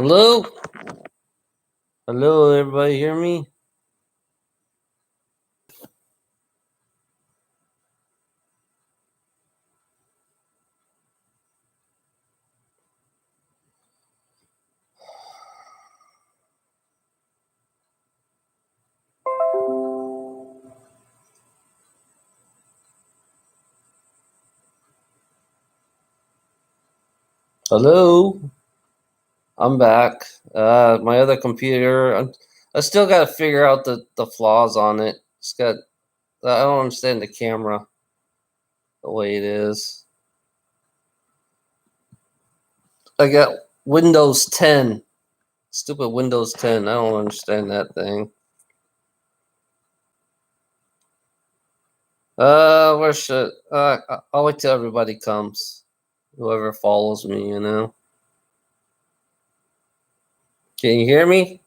Hello? Hello, everybody hear me? Hello? I'm back. My other computer, I still got to figure out the flaws on it. I don't understand the camera the way it is. I got Windows 10. Stupid Windows 10. I don't understand that thing. Where should, I'll wait till everybody comes. Whoever follows me, you know. Can you hear me?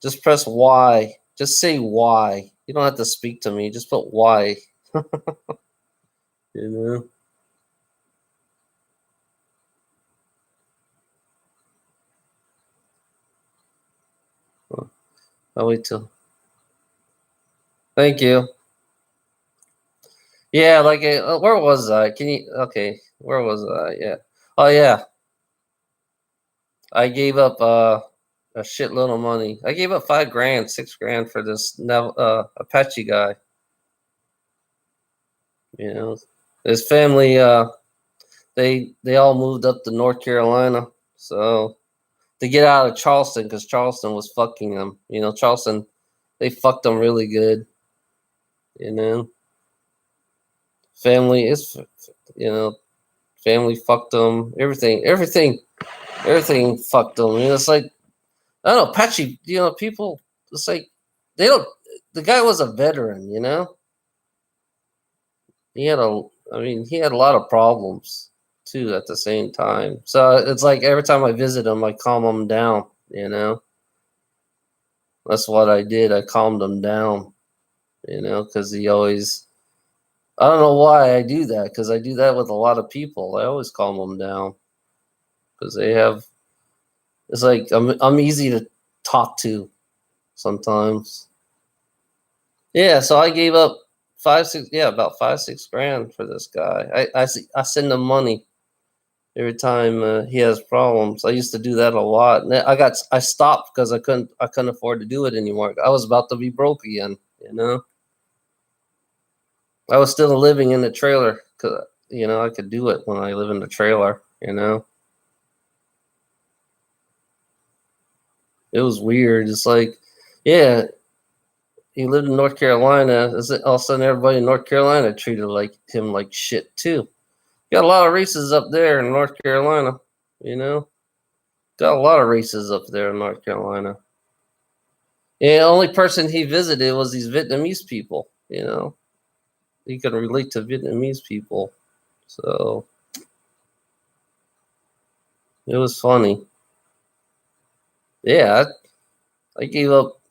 Just press Y. Just say Y. You don't have to speak to me. Just put Y. You know. I'll wait till. Thank you. Yeah, like where was I? Can you? Okay, where was I? Yeah. Oh yeah, I gave up a shitload of money. I gave up 5 grand, 6 grand for this Apache guy. You know, his family. They all moved up to North Carolina, so to get out of Charleston because Charleston was fucking them. You know, Charleston, they fucked them really good. You know, family is, you know, family fucked them. Everything fucked them. You know, it's like I don't know, Apache. You know, people. It's like they don't. The guy was a veteran. You know, he had a. I mean, he had a lot of problems too at the same time. So it's like every time I visit him, I calm him down. You know, that's what I did. I calmed him down. You know, because he always. I don't know why I do that. Because I do that with a lot of people. I always calm them down because they have. It's like I'm easy to talk to sometimes. Yeah, so I gave up 5, 6, yeah, about 5, 6 grand for this guy. I send him money every time he has problems. I used to do that a lot. And I stopped because I couldn't afford to do it anymore. I was about to be broke again. You know, I was still living in the trailer because you know I could do it when I live in the trailer. You know, it was weird. It's like, yeah, he lived in North Carolina. All of a sudden, everybody in North Carolina treated him like shit too. Got a lot of races up there in North Carolina, you know. Got a lot of races up there in North Carolina. Yeah, the only person he visited was these Vietnamese people, you know. He could relate to Vietnamese people. So it was funny. Yeah, I gave up.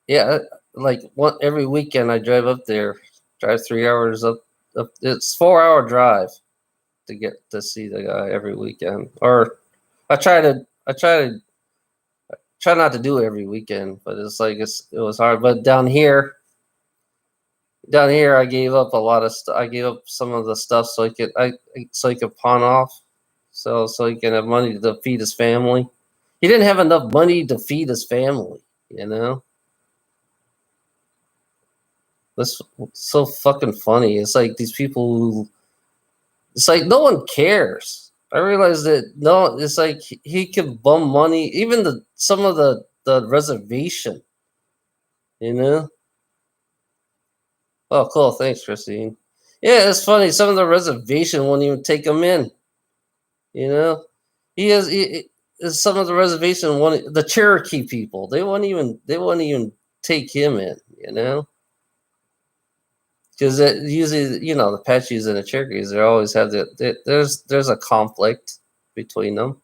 Yeah, like every weekend I drive up there, drive 3 hours up. It's 4 hour drive to get to see the guy every weekend. Or I try not to do it every weekend, but it was hard. But down here, I gave up a lot of stuff. I gave up some of the stuff so he could pawn off, so he can have money to feed his family. He didn't have enough money to feed his family. You know, that's so fucking funny. It's like these people who. It's like no one cares. I realized that no, it's like he can bum money, even some of the reservation. You know. Oh, cool. Thanks, Christine. Yeah, it's funny. Some of the reservation won't even take him in. You know, he has some of the reservation won't. The Cherokee people they won't even take him in. You know, because usually the Apaches and the Cherokees they always have there's a conflict between them.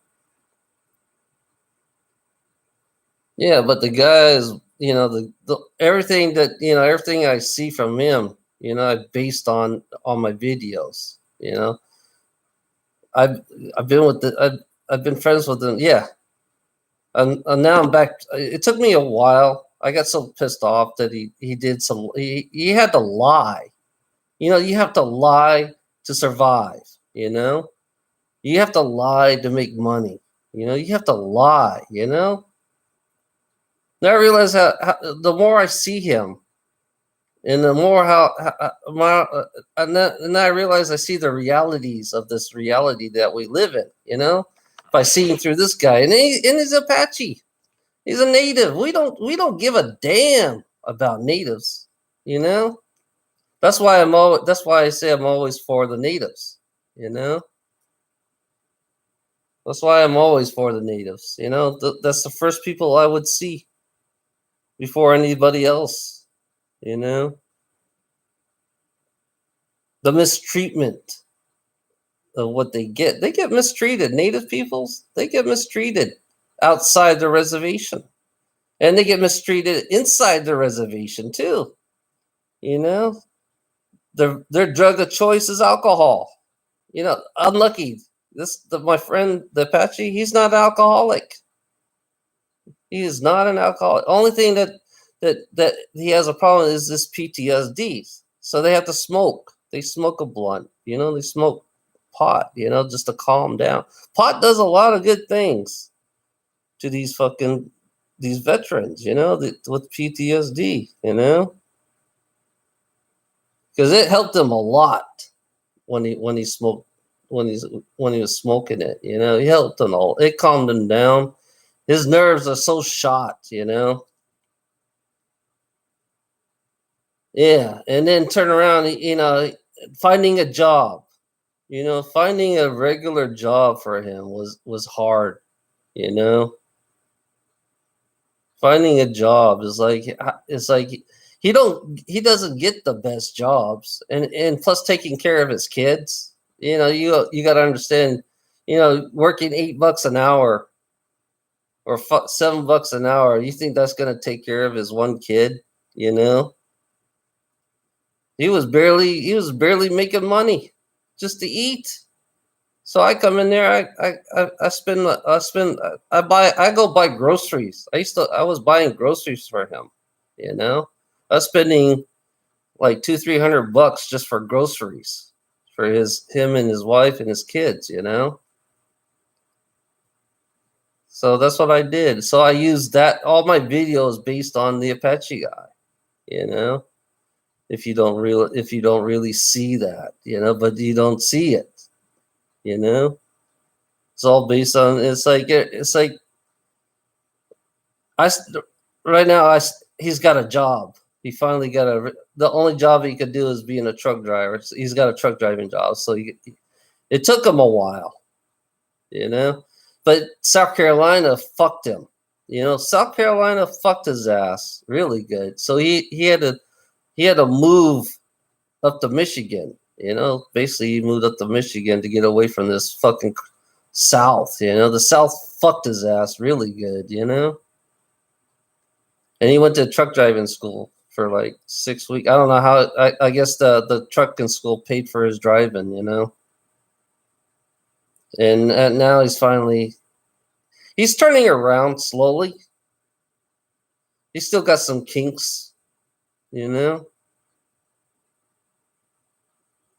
Yeah, but the guys, the everything I see from him, I based on my videos. I've I've been with the I've been friends with them. Yeah, and now I'm back. It took me a while. I got so pissed off that he did some. He had to lie. You know, you have to lie to survive. You know, you have to lie to make money. You know, you have to lie. You know. Now I realize how the more I see him, and the more how my and I realize I see the realities of this reality that we live in. You know, by seeing through this guy, and he's Apache. He's a native. We don't give a damn about natives. You know, that's why I say I'm always for the natives. You know, that's why I'm always for the natives. You know, that's the first people I would see before anybody else. You know, the mistreatment of what they get mistreated. Native peoples, they get mistreated outside the reservation, and they get mistreated inside the reservation too. You know, their drug of choice is alcohol. You know, unlucky. My friend the Apache, he's not an alcoholic. He is not an alcoholic. Only thing that he has a problem is this PTSD. So they have to smoke. They smoke a blunt. You know, they smoke pot. You know, just to calm down. Pot does a lot of good things to these veterans. You know, with PTSD. You know, because it helped them a lot when he smoked when he was smoking it. You know, he helped him all. It calmed him down. His nerves are so shot. You know. Yeah, and then turn around. You know, finding a job. You know, finding a regular job for him was hard. You know, finding a job is like he doesn't get the best jobs, and plus taking care of his kids. You know, you got to understand. You know, working $8 an hour or $7 an hour. You think that's gonna take care of his one kid? You know, he was barely making money just to eat. So I come in there, I go buy groceries. I was buying groceries for him, you know. I was spending like 200-300 bucks just for groceries for him and his wife and his kids, you know. So that's what I did. So I used that all my videos based on the Apache guy, you know. If you don't really see that, you know, but you don't see it, you know. It's all based on. It's like I right now. He's got a job. He finally got the only job he could do is being a truck driver. So he's got a truck driving job. So it took him a while, you know. But South Carolina fucked him. You know, South Carolina fucked his ass really good. So he had to move up to Michigan. You know, basically he moved up to Michigan to get away from this fucking South. You know, the South fucked his ass really good. You know. And he went to truck driving school for like 6 weeks. I don't know how. I guess the trucking school paid for his driving, you know. And now he's turning around slowly. He's still got some kinks, you know.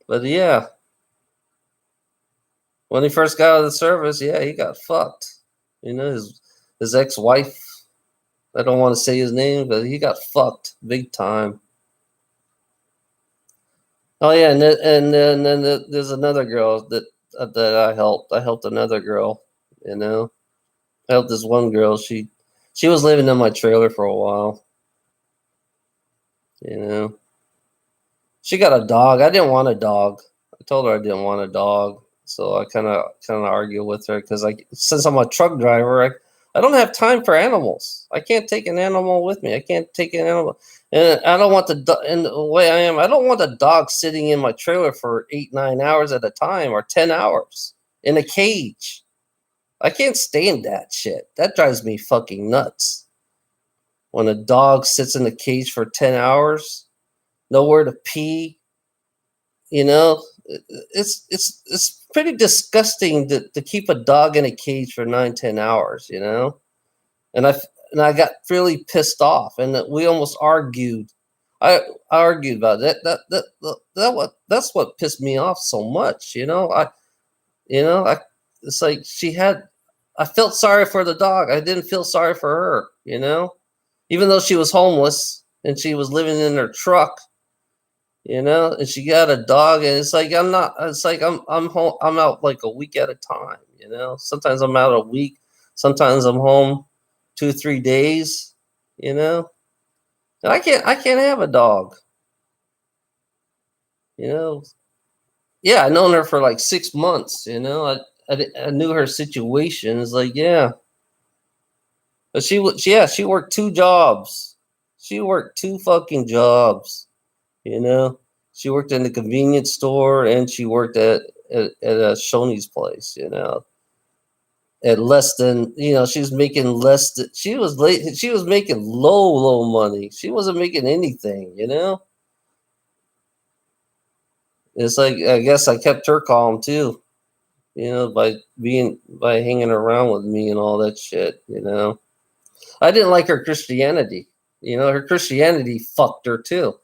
But yeah, when he first got out of the service, yeah, he got fucked. You know, his ex-wife. I don't want to say his name, but he got fucked big time. Oh yeah, and then there's another girl that I helped. I helped another girl, you know. I helped this one girl. She was living in my trailer for a while, you know. She got a dog. I didn't want a dog. I told her I didn't want a dog, so I kind of argue with her because since I'm a truck driver, I don't have time for animals. I can't take an animal with me. I can't take an animal, and I don't want in the way I am. I don't want a dog sitting in my trailer for 8-9 hours at a time or 10 hours in a cage. I can't stand that shit. That drives me fucking nuts. When a dog sits in a cage for 10 hours, nowhere to pee, you know, It's pretty disgusting to keep a dog in a cage for 9-10 hours, you know. And I got really pissed off, and we almost argued. I argued about that's what pissed me off so much, you know. I it's like she had. I felt sorry for the dog. I didn't feel sorry for her, you know, even though she was homeless and she was living in her truck, you know, and she got a dog, and it's like I'm not. It's like I'm home. I'm out like a week at a time, you know. Sometimes I'm out a week. Sometimes I'm home 2-3 days, you know. And I can't have a dog, you know. Yeah, I known her for like 6 months, you know. I knew her situation. It's like, yeah, but she worked 2 jobs. She worked 2 fucking jobs, you know. She worked in the convenience store and she worked at a Shoney's place, you know. At less than, you know, she was making less than, she was making low money. She wasn't making anything, you know. It's like, I guess I kept her calm too, you know, by hanging around with me and all that shit, you know. I didn't like her Christianity. You know, her Christianity fucked her too.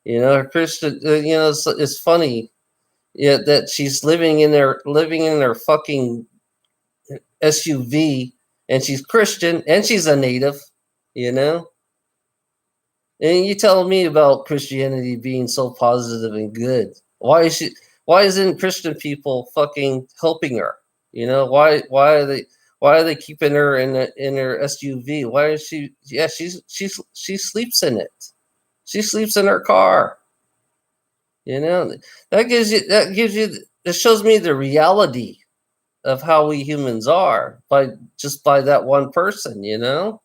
You know, her Christian. You know, it's funny. Yeah, that she's living in her fucking SUV, and she's Christian, and she's a native. You know, and you tell me about Christianity being so positive and good. Why is she? Why isn't Christian people fucking helping her? You know, why are they? Why are they keeping her in her SUV? Why is she? Yeah, she sleeps in it. She sleeps in her car. You know, that shows me the reality of how we humans are by that one person. You know,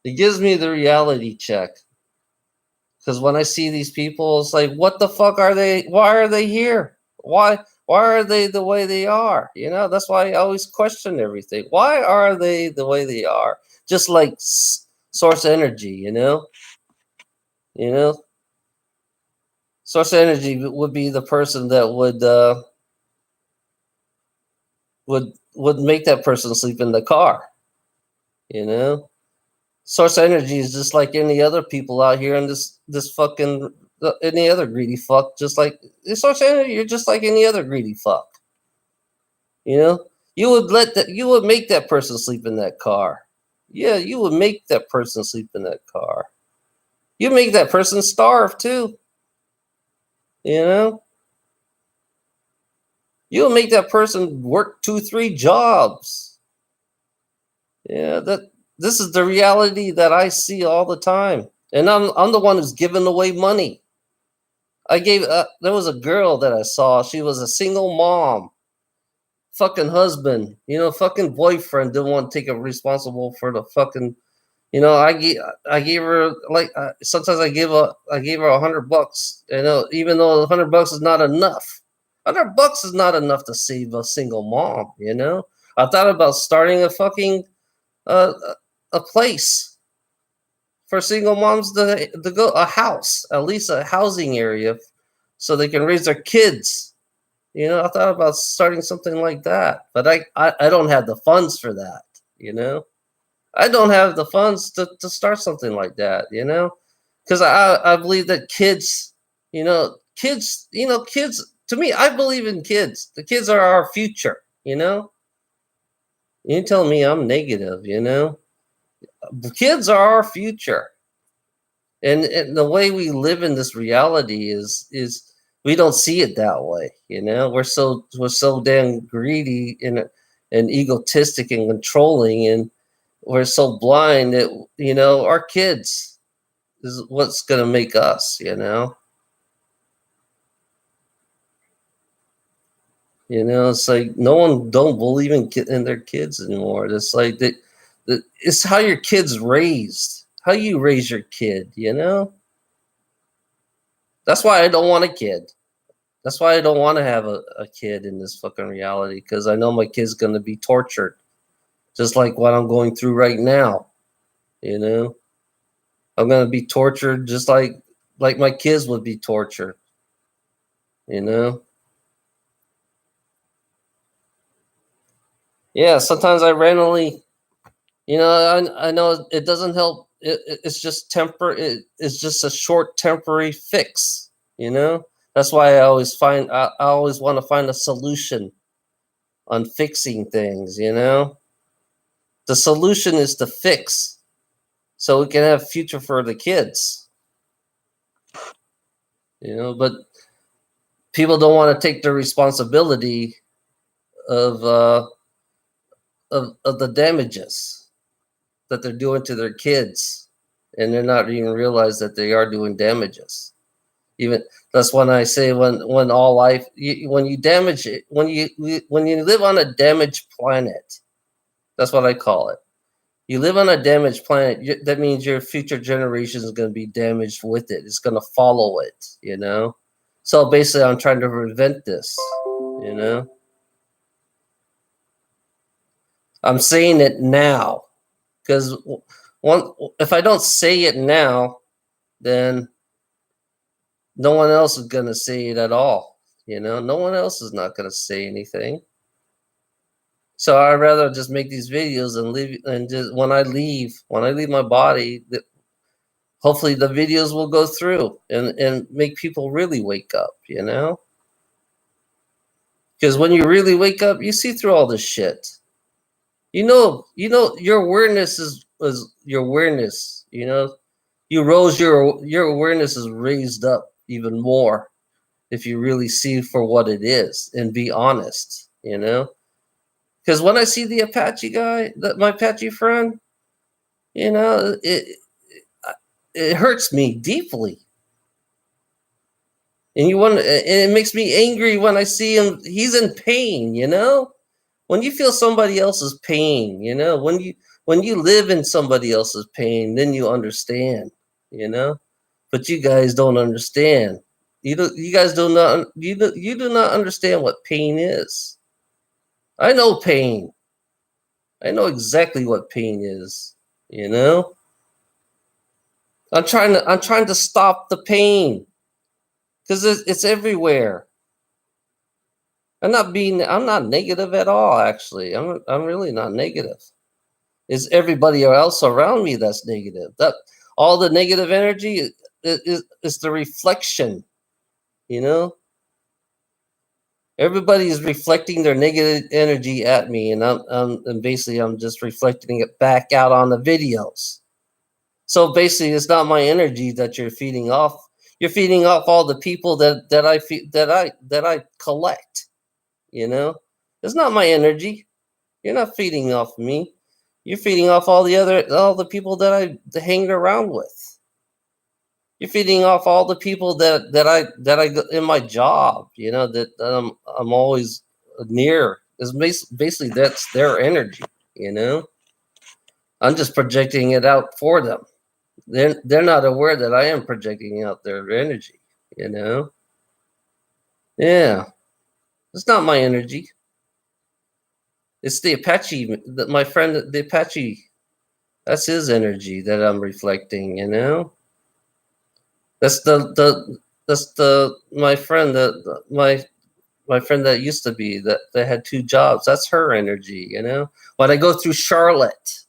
it gives me the reality check. Because when I see these people, it's like, what the fuck are they? Why are they here? Why are they the way they are? You know, that's why I always question everything. Why are they the way they are? Just like source energy, you know. You know, source energy would be the person that would make that person sleep in the car. You know, source energy is just like any other people out here in this fucking any other greedy fuck. Just like source energy, you're just like any other greedy fuck. You know, you would make that person sleep in that car. Yeah, you would make that person sleep in that car. You make that person starve too. You know, you'll make that person work 2-3 jobs. Yeah, that this is the reality that I see all the time, and I'm the one who's giving away money. I gave there was a girl that I saw. She was a single mom, fucking husband, you know, fucking boyfriend didn't want to take it responsible for the fucking, you know. I gave her like sometimes I gave her $100. You know, even though $100 is not enough. $100 is not enough to save a single mom. You know, I thought about starting a fucking uh, a place for single moms to go, a house, at least a housing area, so they can raise their kids. You know, I thought about starting something like that, but I don't have the funds for that. You know, I don't have the funds to start something like that. You know, because I believe that kids, kids. To me, I believe in kids. The kids are our future. You know, you tell me I'm negative. You know, kids are our future. And the way we live in this reality is we don't see it that way. You know, we're so damn greedy and egotistic and controlling, and we're so blind that, you know, our kids is what's going to make us. You know, it's like no one don't believe in their kids anymore. It's like it's how your kid's raised, how you raise your kid. You know, that's why I don't want a kid. That's why I don't want to have a kid in this fucking reality, because I know my kid's going to be tortured, just like what I'm going through right now. You know, I'm going to be tortured just like like my kids would be tortured, you know? Yeah, sometimes I randomly, I know it doesn't help. It's just it's just a short temporary fix, you know? That's why I always want to find a solution on fixing things, you know? The solution is to fix so we can have future for the kids, you know, but people don't want to take the responsibility of of the damages that they're doing to their kids, and they're not even realize that they are doing damages. Even that's when I say when all life when you damage it, when you live on a damaged planet, that's what I call it. You live on a damaged planet, that means your future generation is going to be damaged with it. It's going to follow it, you know. So basically, I'm trying to prevent this, you know. I'm saying it now because if I don't say it now, then no one else is going to say it at all. You know, no one else is not going to say anything. So I'd rather just make these videos and leave. And just when I leave my body, hopefully the videos will go through and make people really wake up. You know, because when you really wake up, you see through all this shit. Your awareness is your awareness. You know, your awareness is raised up even more if you really see for what it is and be honest, you know. Because when I see the Apache guy, my Apache friend, you know, it hurts me deeply, and it makes me angry when I see him. He's in pain, you know. When you feel somebody else's pain, you know, when you live in somebody else's pain, then you understand, you know. But you guys don't understand. You guys you do not understand what pain is. I know pain. I know exactly what pain is, you know? I'm trying to stop the pain cuz it's everywhere. I'm not negative at all actually. I'm really not negative. It's everybody else around me that's negative. That all the negative energy is the reflection, you know? Everybody is reflecting their negative energy at me, and and basically I'm just reflecting it back out on the videos. So basically, it's not my energy that you're feeding off. You're feeding off all the people that I collect. You know, it's not my energy. You're not feeding off me. You're feeding off all the people that I hang around with. You're feeding off all the people that I in my job. You know that I'm always near. Is basically that's their energy. You know, I'm just projecting it out for them. They're not aware that I am projecting out their energy. You know, yeah, it's not my energy. It's the Apache, my friend, the Apache. That's his energy that I'm reflecting. You know, that's the my friend my friend that used to be that had two jobs. That's her energy. You know, when I go through Charlotte,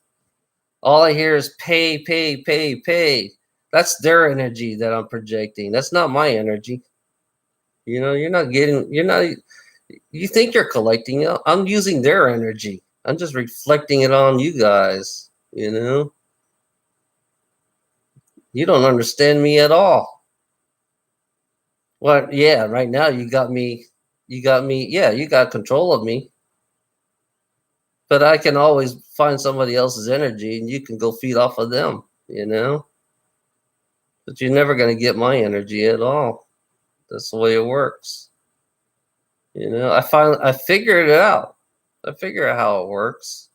all I hear is pay, pay, pay, pay. That's their energy that I'm projecting. That's not my energy. You know, you're not, you think you're collecting it. I'm using their energy. I'm just reflecting it on you guys. You know, you don't understand me at all. Well, yeah, right now you got me, yeah, you got control of me. But I can always find somebody else's energy and you can go feed off of them, you know? But you're never going to get my energy at all. That's the way it works. You know, I figured it out. I figure out how it works.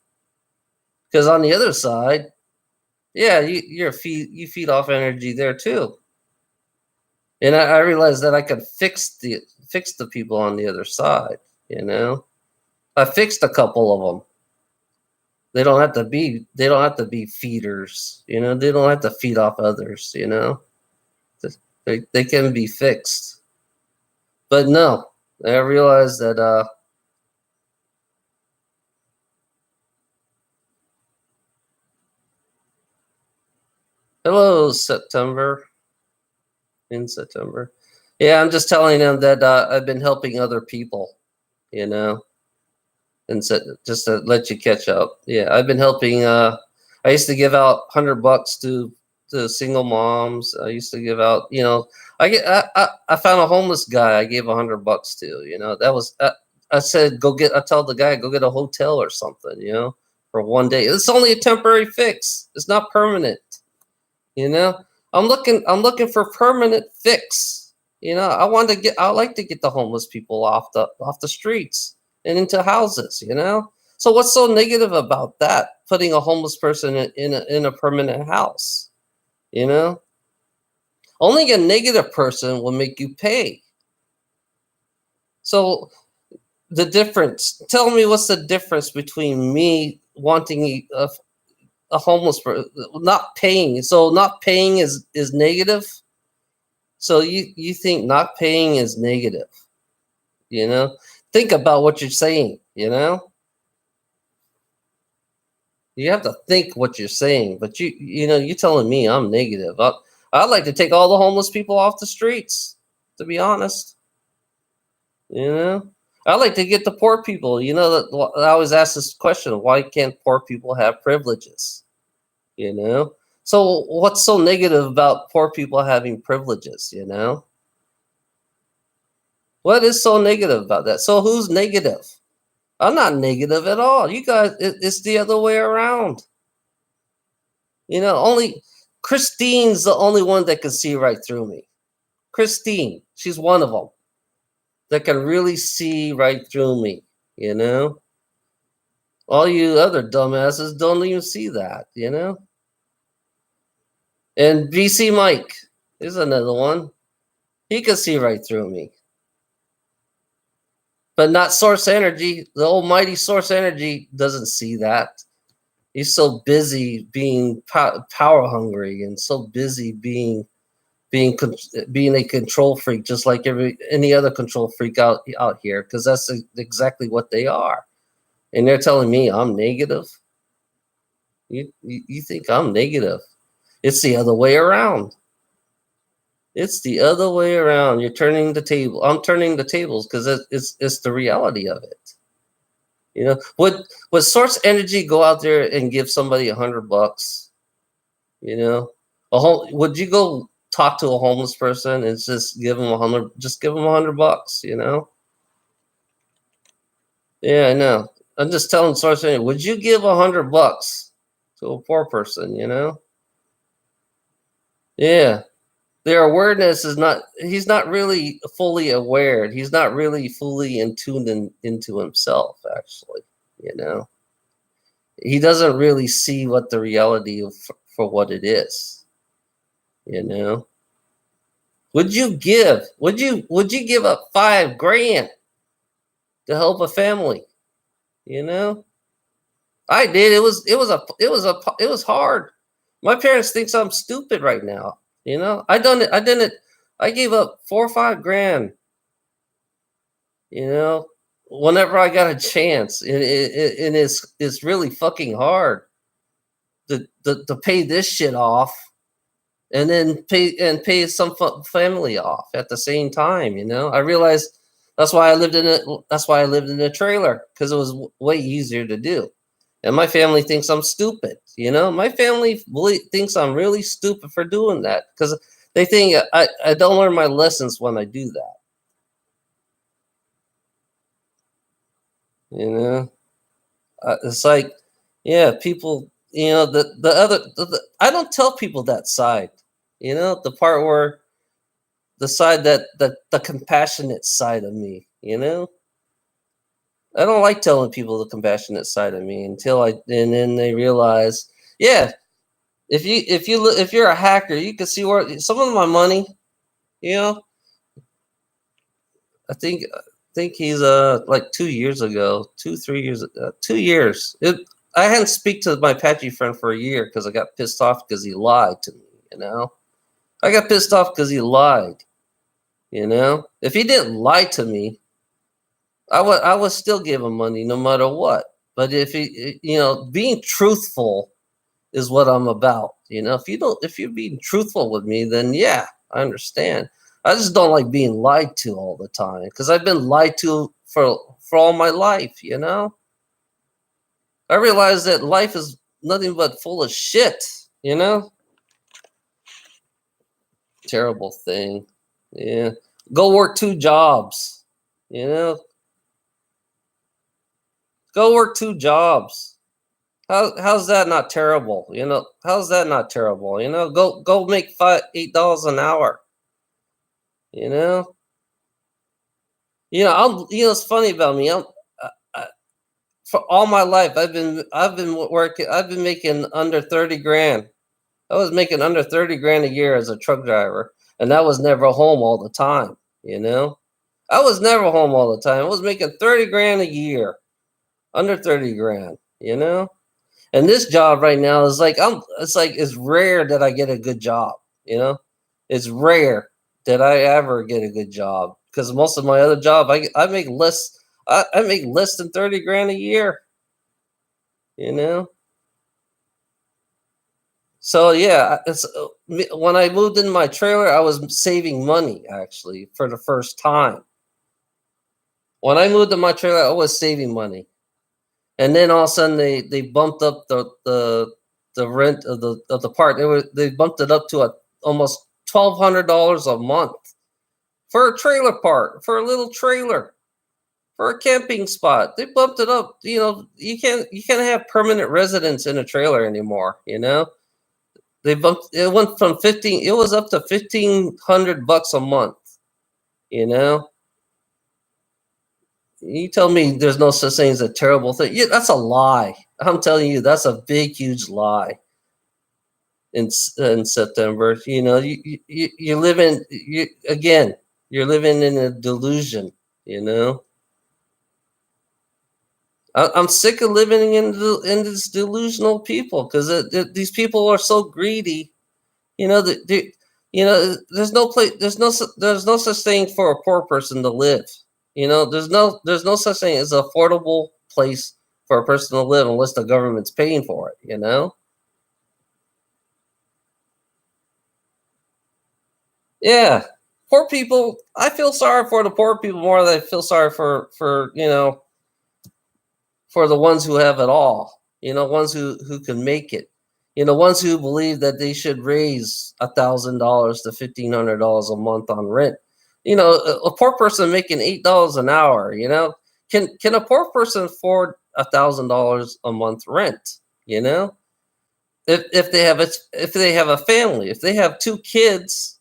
Because on the other side, yeah, you feed off energy there too. And I realized that I could fix the people on the other side, you know? I fixed a couple of them. They don't have to be feeders, you know? They don't have to feed off others, you know? They can be fixed. But no, I realized that hello September in September. Yeah, I'm just telling them that I've been helping other people, you know, and so, just to let you catch up. Yeah, I've been helping. I used to give out $100 to single moms. I used to give out, I found a homeless guy. I gave $100 to. That was. I said, go get. I told the guy, go get a hotel or something. For one day. It's only a temporary fix. It's not permanent. You know, I'm looking for permanent fix. I want to get. I like to get the homeless people off the streets and into houses. So what's so negative about that? Putting a homeless person in a permanent house. You know, only a negative person will make you pay. So the difference. Tell me what's the difference between me wanting a homeless person not paying. So not paying is negative. So you think not paying is negative. You know, think about what you're saying. You have to think what you're saying. But you're telling me I'm negative. I'd like to take all the homeless people off the streets. To be honest, you know. I like to get the poor people. I always ask this question: why can't poor people have privileges? You know. So what's so negative about poor people having privileges? What is so negative about that? So who's negative? I'm not negative at all. You guys, it's the other way around. Only Christine's the only one that can see right through me. Christine, she's one of them that can really see right through me. All you other dumbasses don't even see that. And BC Mike is another one. He can see right through me. But not Source Energy. The almighty Source Energy doesn't see that. He's so busy being power hungry and so busy being a control freak, just like any other control freak out here, because that's exactly what they are. And they're telling me I'm negative. You think I'm negative? It's the other way around. It's the other way around. You're turning the table. I'm turning the tables because it's the reality of it. Would Source Energy go out there and give somebody $100? Would you go talk to a homeless person and just give them $100? Yeah, I know. I'm just telling Source Energy, would you give $100 to a poor person? Yeah. Their awareness is not. He's not really fully aware. He's not really fully in tune into himself. Actually, he doesn't really see what the reality for what it is. Would you give? Would you give up $5,000 to help a family? I did. It was hard. My parents thinks I'm stupid right now. I done it. I didn't. I gave up 4 or 5 grand. Whenever I got a chance, and it's really fucking hard to pay this shit off, and then pay some family off at the same time. I realized that's why I lived in it. That's why I lived in a trailer, because it was way easier to do. And my family thinks I'm stupid. My family really thinks I'm really stupid for doing that, because they think I don't learn my lessons when I do that. It's like, yeah, people. The other. I don't tell people that side. The part where the side that the compassionate side of me. I don't like telling people the compassionate side of me and then they realize, yeah, if you're a hacker, you can see where some of my money, you know, I think he's like 2 years ago, 2 3 years, 2 years. I hadn't speak to my Apache friend for a year because I got pissed off because he lied to me. I got pissed off because he lied. You know, if he didn't lie to me, I would still give him money no matter what. But if he, being truthful is what I'm about. If you're being truthful with me, then yeah, I understand. I just don't like being lied to all the time because I've been lied to for all my life. I realize that life is nothing but full of shit. Terrible thing. Yeah, go work 2 jobs. You know, go work 2 jobs. How's that not terrible? How's that not terrible? Go make $8 an hour. You know, it's funny about me. I, for all my life, I've been working. I've been making under 30 grand. I was making under 30 grand a year as a truck driver, and I was never home all the time. I was never home all the time. I was making 30 grand a year, under 30 grand. And this job right now is like it's rare that I get a good job. It's rare that I ever get a good job because most of my other job I make less. I make less than 30 grand a year. You know. So yeah, when I moved in my trailer, I was saving money actually for the first time. When I moved to my trailer, I was saving money, and then all of a sudden they bumped up the rent of the part. They bumped it up to almost $1,200 a month for a trailer park, for a little trailer, for a camping spot. They bumped it up. You can't have permanent residence in a trailer anymore. They bumped it went from 15 it was up to $1,500 a month. You know? You tell me there's no such thing as a terrible thing. Yeah, that's a lie. I'm telling you, that's a big, huge lie. In September, you're living. You're living in a delusion. You know. I'm sick of living in this delusional people because these people are so greedy. There's no place. There's no such thing for a poor person to live. There's no such thing as an affordable place for a person to live unless the government's paying for it. Yeah, poor people. I feel sorry for the poor people more than I feel sorry for the ones who have it all. Ones who can make it. Ones who believe that they should raise $1,000 to $1,500 a month on rent. A poor person making $8 an hour. Can a poor person afford $1,000 a month rent? If they have a family, if they have 2 kids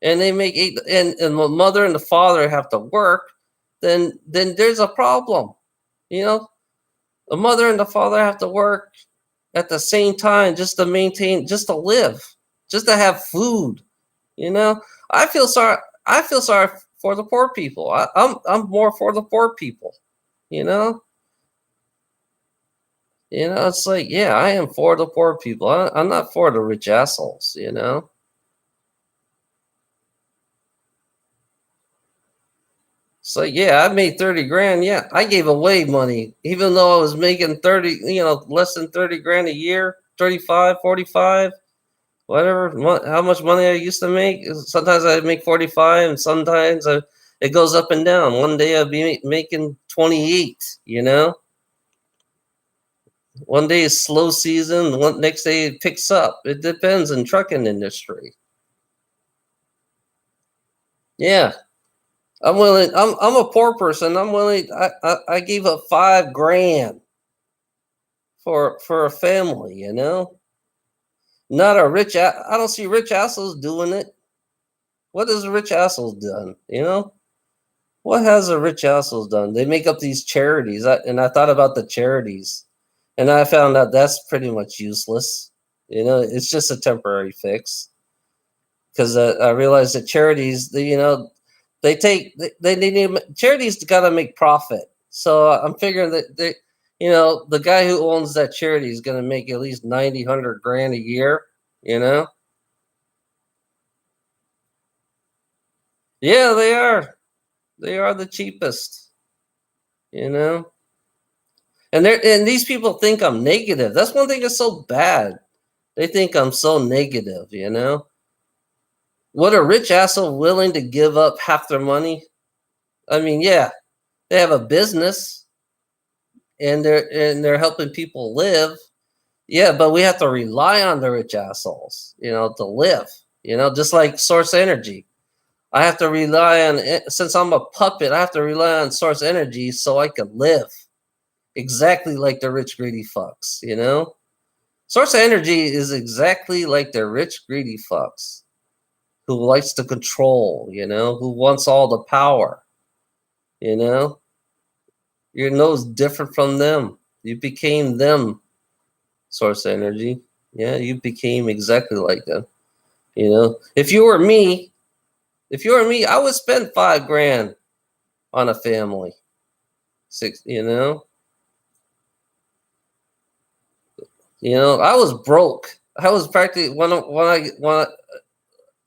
and they make eight, and the mother and the father have to work, then there's a problem. The mother and the father have to work at the same time just to maintain, just to live, just to have food. I feel sorry. I feel sorry for the poor people. I'm more for the poor people. You know. It's like, yeah, I am for the poor people. I'm not for the rich assholes. So yeah, I made 30 grand. Yeah, I gave away money, even though I was making 30, less than 30 grand a year, 35, 45, whatever, how much money I used to make. Sometimes I make 45 and sometimes it goes up and down. One day I'll be making 28. One day is slow season, next day it picks up. It depends in trucking industry. Yeah. I'm willing. I'm a poor person. I'm willing. I gave up 5 grand for a family. Not a rich. I don't see rich assholes doing it. What has a rich asshole done? What has a rich assholes done? They make up these charities, and I thought about the charities, and I found out that's pretty much useless. It's just a temporary fix because I realized that charities, they need charities got to make profit. So I'm figuring that the guy who owns that charity is going to make at least 90, 100 grand a year. Yeah, they are. They are the cheapest. You know, and these people think I'm negative. That's one thing that's so bad. They think I'm so negative. You know, what a rich asshole willing to give up half their money? I mean, yeah, they have a business and they're helping people live. Yeah, but we have to rely on the rich assholes, to live. Just like Source Energy. I have to rely on it since I'm a puppet. I have to rely on Source Energy so I can live exactly like the rich greedy fucks. Source Energy is exactly like the rich greedy fucks who likes to control. Who wants all the power. You know, you're no different from them. You became them, Source Energy. Yeah, you became exactly like them. If you were me, I would spend 5 grand on a family. Six, I was broke. I was practically when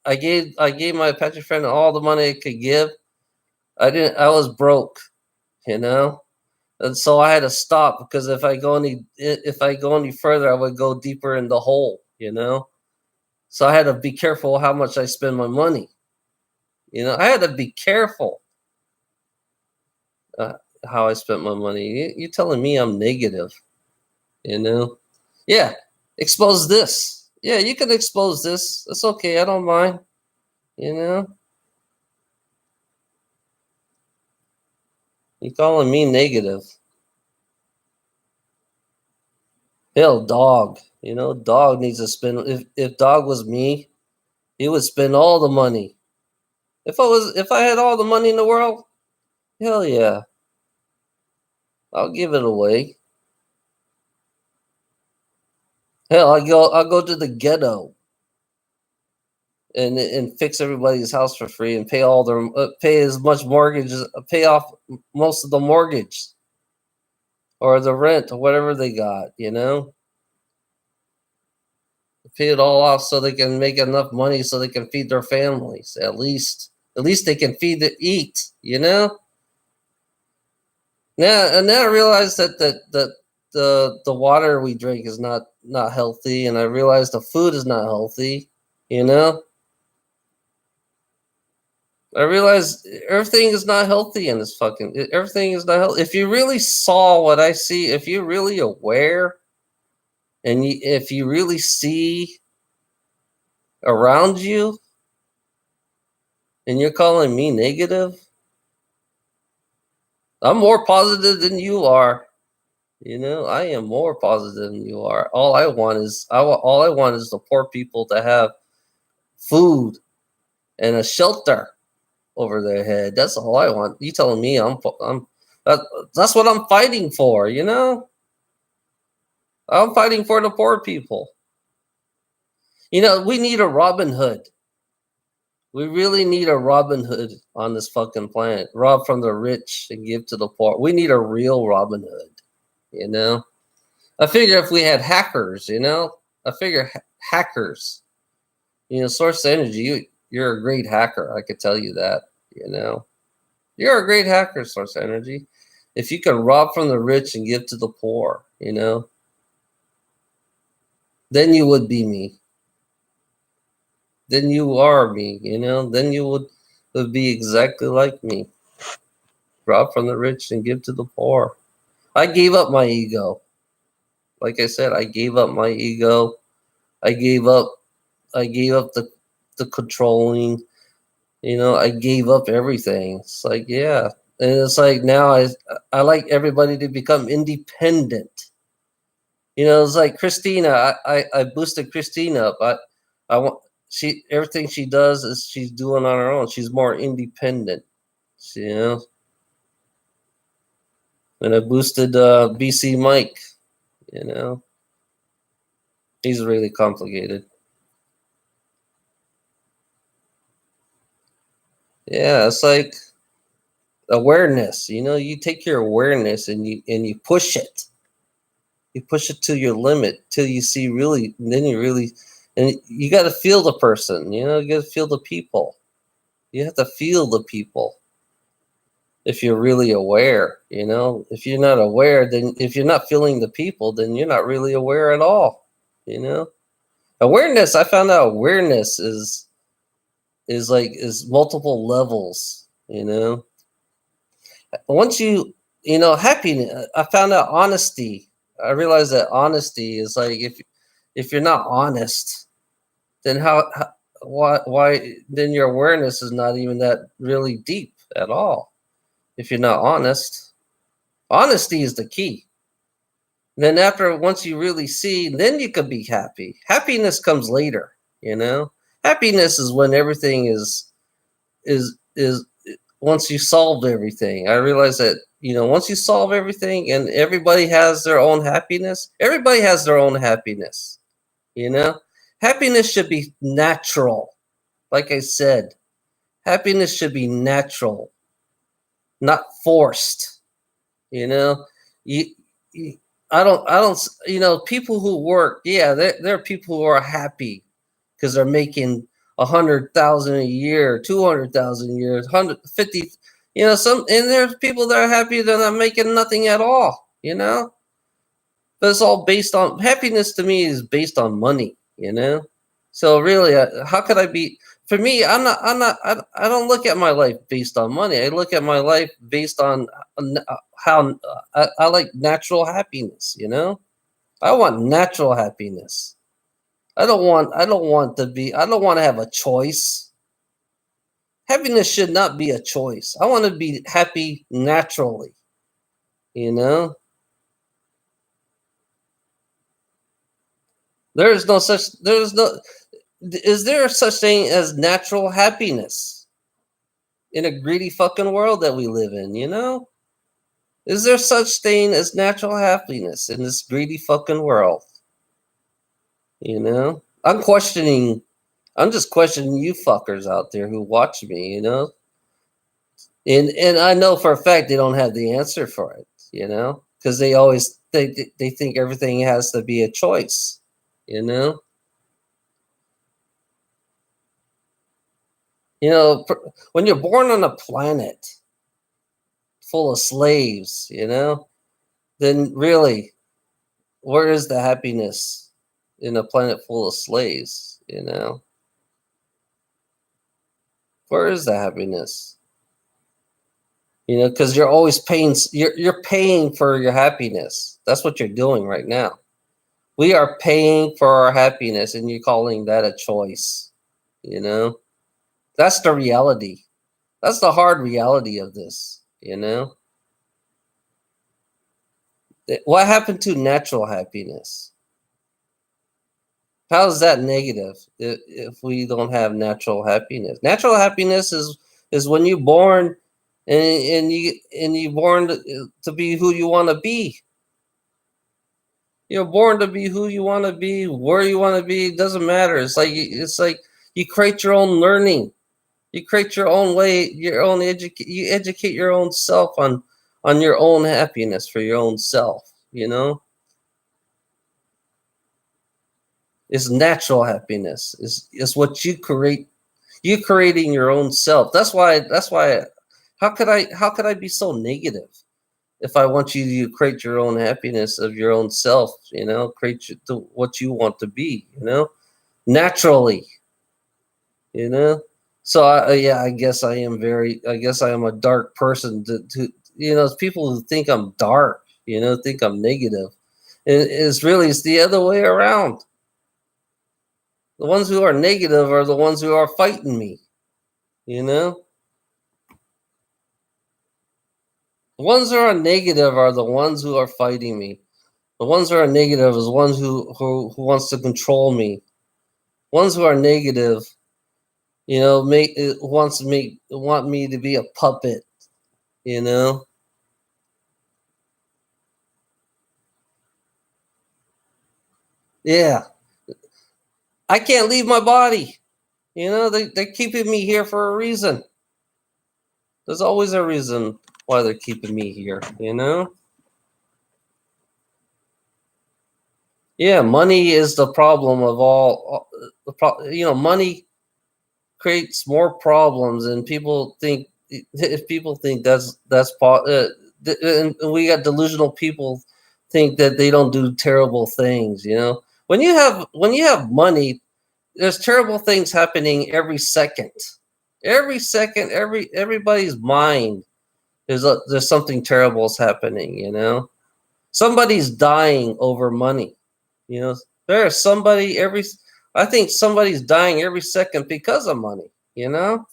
I gave my Patrick friend all the money I could give. I was broke, you know, and so I had to stop because if I go any further, I would go deeper in the hole. So I had to be careful how much I spend my money. I had to be careful uh, how I spent my money. You telling me I'm negative? You know? Yeah. Expose this. Yeah, you can expose this. That's okay. I don't mind. You know? You calling me negative? Hell, dog. Dog needs to spend. If dog was me, he would spend all the money. If I had all the money in the world, hell yeah, I'll give it away. Hell, I'll go to the ghetto and fix everybody's house for free and pay as much mortgage, pay off most of the mortgage or the rent or whatever they got. Pay it all off so they can make enough money so they can feed their families. At least they can feed to eat. Now I realize that the water we drink is not healthy, and I realize the food is not healthy. You know, I realize everything is not healthy in this fucking. Everything is not healthy. If you really saw what I see, if you're really aware, and if you really see around you, and you're calling me negative, I'm more positive than you are. I am more positive than you are. All I want is the poor people to have food and a shelter over their head. That's all I want. You telling me that, that's what I'm fighting for, I'm fighting for the poor people. We need a Robin Hood. We really need a Robin Hood on this fucking planet. Rob from the rich and give to the poor. We need a real Robin Hood, you know? I figure if we had hackers, hackers, Source Energy, you're a great hacker. I could tell you that, You're a great hacker, Source Energy. If you can rob from the rich and give to the poor, then you would be me. Then you are me, Then you would be exactly like me. Rob from the rich and give to the poor. I gave up my ego. Like I said, I gave up my ego. I gave up the controlling. I gave up everything. It's like, yeah. And it's like now I like everybody to become independent. It's like Christina. I boosted Christina up. I want everything she does is she's doing on her own. She's more independent. You know. And I boosted BC Mike. He's really complicated. Yeah, it's like awareness. You take your awareness and you push it. You push it to your limit till you see really. And then you really, and you got to feel the person. You got to feel the people. You have to feel the people if you're really aware, you know. If you're not aware, then if you're not feeling the people, then you're not really aware at all, you know. Awareness, I found out awareness is multiple levels, you know. Once you know, happiness, I found out honesty. I realized that honesty is like if you're not honest, then how why then your awareness is not even that really deep at all. If you're not honest, honesty is the key. Then after once you really see, then you could be happy. Happiness comes later, you know. Happiness is when everything is once you solved everything. I realize that, you know, once you solve everything and everybody has their own happiness, everybody has their own happiness, you know. Happiness should be natural. Like I said, happiness should be natural, not forced, you know. You, you I don't you know, people who work, yeah, there are people who are happy because they're making 100,000 a year, 200,000 a year, 150, you know, some, and there's people that are happy they're not making nothing at all, you know. But it's all based on happiness. To me, is based on money, you know. So really, how could I be? For me, I don't look at my life based on money. I look at my life based on how I like natural happiness, you know. I want natural happiness. I don't want to have a choice. Happiness should not be a choice. I want to be happy naturally, you know? There's no is there such thing as natural happiness in a greedy fucking world that we live in, you know? Is there such thing as natural happiness in this greedy fucking world? You know? I'm just questioning you fuckers out there who watch me, you know? And I know for a fact they don't have the answer for it, you know, because they think everything has to be a choice, you know. You know, when you're born on a planet full of slaves, you know, then really, where is the happiness in a planet full of slaves? You know, where is the happiness? You know, because you're always paying. You're paying for your happiness. That's what you're doing right now. We are paying for our happiness, and you're calling that a choice. You know, that's the reality. That's the hard reality of this. You know, what happened to natural happiness? How is that negative if we don't have natural happiness? Natural happiness is when you're born and you born to be who you want to be. You're born to be who you want to be, where you want to be. It doesn't matter. It's like you create your own learning. You create your own way, your own educate. You educate your own self on your own happiness for your own self. You know, it's natural happiness. Is what you create. You creating your own self. That's why. How could I be so negative if I want you to create your own happiness of your own self? You know, create what you want to be. You know, naturally. You know. So yeah, I guess I am very. I guess I am a dark person. To you know, people who think I'm dark. You know, think I'm negative. It's the other way around. The ones who are negative are the ones who are fighting me. You know, the ones who are negative are the ones who are fighting me. The ones who are negative is ones who wants to control me. Ones who are negative, you know, want me to be a puppet. You know, yeah. I can't leave my body. You know, they're keeping me here for a reason. There's always a reason why they're keeping me here. You know. Yeah, money is the problem of all. You know, money creates more problems, and people think if people think and we got delusional people think that they don't do terrible things. When you have money, there's terrible things happening every second. Every second, everybody's mind there's something terrible is happening. Somebody's dying over money. You know, there's somebody every. I think somebody's dying every second because of money. You know.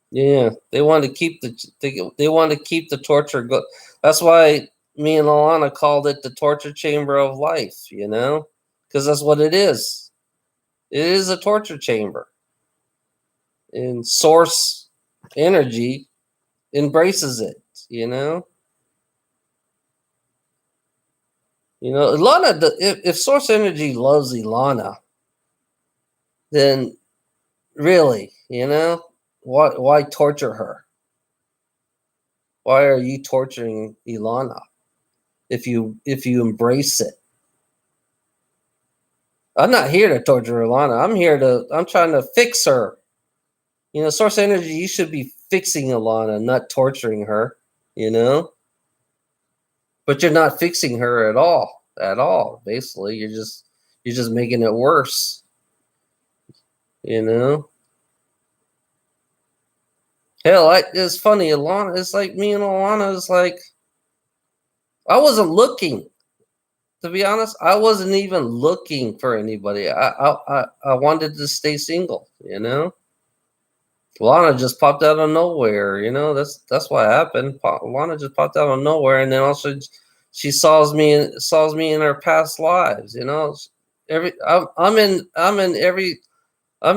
Yeah, they want to keep they want to keep the torture go. That's why me and Alana called it the torture chamber of life. Because that's what it is. It is a torture chamber, and source energy embraces it. You know. Ilana. If source energy loves Ilana, then really, why torture her? Why are you torturing Ilana if you embrace it? I'm not here to torture Ilana. I'm trying to fix her. Source energy, you should be fixing Ilana, not torturing her, you know? But you're not fixing her at all. At all. Basically, you're just making it worse. You know? Hell, it's funny, Ilana, it's like me and Ilana is like I wasn't looking. To be honest, I wasn't even looking for anybody. I wanted to stay single. Lana just popped out of nowhere. That's what happened. Lana just popped out of nowhere, and then also she saws me in her past lives. I'm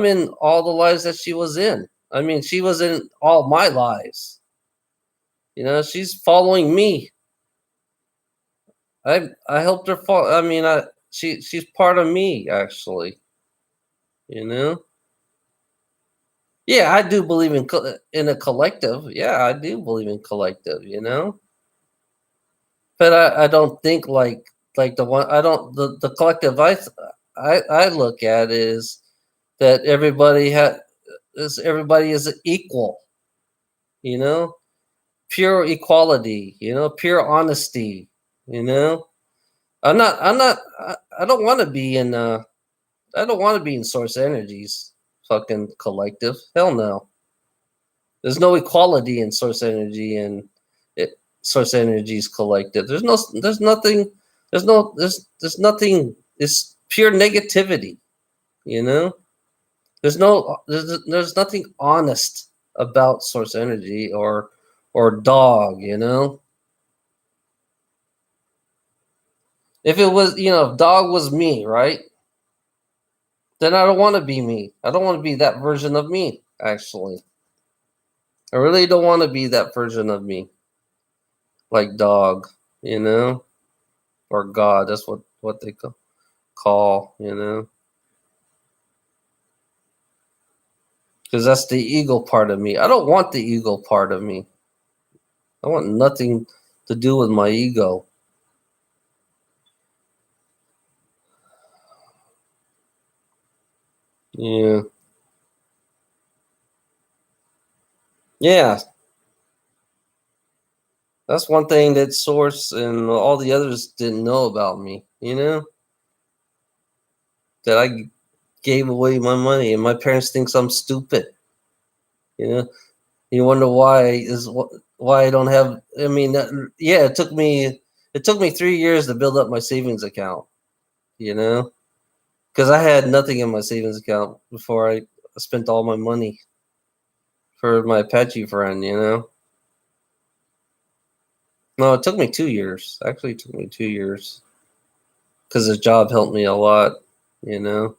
in all the lives that she was in. I mean, she was in all my lives. She's following me. I helped her fall. I mean, she's part of me actually. You know. Yeah, I do believe in a collective. Yeah, I do believe in collective. But I don't think like the one I don't the collective I look at is that everybody is equal. You know, pure equality. Pure honesty. You know, I don't want to be in. I don't want to be in Source Energy's fucking collective. Hell no. There's no equality in Source Energy and Source Energy's collective. There's nothing. There's nothing. It's pure negativity. You know. There's nothing honest about Source Energy or Dog. If it was, if Dog was me, right? Then I don't want to be me. I don't want to be that version of me. Actually, I really don't want to be that version of me, like Dog. You know. Or God. That's what they call, because that's the ego part of me. I don't want the ego part of me. I want nothing to do with my ego. Yeah. Yeah. That's one thing that Source and all the others didn't know about me, that I gave away my money and my parents think I'm stupid. You know, you wonder why I don't have. I mean, yeah, it took me 3 years to build up my savings account. Because I had nothing in my savings account before I spent all my money for my Apache friend. No, it took me 2 years. Actually, it took me 2 years because the job helped me a lot. You know.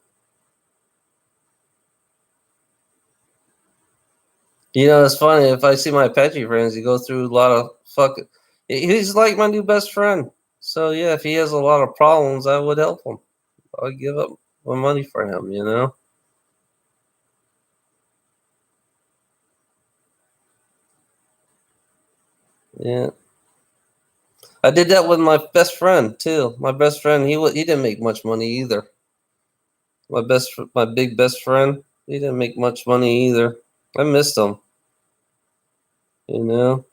It's funny if I see my Apache friends, he go through a lot of fucking. He's like my new best friend. So yeah, if he has a lot of problems, I would help him. I would give up my money for him. Yeah. I did that with my best friend too. My best friend, he didn't make much money either. My big best friend, he didn't make much money either. I missed him. You know,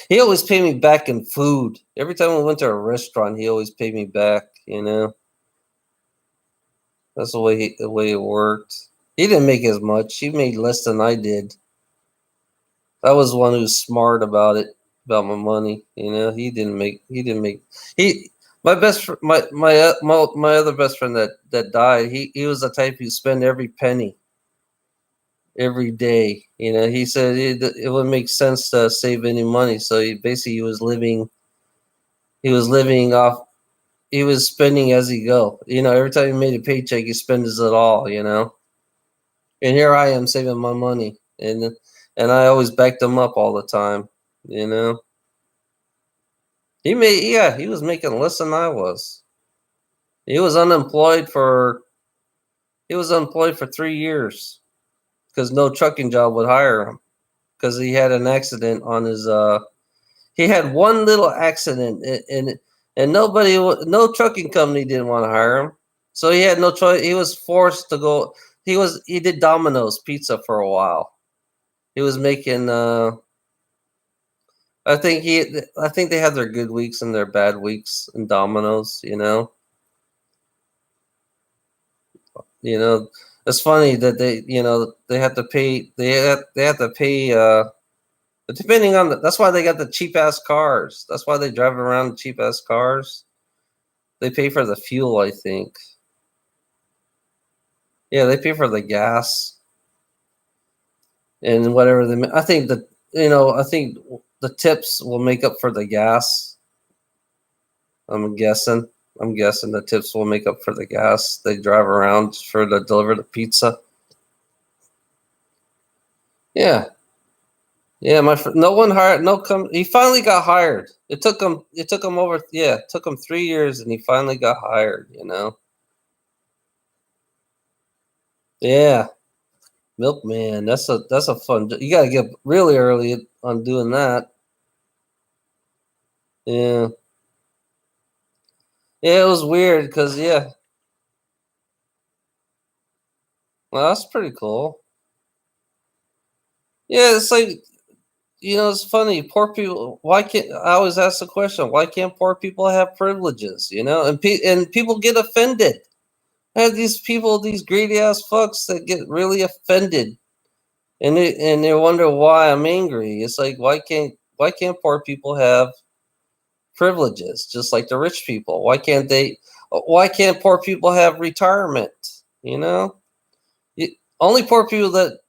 he always paid me back in food. Every time we went to a restaurant, he always paid me back. You know, that's the way it worked. He didn't make as much. He made less than I did. I was the one who's smart about it, about my money. You know, he didn't make he my best my other best friend that died. He was the type who spent every penny every day. You know, he said it wouldn't make sense to save any money, so he was living. He was living off. He was spending as he go. You know, every time he made a paycheck, he spends it all. You know, and here I am saving my money, and I always backed him up all the time. You know, he was making less than I was. He was unemployed for he was unemployed for 3 years because no trucking job would hire him because he had an accident on his he had one little accident and no trucking company didn't want to hire him, so he had no choice. He was forced to go. He did Domino's pizza for a while. He was making I think they had their good weeks and their bad weeks in Domino's. You know, it's funny that they have to pay. They have to pay. But depending on that's why they got the cheap ass cars. That's why they drive around cheap ass cars. They pay for the fuel, I think. Yeah, they pay for the gas and whatever they. I think that I think the tips will make up for the gas. I'm guessing. I'm guessing the tips will make up for the gas they drive around for to deliver the pizza. Yeah, yeah. No one hired. No come. He finally got hired. It took him. It took him over. Yeah, it took him 3 years, and he finally got hired. Yeah, milkman. That's a fun. You gotta get really early on doing that. Yeah, yeah. It was weird because well, that's pretty cool. Yeah, it's like it's funny. Poor people. Why can't I always ask the question? Why can't poor people have privileges? And people get offended. I have these people, these greedy ass fucks that get really offended, and they wonder why I'm angry. It's like why can't poor people have privileges just like the rich people? Why can't they? Why can't poor people have retirement? You know, only poor people that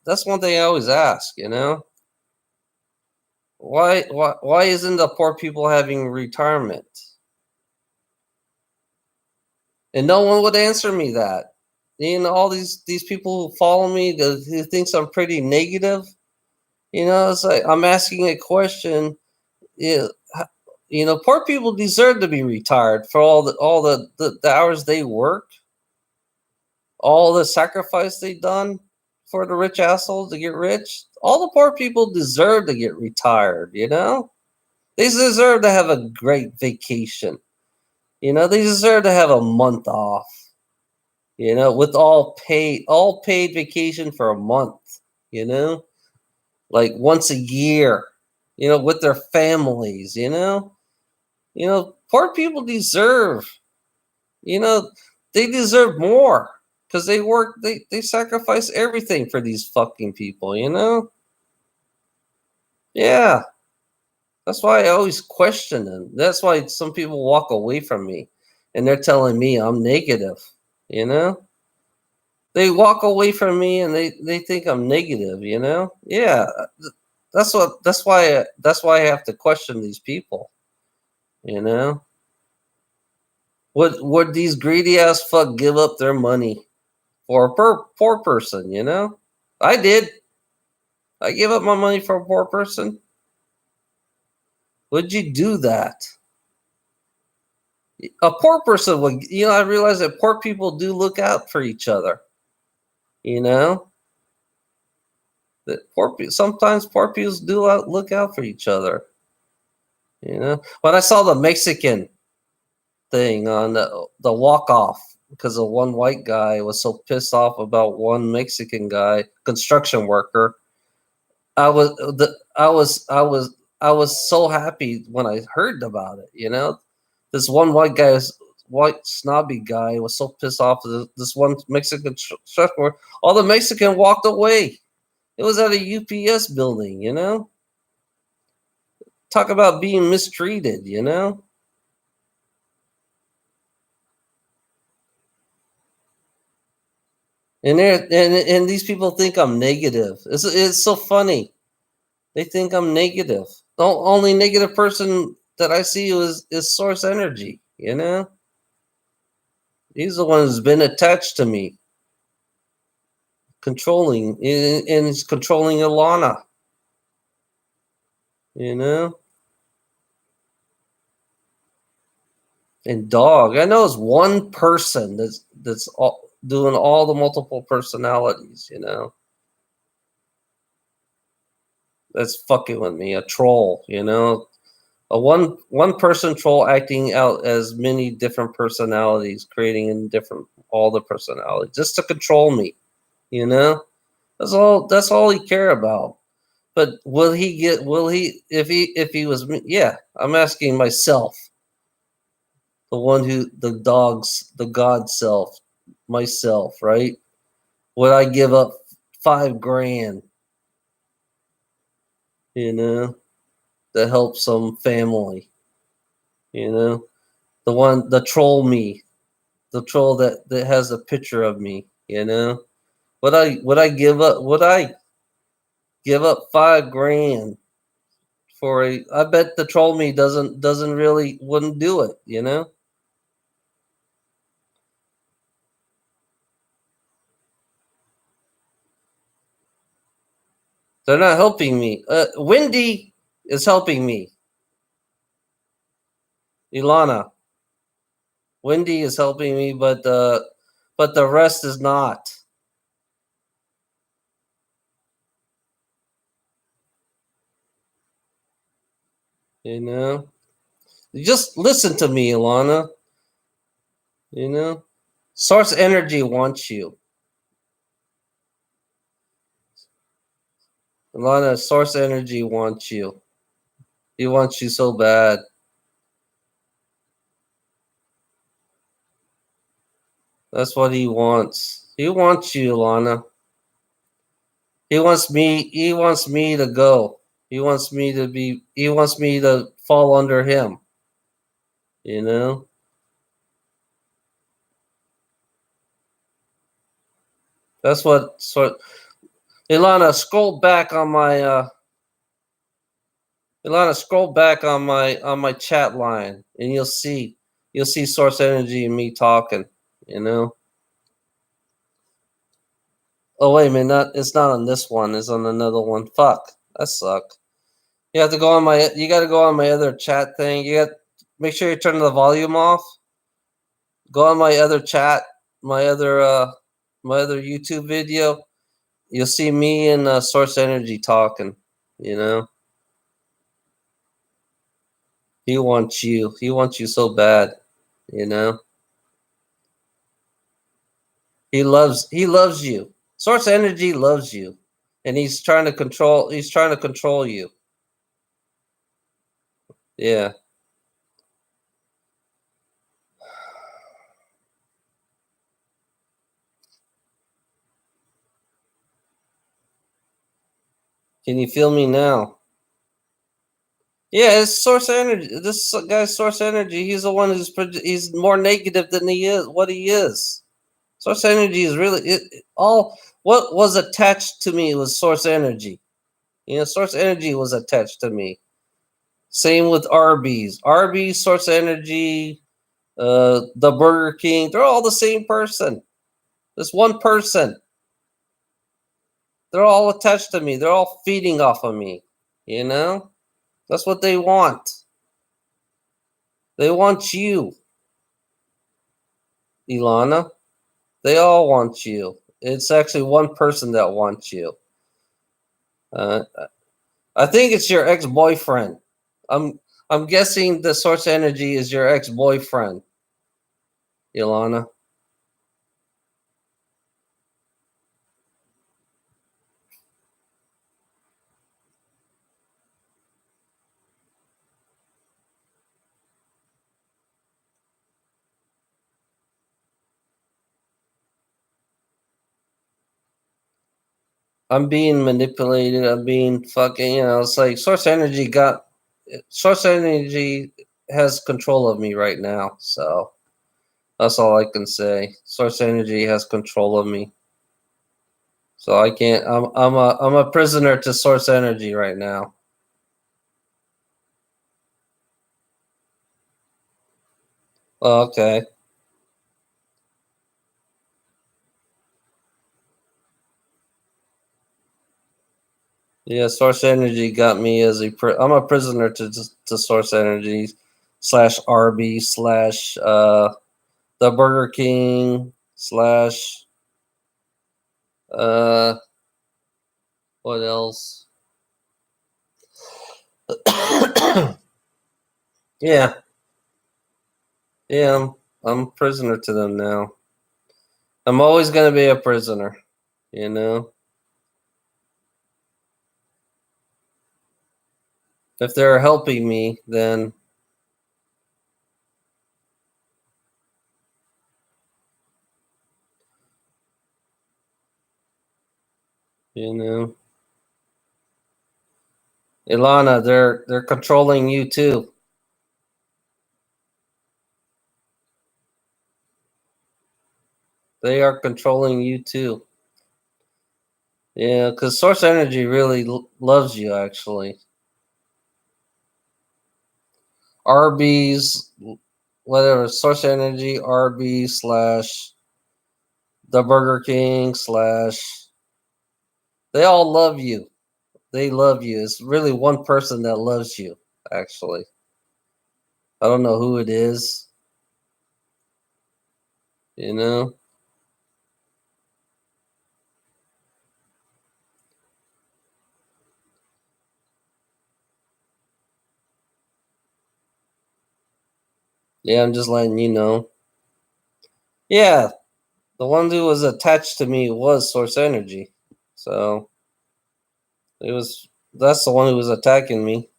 That's one thing I always ask. Why isn't the poor people having retirement? And no one would answer me that. All these people who follow me, who thinks I'm pretty negative. It's like I'm asking a question. You poor people deserve to be retired for all the hours they work, all the sacrifice they done for the rich assholes to get rich. All the poor people deserve to get retired. They deserve to have a great vacation. They deserve to have a month off. With all paid vacation for a month. You know, like once a year. With their families. Poor people deserve. You know, they deserve more because they work. They sacrifice everything for these fucking people. Yeah. That's why I always question them. That's why some people walk away from me, and they're telling me I'm negative. You know, they walk away from me and they think I'm negative. Yeah. That's why I have to question these people. You know, would these greedy ass fuck give up their money for a poor person? I did. I gave up my money for a poor person. Would you do that? A poor person would. I realize that poor people do look out for each other. You know that sometimes poor people do look out for each other. You know, when I saw the Mexican thing on the walk off because the one white guy was so pissed off about one Mexican guy, construction worker. I was so happy when I heard about it. You know, this one white snobby guy was so pissed off at this one Mexican construction worker. All the Mexican walked away. It was at a UPS building. You know, talk about being mistreated. You know. And these people think I'm negative. It's so funny. They think I'm negative. The only negative person that I see is Source Energy. You know, he's the one who's been attached to me, controlling, and he's controlling Ilana. You know, and Dog. I know it's one person that's doing all the multiple personalities. You know, that's fucking with me. A troll. You know, a one person troll acting out as many different personalities, creating in different all the personalities just to control me. You know, that's all he care about. But will he get? Will he if he was me? Yeah, I'm asking myself, the one who the God self, myself, right? Would I give up 5 grand? You know, to help some family. You know, the troll me, the troll that has a picture of me. You know, would I give up 5 grand for a? I bet the troll me doesn't really wouldn't do it. You know, they're not helping me. Wendy is helping me. Ilana, Wendy is helping me, but the rest is not. You know, just listen to me, Ilana. You know, Source Energy wants you. Ilana, Source Energy wants you. He wants you so bad. That's what he wants. He wants you, Ilana. He wants me to go. He wants me to fall under him. You know? That's what sort Ilana, scroll back on my chat line and you'll see Source Energy and me talking, you know? Oh wait a minute, it's not on this one, it's on another one. Fuck. That suck. You gotta go on my other chat thing. Make sure you turn the volume off. Go on my other chat, my other my other YouTube video. You'll see me and Source Energy talking, you know? He wants you. He wants you so bad, you know. He loves you. Source Energy loves you. And he's trying to control you. Yeah. Can you feel me now? Yeah, it's Source Energy. This guy's Source Energy. He's the one he's more negative than he is what he is. Source Energy is really all what was attached to me was Source Energy. You know, Source Energy was attached to me. Same with Arby's. Arby's, Source Energy, the Burger King. They're all the same person. This one person. They're all attached to me. They're all feeding off of me. You know? That's what they want. They want you, Ilana. They all want you. It's actually one person that wants you. Uh, I think it's your ex-boyfriend. I'm I'm guessing the source energy is your ex-boyfriend, Ilana. I'm being manipulated. I'm being fucking, it's like source energy has control of me right now. So that's all I can say. Source energy has control of me. So I can't, I'm a prisoner to source energy right now. Okay. Yeah, source energy got me as I'm a prisoner to source energy slash RB slash the Burger King slash uh what else? Yeah, yeah, I'm a prisoner to them now. I'm always gonna be a prisoner, you know. If they're helping me, then you know, Ilana, they're controlling you too. They are controlling you too. Yeah, because source energy really loves you. Actually, RB's whatever source energy RB slash the Burger King slash they all love you. They love you. It's really one person that loves you. Actually, I don't know who it is. You know. Yeah, I'm just letting you know. Yeah, the one who was attached to me was source energy. So it was that's the one who was attacking me.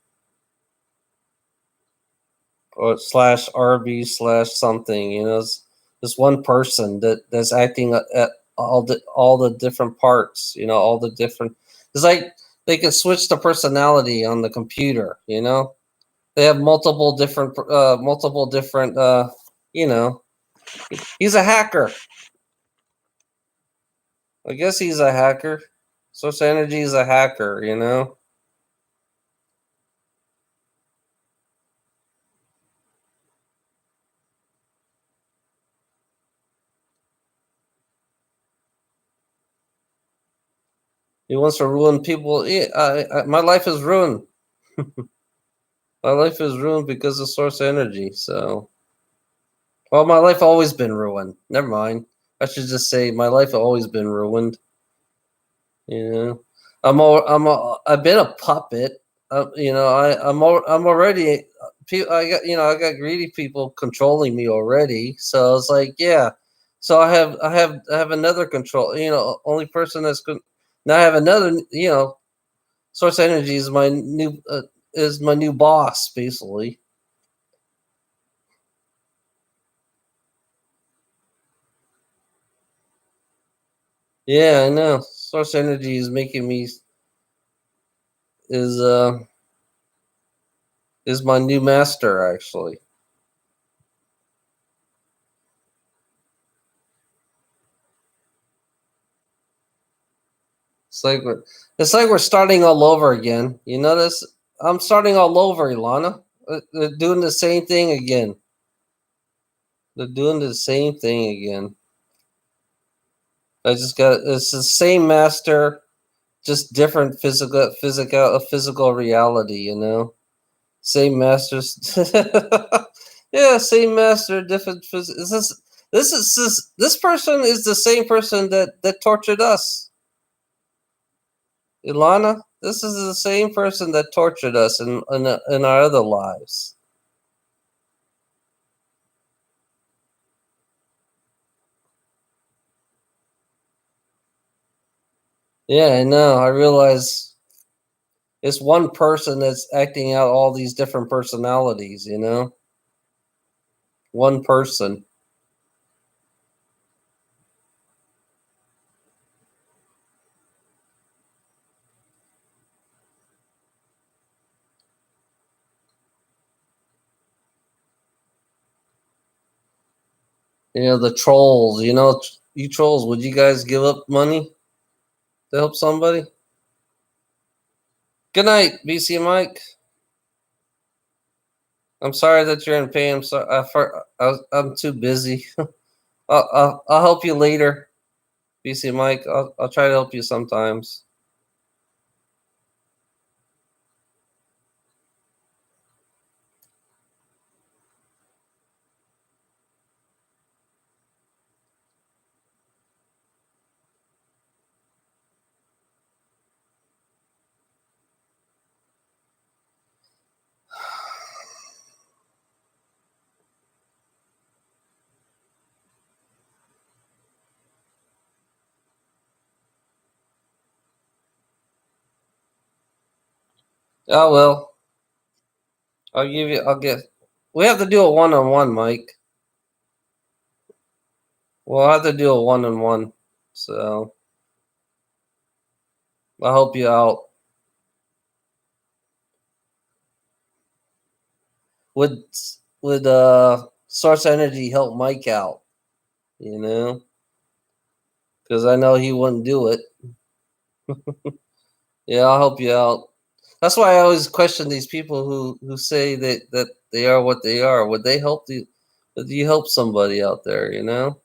Or slash RB slash something. It's this one person that's acting at all the different parts. All the different. It's like they can switch the personality on the computer. They have multiple different. You know, he's a hacker. I guess he's a hacker. Source Energy is a hacker. He wants to ruin people. Yeah, my life is ruined. My life is ruined because of Source Energy. So. Well, my life always been ruined. Never mind. I should just say my life always been ruined. You know, I've been a puppet. I'm already. I got greedy people controlling me already. So it's like, yeah. So I have another control. Only person now I have another. Source Energy is my new boss basically. Yeah, I know. Source Energy is making me is uh is my new master actually. It's like we're starting all over again. You notice I'm starting all over, Ilana. They're doing the same thing again. They're doing the same thing again. I just got it's the same master, just different physical reality. Same masters. Yeah, same master, different. This person is the same person that tortured us, Ilana. This is the same person that tortured us in our other lives. Yeah, I know. I realize it's one person that's acting out all these different personalities, you know? One person. You know, the trolls, you know, you trolls, would you guys give up money to help somebody? Good night, BC Mike. I'm sorry that you're in pain. I'm sorry. I'm too busy. I'll help you later, BC Mike. I'll try to help you sometimes. Oh well. I'll give you. I'll get. We have to do a one-on-one, Mike. We'll have to do a one-on-one. So I'll help you out. Would would Source Energy help Mike out? You know, because I know he wouldn't do it. Yeah, I'll help you out. That's why I always question these people who say that they are what they are. Would they help you? Would you help somebody out there? You know,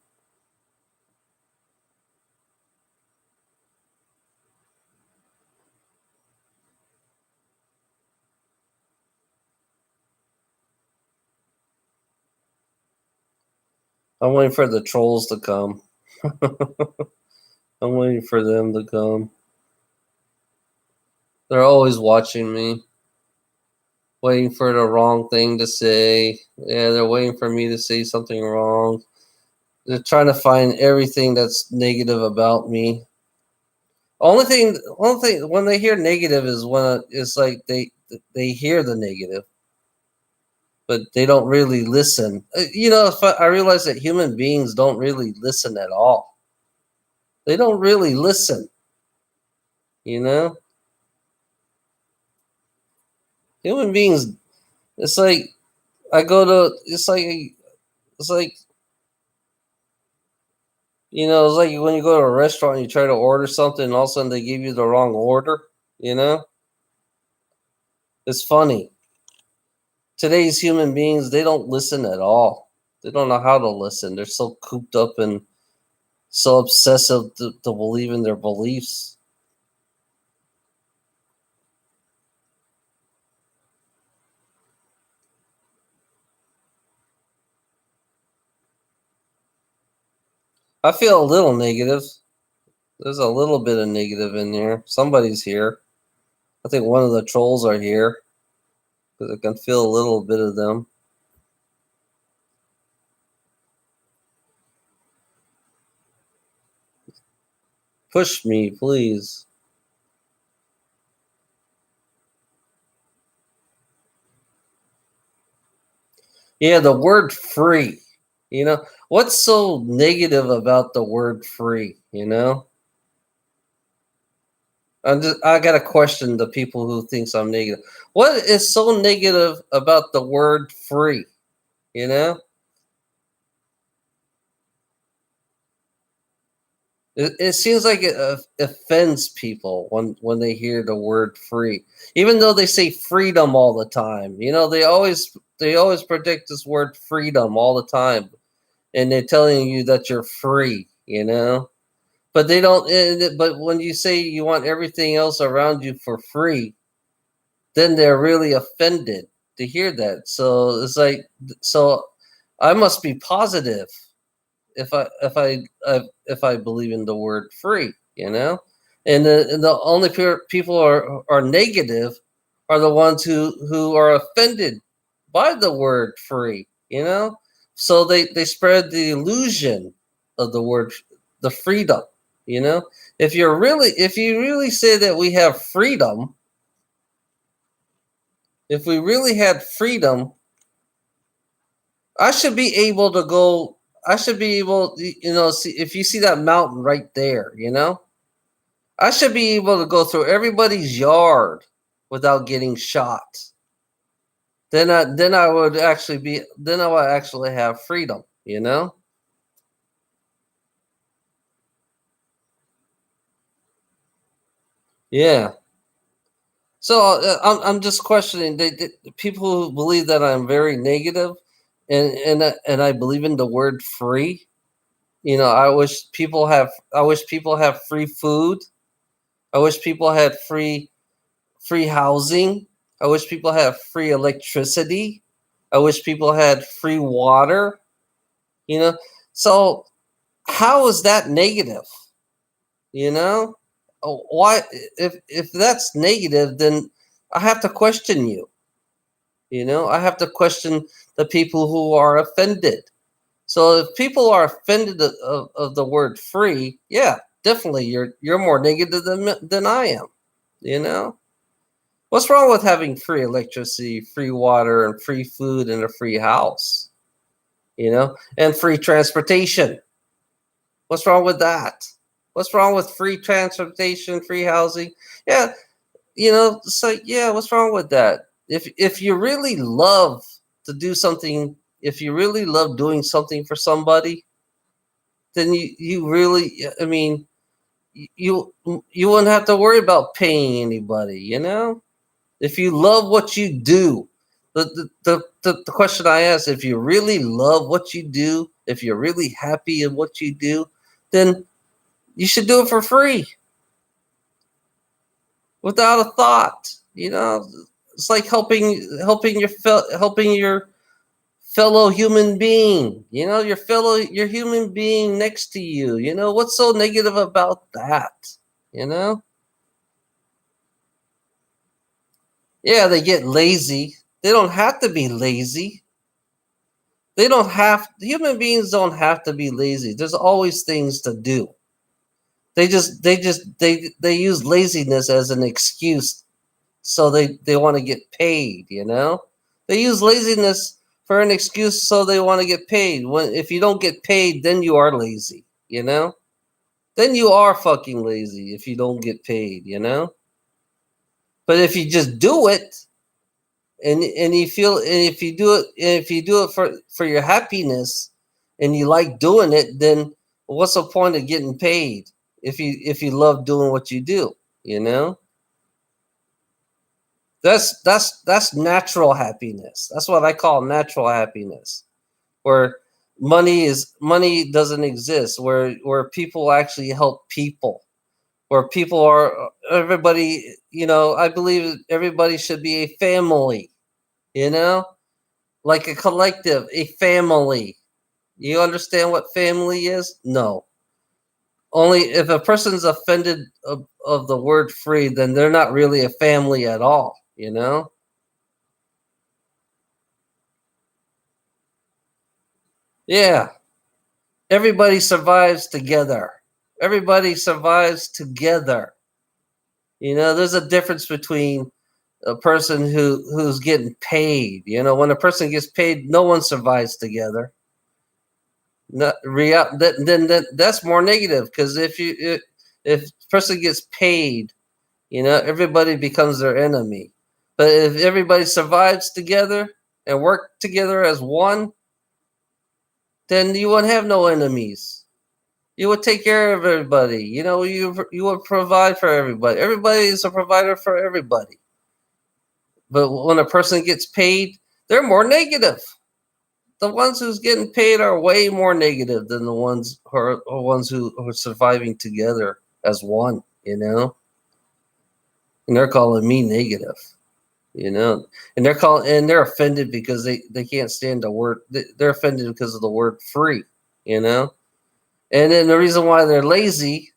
I'm waiting for the trolls to come. I'm waiting for them to come. They're always watching me, waiting for the wrong thing to say. Yeah, they're waiting for me to say something wrong. They're trying to find everything that's negative about me. Only thing when they hear negative is when it's like they hear the negative, but they don't really listen. You know, if I realize that human beings don't really listen at all. They don't really listen. You know, human beings. It's like I go to. It's like you know. It's like when you go to a restaurant and you try to order something, and all of a sudden they give you the wrong order. You know, it's funny. Today's human beings, they don't listen at all. They don't know how to listen. They're so cooped up and so obsessive to believe in their beliefs. I feel a little negative. There's a little bit of negative in here. Somebody's here. I think one of the trolls are here because I can feel a little bit of them. Push me, please. Yeah, the word free. You know, what's so negative about the word free? You know, I got to question the people who thinks I'm negative. What is so negative about the word free? You know, it seems like it offends people when they hear the word free, even though they say freedom all the time. You know, they always predict this word freedom all the time, and they're telling you that you're free. You know, but they don't. But when you say you want everything else around you for free, then they're really offended to hear that. So it's like, so I must be positive if I believe in the word free, you know. And the only people are negative are the ones who are offended by the word free, so they spread the illusion of the word, the freedom. If you really say that we have freedom, if we really had freedom, I should be able to go. I should be able, see if you see that mountain right there, I should be able to go through everybody's yard without getting shot. Then I would actually have freedom. Yeah. So I'm just questioning people who believe that I'm very negative, and I believe in the word free. I wish people have free food. I wish people had free housing. I wish people had free electricity. I wish people had free water. You know, so how is that negative? You know, why? If that's negative, then I have to question you. I have to question the people who are offended. So if people are offended of the word free, yeah, definitely you're more negative than I am. You know, what's wrong with having free electricity, free water, and free food and a free house? And free transportation. What's wrong with that? What's wrong with free transportation, free housing? Yeah, so yeah, what's wrong with that? If you really love to do something, if you really love doing something for somebody, then you really, I mean, you you wouldn't have to worry about paying anybody. If you love what you do, the question I ask, if you really love what you do, if you're really happy in what you do, then you should do it for free without a thought. It's like helping your fellow human being. Your human being next to you. What's so negative about that? You know? Yeah, they get lazy. They don't have to be lazy. Human beings don't have to be lazy. There's always things to do. They use laziness as an excuse, so they want to get paid. They use laziness for an excuse, so they want to get paid. If you don't get paid, then you are lazy. Then you are fucking lazy if you don't get paid. But if you just do it, and you feel, and if you do it for your happiness, and you like doing it, then what's the point of getting paid if you love doing what you do? you know that's natural happiness. That's what I call natural happiness, where money doesn't exist, where people actually help people, where people are everybody. I believe everybody should be a family, you know like a collective, a family. You understand what family is? No. Only if a person's offended of the word free, then they're not really a family at all. Yeah. Everybody survives together. Everybody survives together. There's a difference between a person who's getting paid. When a person gets paid, no one survives together. Not real then that's more negative, because if person gets paid, everybody becomes their enemy. But if everybody survives together and work together as one, then you wouldn't have no enemies. You would take care of everybody. You would provide for everybody. Everybody is a provider for everybody. But when a person gets paid, they're more negative. The ones who's getting paid are way more negative than the ones who are surviving together as one. And they're calling me negative. And they're offended because they can't stand the word. They're offended because of the word free. And then the reason why they're lazy,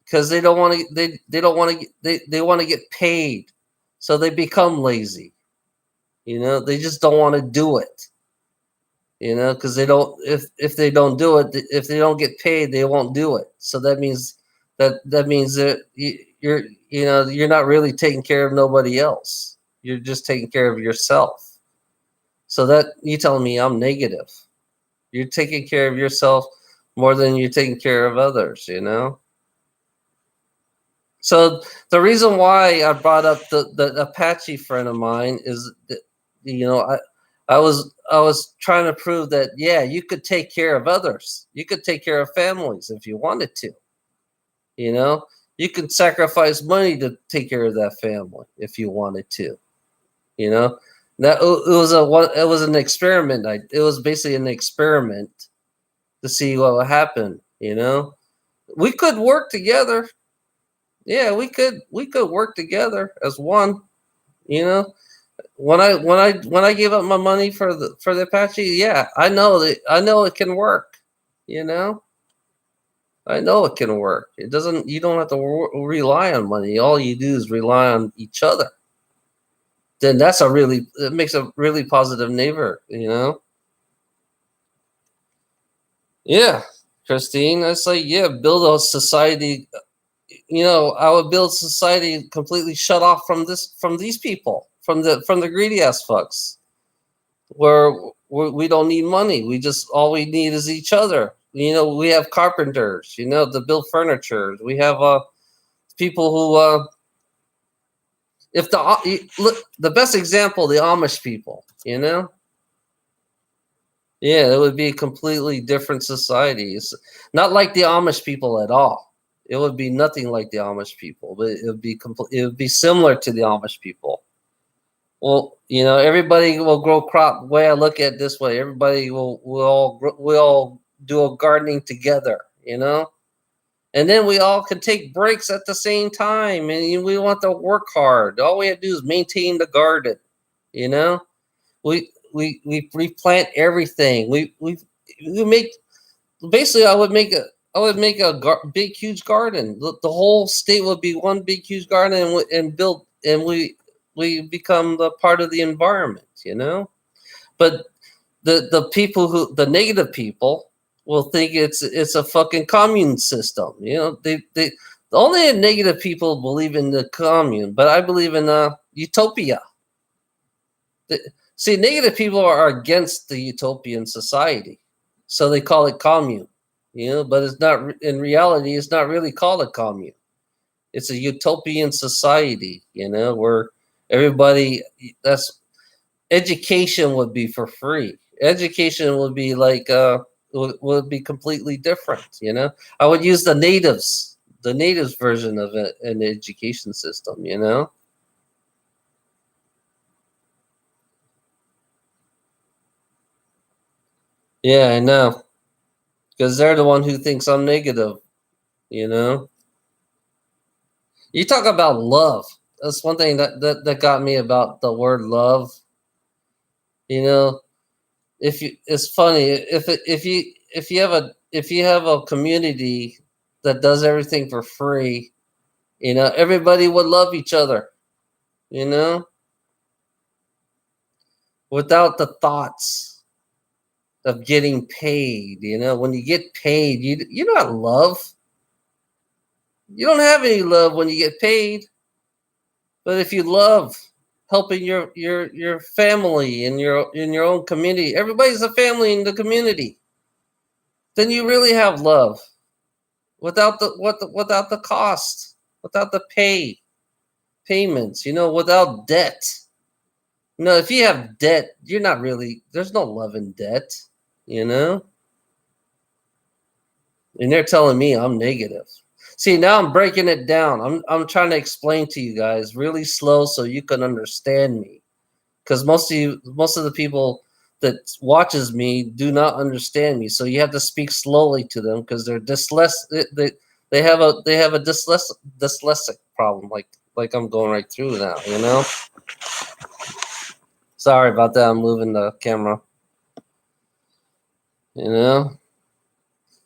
because they don't want to. They don't want to. They want to get paid, so they become lazy. They just don't want to do it. Because they don't. If they don't do it, if they don't get paid, they won't do it. So that means that you're not really taking care of nobody else. You're just taking care of yourself. So that you telling me I'm negative. You're taking care of yourself more than you're taking care of others. So the reason why I brought up the Apache friend of mine is that, I was trying to prove that, yeah, you could take care of others. You could take care of families if you wanted to. You could sacrifice money to take care of that family if you wanted to. That it was an experiment. It was basically an experiment to see what would happen. We could work together. Yeah, we could work together as one. When I gave up my money for the Apache, yeah, I know it can work. I know it can work. It doesn't. You don't have to rely on money. All you do is rely on each other. Then it makes a really positive neighbor. Yeah, Christine, it's like, yeah, build a society. I would build society completely shut off from these people, from the greedy ass fucks, where we don't need money. All we need is each other. We have carpenters, to build furniture. We have people who if look, the best example, the Amish people. Yeah, it would be a completely different society. It's not like the Amish people at all. It would be nothing like the Amish people, but it would be It would be similar to the Amish people. Well, everybody will grow crop. The way I look at it this way, everybody will do a gardening together. And then we all can take breaks at the same time, and we want to work hard. All we have to do is maintain the garden. We replant everything. We make basically. I would make a big huge garden. The whole state would be one big huge garden, and we become the part of the environment. But the negative people will think it's a fucking commune system. They only negative people believe in the commune, but I believe in utopia. See, negative people are against the utopian society, so they call it commune. But it's not. In reality, it's not really called a commune. It's a utopian society. Where everybody. That's education would be for free. Education would be like would be completely different. I would use the natives version of it, an education system. Yeah, I know. Because they're the one who thinks I'm negative. You know. You talk about love. That's one thing that got me about the word love. You know, it's funny if you have a community that does everything for free, everybody would love each other. You know, without the thoughts of getting paid. When you get paid, you don't love. You don't have any love when you get paid. But if you love helping your family in your own community, everybody's a family in the community. Then you really have love without the cost, without the payments, without debt. If you have debt, you're not really, there's no love in debt, you know? And they're telling me I'm negative. See, now I'm breaking it down. I'm trying to explain to you guys really slow so you can understand me. Because most of the people that watches me do not understand me. So you have to speak slowly to them because they're they have a dyslexic problem, like I'm going right through now. Sorry about that. I'm moving the camera.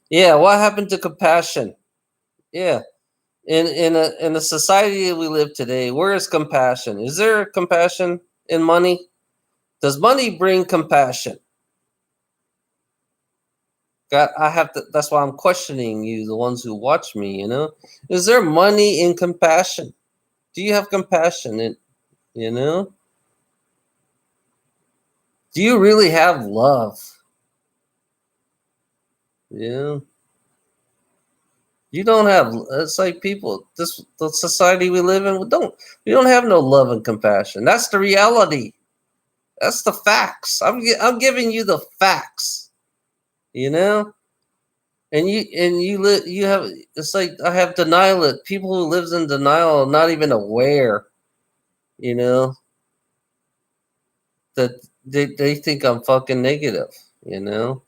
Yeah, what happened to compassion? Yeah, In the society we live today, where is compassion? Is there compassion in money? Does money bring compassion? God, I have to. That's why I'm questioning you, the ones who watch me. Is there money in compassion? Do you have compassion? You know, do you really have love? Yeah, you don't have. It's like people. The society we live in. We don't have no love and compassion. That's the reality. That's the facts. I'm giving you the facts. You know, you have. It's like I have denial. People who lives in denial are not even aware. You know that they think I'm fucking negative. You know,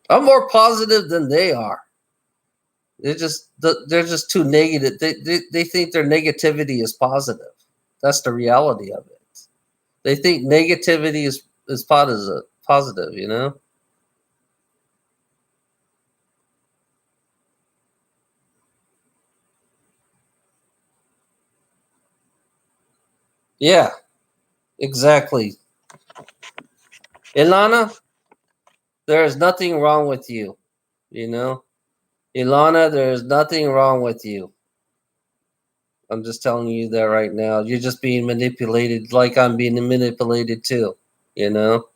I'm more positive than they are. They're just too negative. They think their negativity is positive. That's the reality of it. They think negativity is positive. Positive, you know. Yeah, exactly. Ilana, there is nothing wrong with you. You know, Ilana, there is nothing wrong with you. I'm just telling you that right now. You're just being manipulated, like I'm being manipulated too. You know,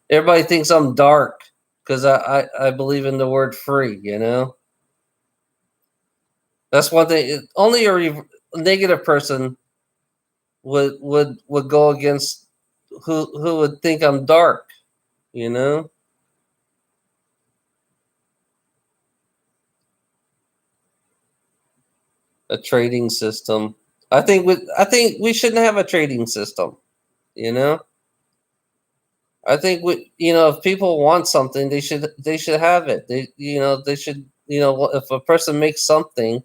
everybody thinks I'm dark because I believe in the word free. You know, that's one thing. Only a negative person would go against who would think I'm dark. You know, a trading system. I think we shouldn't have a trading system. You know, I think if people want something, they should have it. They should if a person makes something,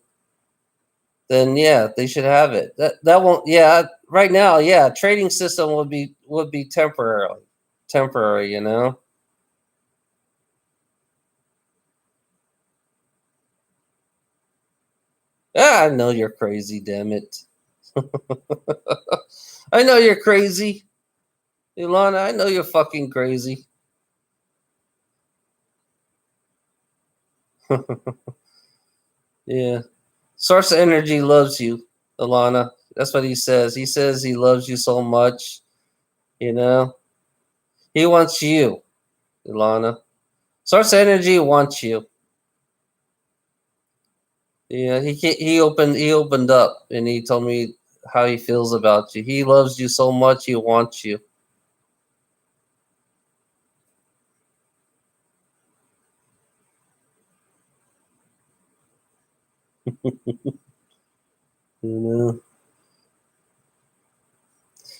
then yeah, they should have it. That won't yeah right now yeah trading system would be temporary. Yeah, I know you're crazy. Damn it, I know you're crazy, Ilana. I know you're fucking crazy. Yeah, Source of Energy loves you, Ilana. That's what he says. He says he loves you so much. You know, he wants you, Ilana. Source Energy wants you. Yeah, he opened up and he told me how he feels about you. He loves you so much. He wants you. You know,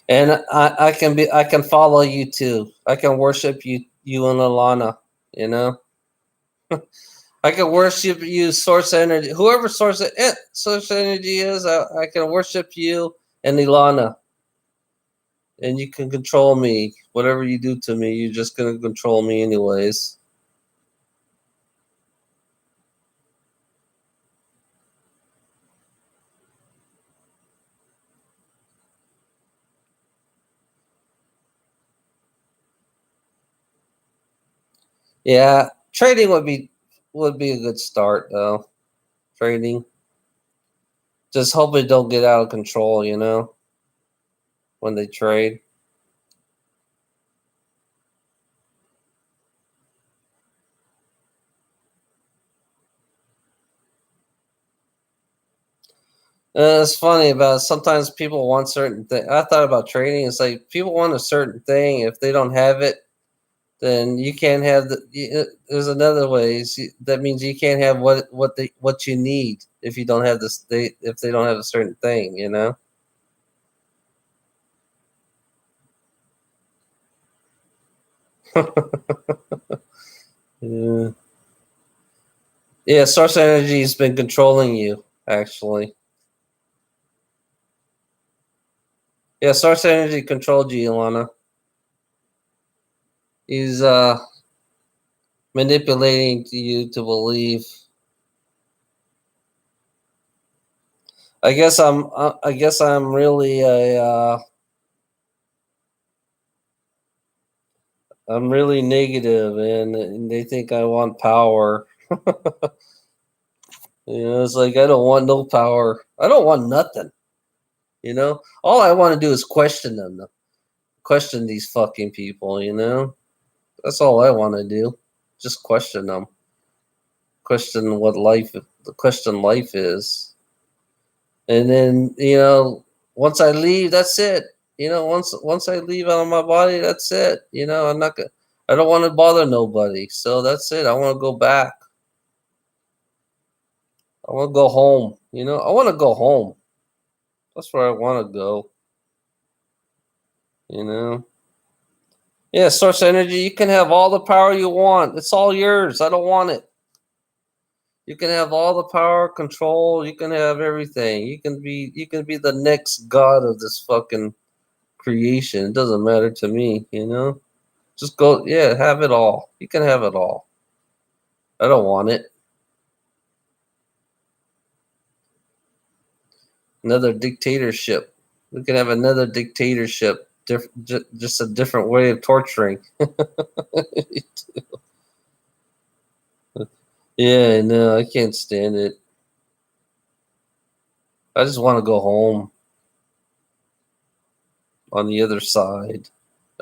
and I can follow you too. I can worship you and Alana. You know, I can worship you, Source Energy. Whoever Source Energy is, I can worship you and Ilana, and you can control me. Whatever you do to me, you're just gonna control me anyways. Yeah, trading would be a good start though. Trading, just hope it don't get out of control. When they trade. It's funny about sometimes people want certain things. I thought about trading. It's like people want a certain thing. If they don't have it, then you can't have there's another ways that means you can't have what you need if you don't have this. If they don't have a certain thing. Yeah. Yeah, Source Energy has been controlling you, actually. Yeah, Source Energy controlled you, Ilana. He's manipulating you to believe. I guess I'm really a. I'm really negative, and they think I want power. It's like I don't want no power. I don't want nothing. All I want to do is question them, question these fucking people. That's all I want to do. Just question them. Question what life. Question life is, and then once I leave, that's it. Once I leave out of my body, that's it. I'm not gonna. I don't want to bother nobody. So that's it. I want to go back. I want to go home. I want to go home. That's where I want to go. You know. Yeah, source energy. You can have all the power you want. It's all yours. I don't want it. You can have all the power, control. You can have everything. You can be the next god of this fucking creation. It doesn't matter to me. Just go, yeah, have it all. You can have it all. I don't want it. Another dictatorship. We can have another dictatorship. Just a different way of torturing. Yeah, no, I can't stand it. I just want to go home on the other side.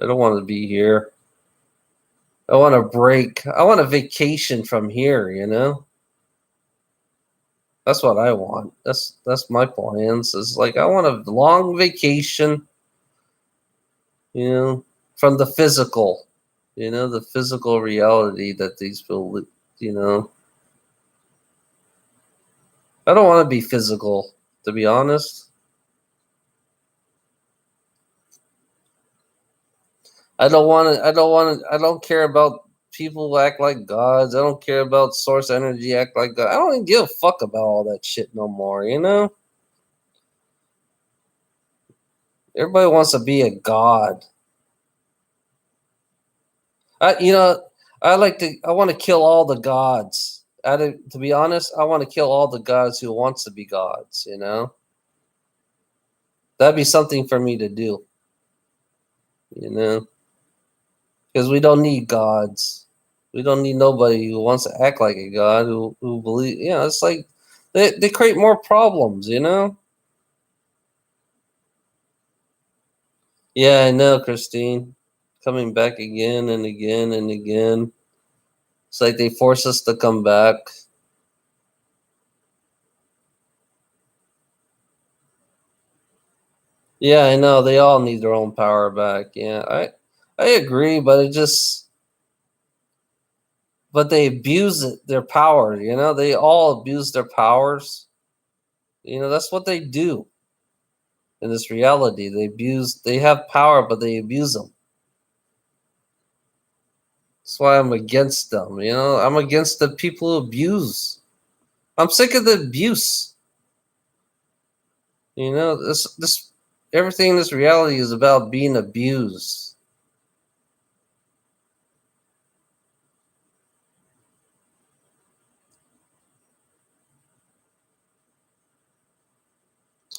I don't want to be here. I want a break. I want a vacation from here. That's what I want. That's my plans. Is like I want a long vacation, you know, from the physical, the physical reality that these people, you know. I don't want to be physical, to be honest. I don't want to. I don't want to. I don't care about people who act like gods. I don't care about source energy act like God. I don't even give a fuck about all that shit no more. Everybody wants to be a god. I you know I like to. I want to kill all the gods. To be honest, I want to kill all the gods who wants to be gods. That'd be something for me to do. You know, because we don't need gods. We don't need nobody who wants to act like a god who believe. It's like they create more problems. Yeah, I know, Christine. Coming back again and again and again. It's like they force us to come back. Yeah, I know. They all need their own power back. Yeah, I agree, but but they abuse their power. They all abuse their powers. That's what they do in this reality. They have power, but they abuse them. That's why I'm against them. I'm against the people who abuse. I'm sick of the abuse. This everything in this reality is about being abused.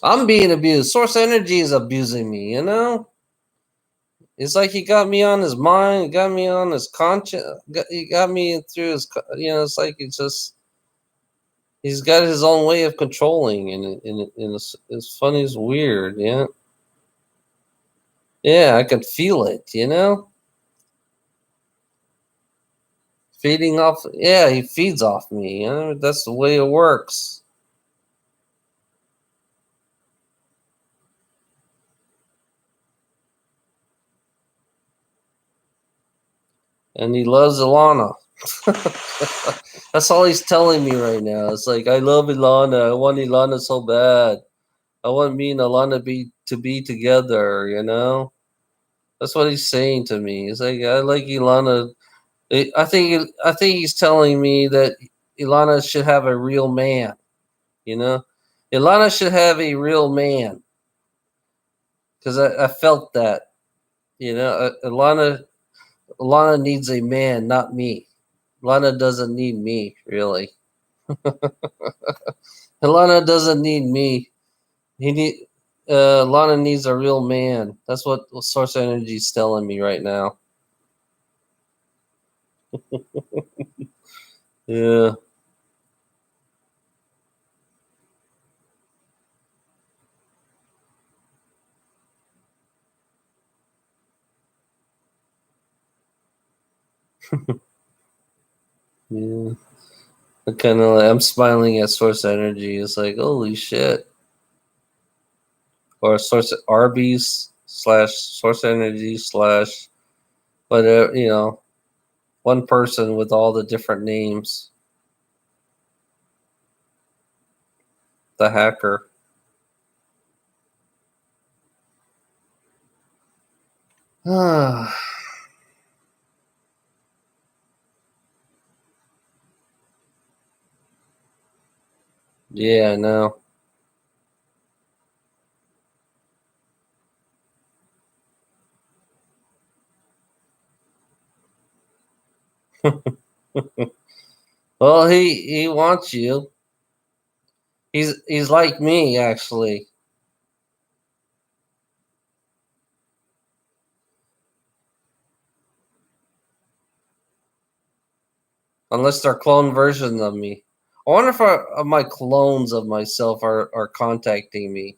I'm being abused. Source energy is abusing me. It's like he got me on his mind, got me on his conscience, he got me through it's like he's got his own way of controlling, and it's funny, it's weird, yeah. Yeah, I could feel it. Feeding off, yeah, he feeds off me. That's the way it works. And he loves Ilana. That's all he's telling me right now. It's like I love Ilana. I want Ilana so bad. I want me and Ilana to be together. That's what he's saying to me. He's like, I like Ilana. I think he's telling me that Ilana should have a real man. You know, Ilana should have a real man because I felt that. Ilana needs a man, not me. Ilana doesn't need me really. Ilana doesn't need me. He need Lana needs a real man. That's what Source Energy is telling me right now. Yeah. Yeah. I'm smiling at Source Energy. It's like, holy shit. Or Source Arby's slash Source Energy slash whatever, one person with all the different names. The hacker. Ah. Yeah, I know. Well, he wants you. He's like me actually. Unless they're clone versions of me. I wonder if my clones of myself are contacting me,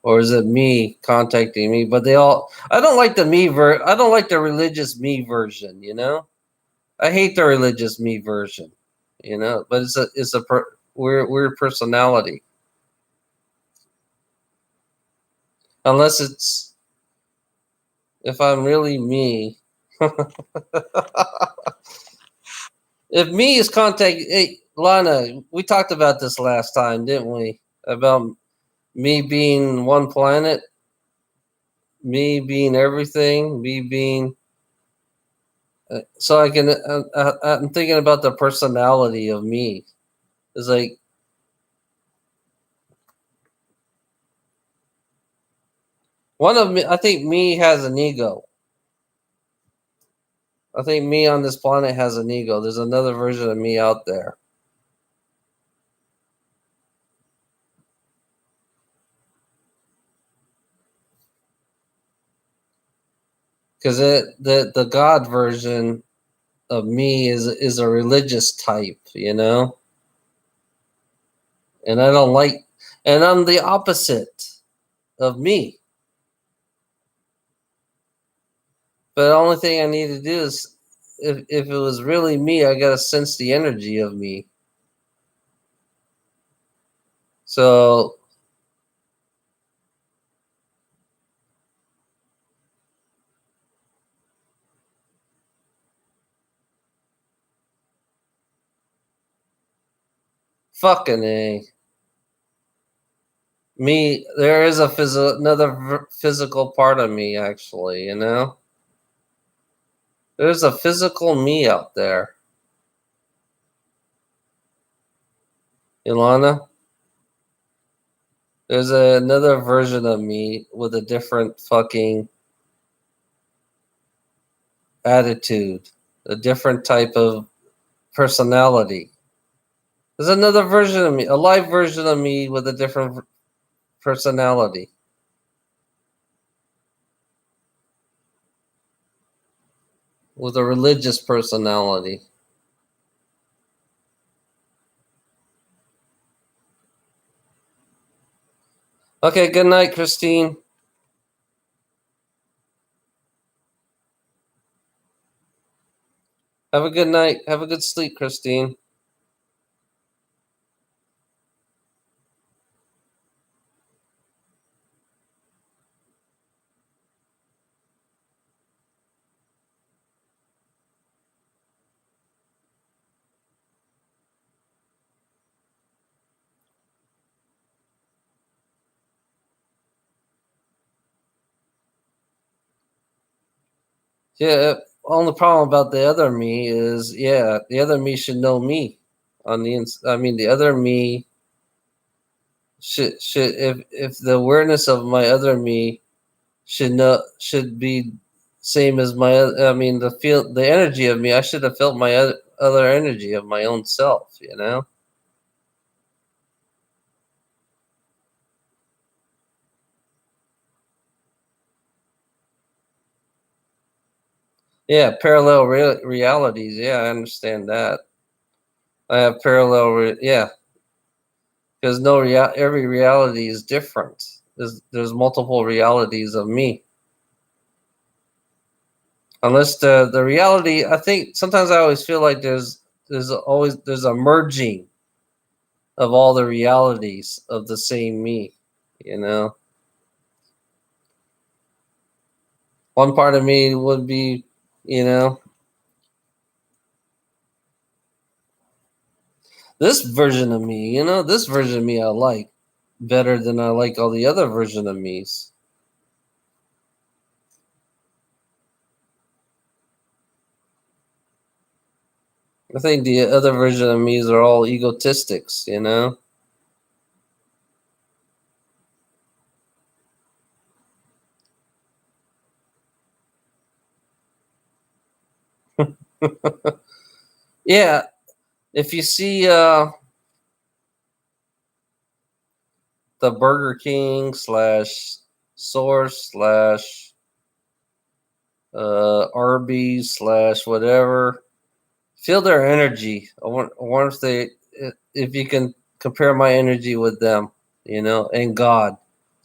or is it me contacting me? But they all. I don't like the I don't like the religious me version. I hate the religious me version. But it's a weird personality. Unless it's if I'm really me. If me is contact, hey Lana, we talked about this last time, didn't we? About me being one planet, me being everything, me being. So I can. I'm thinking about the personality of me. It's like one of me. I think me has an ego. I think me on this planet has an ego. There's another version of me out there. Because the God version of me is a religious type, and I don't like, and I'm the opposite of me. But the only thing I need to do is, if it was really me, I gotta sense the energy of me. So fucking a me. There is another physical part of me, actually. There's a physical me out there, Ilana. There's another version of me with a different fucking attitude, a different type of personality. There's another version of me, a live version of me with a different personality, with a religious personality. Okay, good night, Christine. Have a good night. Have a good sleep, Christine. Yeah, only problem about the other me is, yeah, the other me should know me. I mean, the other me should if the awareness of my other me should be same as I mean, the energy of me. I should have felt my other energy of my own self. Yeah, parallel realities. Yeah, I understand that. I have yeah, because every reality is different. There's multiple realities of me. Unless the reality, I think sometimes I always feel like there's a merging of all the realities of the same me. You know, one part of me would be, you know, this version of me. This version of me I like better than I like all the other version of me's. I think the other version of me's are all egotistics. Yeah, if you see the Burger King slash Source slash Arby's slash whatever, feel their energy. I wonder if you can compare my energy with them, and God,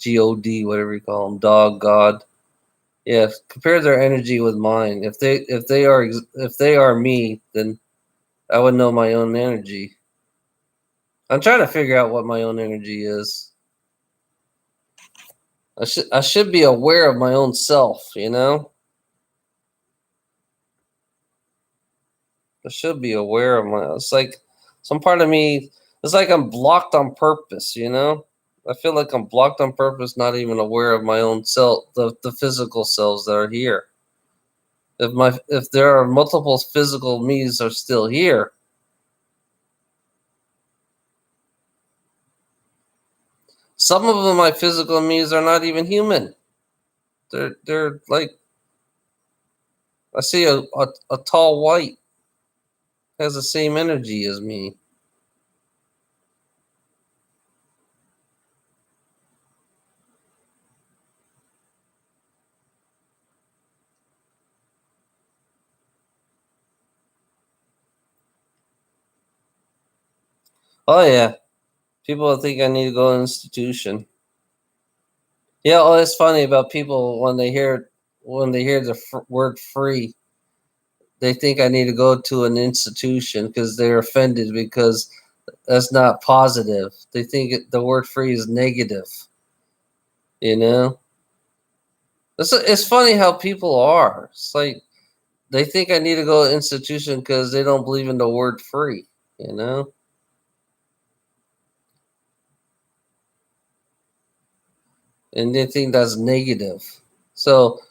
God, whatever you call them, dog, God. Yeah, compare their energy with mine. If they are me, then I would know my own energy. I'm trying to figure out what my own energy is. I should be aware of my own self. I should be aware of my. It's like some part of me. It's like I'm blocked on purpose. I feel like I'm blocked on purpose, not even aware of my own self, the physical selves that are here. If there are multiple physical me's are still here, some of them my physical me's are not even human. They're like I see a tall white has the same energy as me. Oh yeah, people think I need to go to an institution. Yeah, oh, it's funny about people when they hear the word free, they think I need to go to an institution because they're offended because that's not positive. They think the word free is negative. You know, it's funny how people are. It's like they think I need to go to an institution because they don't believe in the word free. You know, and they think that's negative. So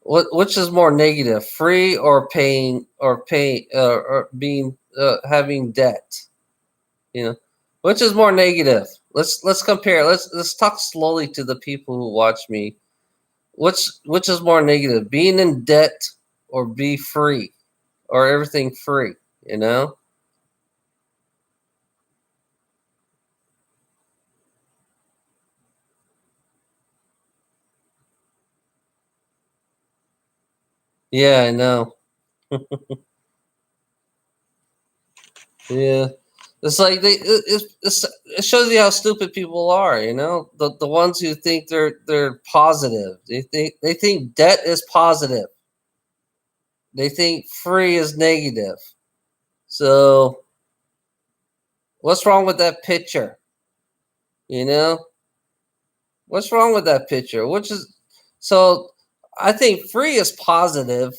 which is more negative, free or or being having debt? You know, which is more negative? Let's compare. Let's talk slowly to the people who watch me. Which is more negative, being in debt or be free or everything free? You know? Yeah, I know. Yeah. It's like it shows you how stupid people are. The ones who think they're positive. They think debt is positive. They think free is negative. So what's wrong with that picture? You know, what's wrong with that picture? Which is so I think free is positive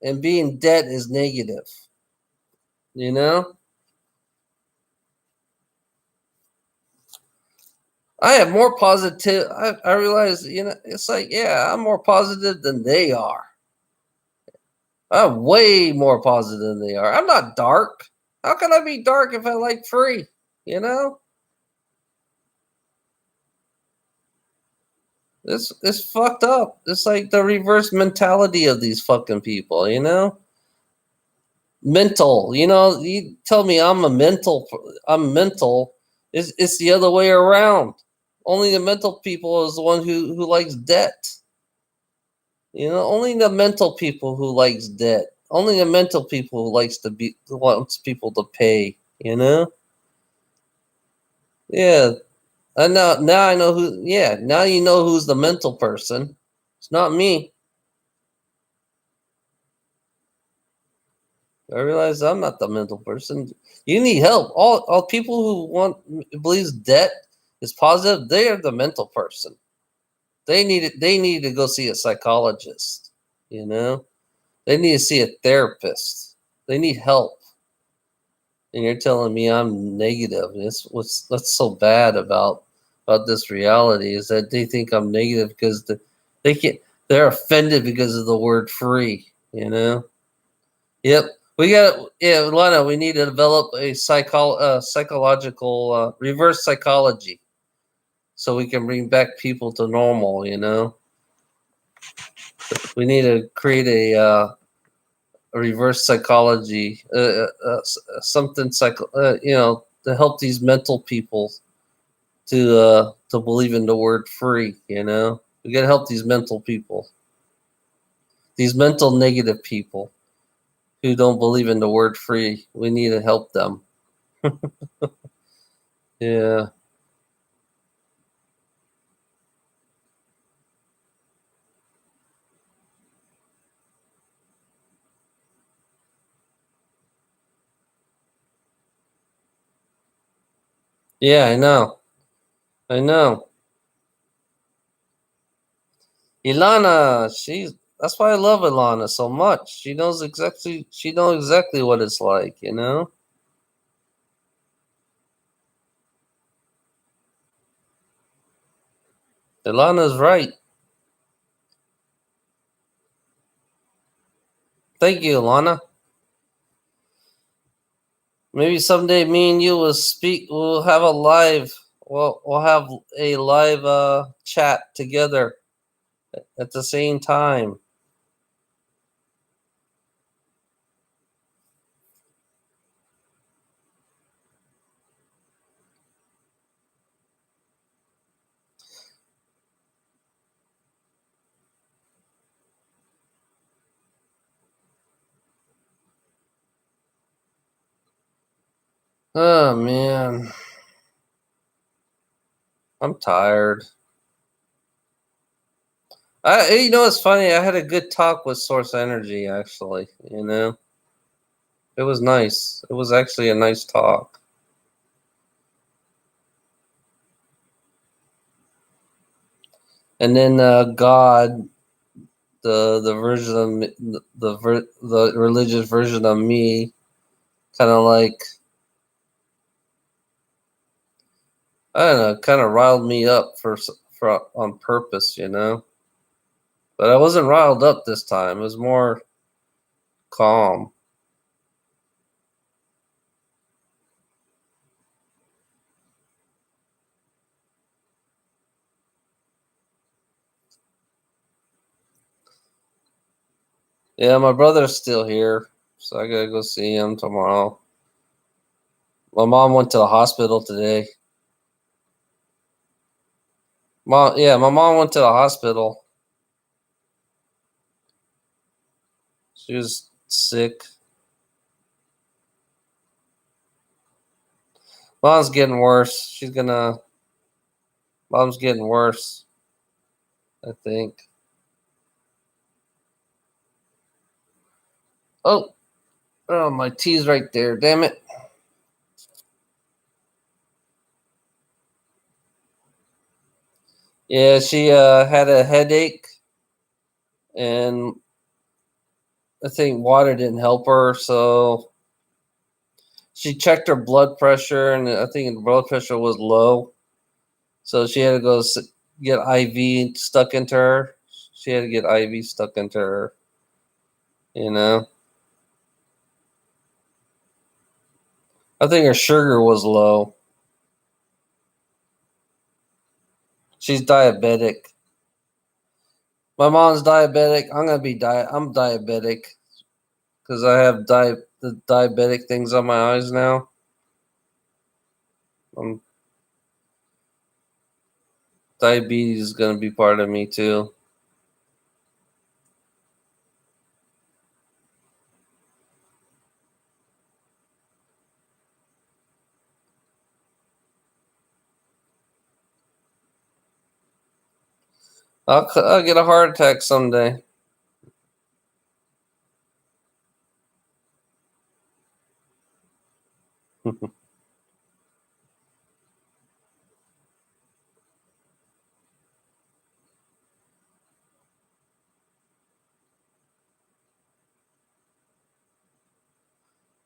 and being dead is negative. You know, I have more positive. I realize, it's like, yeah, I'm more positive than they are. I'm way more positive than they are. I'm not dark. How can I be dark if I like free? You know, it's fucked up. It's like the reverse mentality of these fucking people. Mental. You tell me I'm mental. It's the other way around. Only the mental people is the one who likes debt. Only the mental people who likes debt. Only the mental people who likes to be who wants people to pay. Yeah. I know now. I know who. Yeah. Now you know who's the mental person. It's not me. I realize I'm not the mental person. You need help. All people who believes debt is positive. They are the mental person. They need to go see a psychologist. You know. They need to see a therapist. They need help. And you're telling me I'm negative. That's so bad about this reality is that they think I'm negative because they can they're offended because of the word free. Yep. Lana. We need to develop a psychological reverse psychology so we can bring back people to normal. We need to create a reverse psychology, something to help these mental people to believe in the word free. We got to help these mental people, these mental negative people who don't believe in the word free. We need to help them. Yeah, yeah, I know. Ilana, that's why I love Ilana so much. She knows exactly what it's like. Ilana's right. Thank you, Ilana. Maybe someday me and you will speak. We'll have a live. We'll have a live chat together at the same time. Oh man, I'm tired. It's funny. I had a good talk with Source Energy. Actually, it was nice. It was actually a nice talk. And then God, the version of me, the religious version of me, kind of like I don't know, kind of riled me up for on purpose. But I wasn't riled up this time. It was more calm. Yeah, my brother's still here, so I gotta go see him tomorrow. My mom went to the hospital today. My mom went to the hospital. She was sick. Mom's getting worse. Mom's getting worse, I think. Oh, oh, my tea's right there. Damn it. Yeah, she had a headache, and I think water didn't help her, so she checked her blood pressure, and I think the blood pressure was low. So she had to get IV stuck into her. She had to get IV stuck into her. You know, I think her sugar was low. She's diabetic. My mom's diabetic. I'm gonna be I'm diabetic because I have the diabetic things on my eyes now. Um, Diabetes is gonna be part of me too. I'll get a heart attack someday.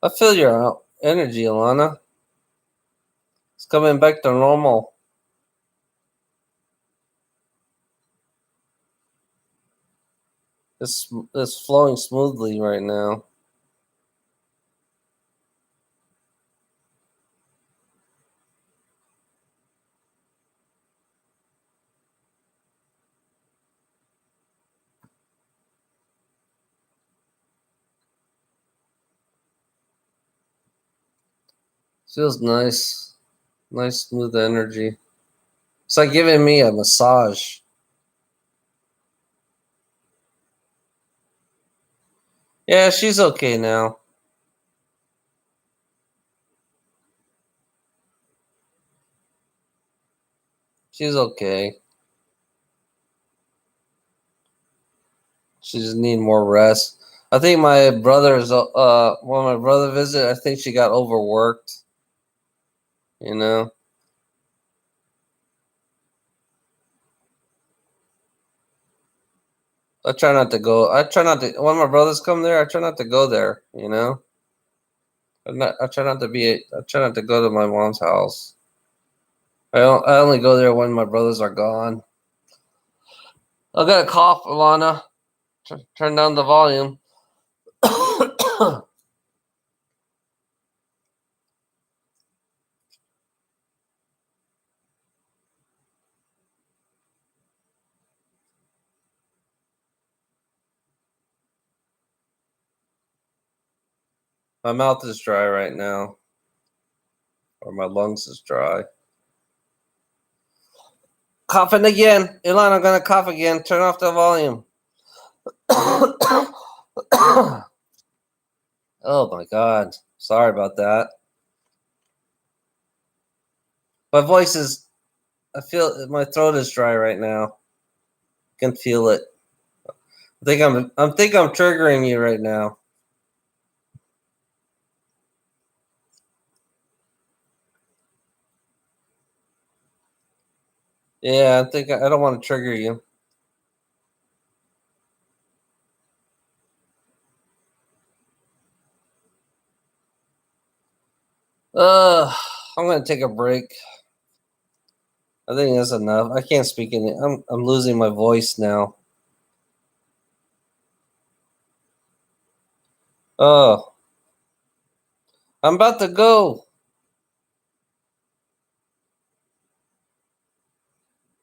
I feel your energy, Alana. It's coming back to normal. It's flowing smoothly right now. Feels nice. Nice smooth energy. It's like giving me a massage. Yeah, she's okay now. She's okay. She just need more rest. I think my brother's when my brother visited, I think she got overworked. You know, I try not to go. I try not to when my brothers come there. I try not to go there. You know, I try not to be. I try not to go to my mom's house. I only go there when my brothers are gone. I got a cough, Alana. Turn down the volume. My mouth is dry right now, or my lungs is dry. Coughing again. Ilan, I'm gonna cough again. Turn off the volume. Oh my god. Sorry about that. My voice is I feel my throat is dry right now. I can feel it. I think I'm triggering you right now. Yeah, I don't want to trigger you. I'm gonna take a break. I think that's enough. I can't speak in it. I'm losing my voice now. Oh, I'm about to go.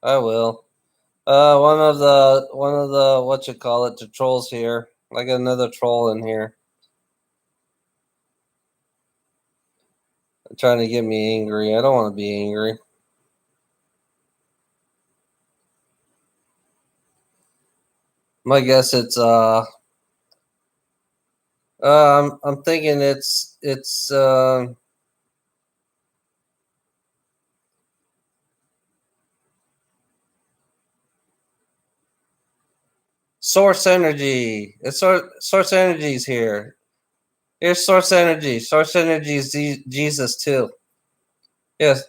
I will. One of the what you call it, the trolls here. I got another troll in here trying to get me angry. I don't want to be angry. My guess it's I'm thinking it's source energy. It's source energy's here. Here's source energy. Source energy is Jesus too. Yes,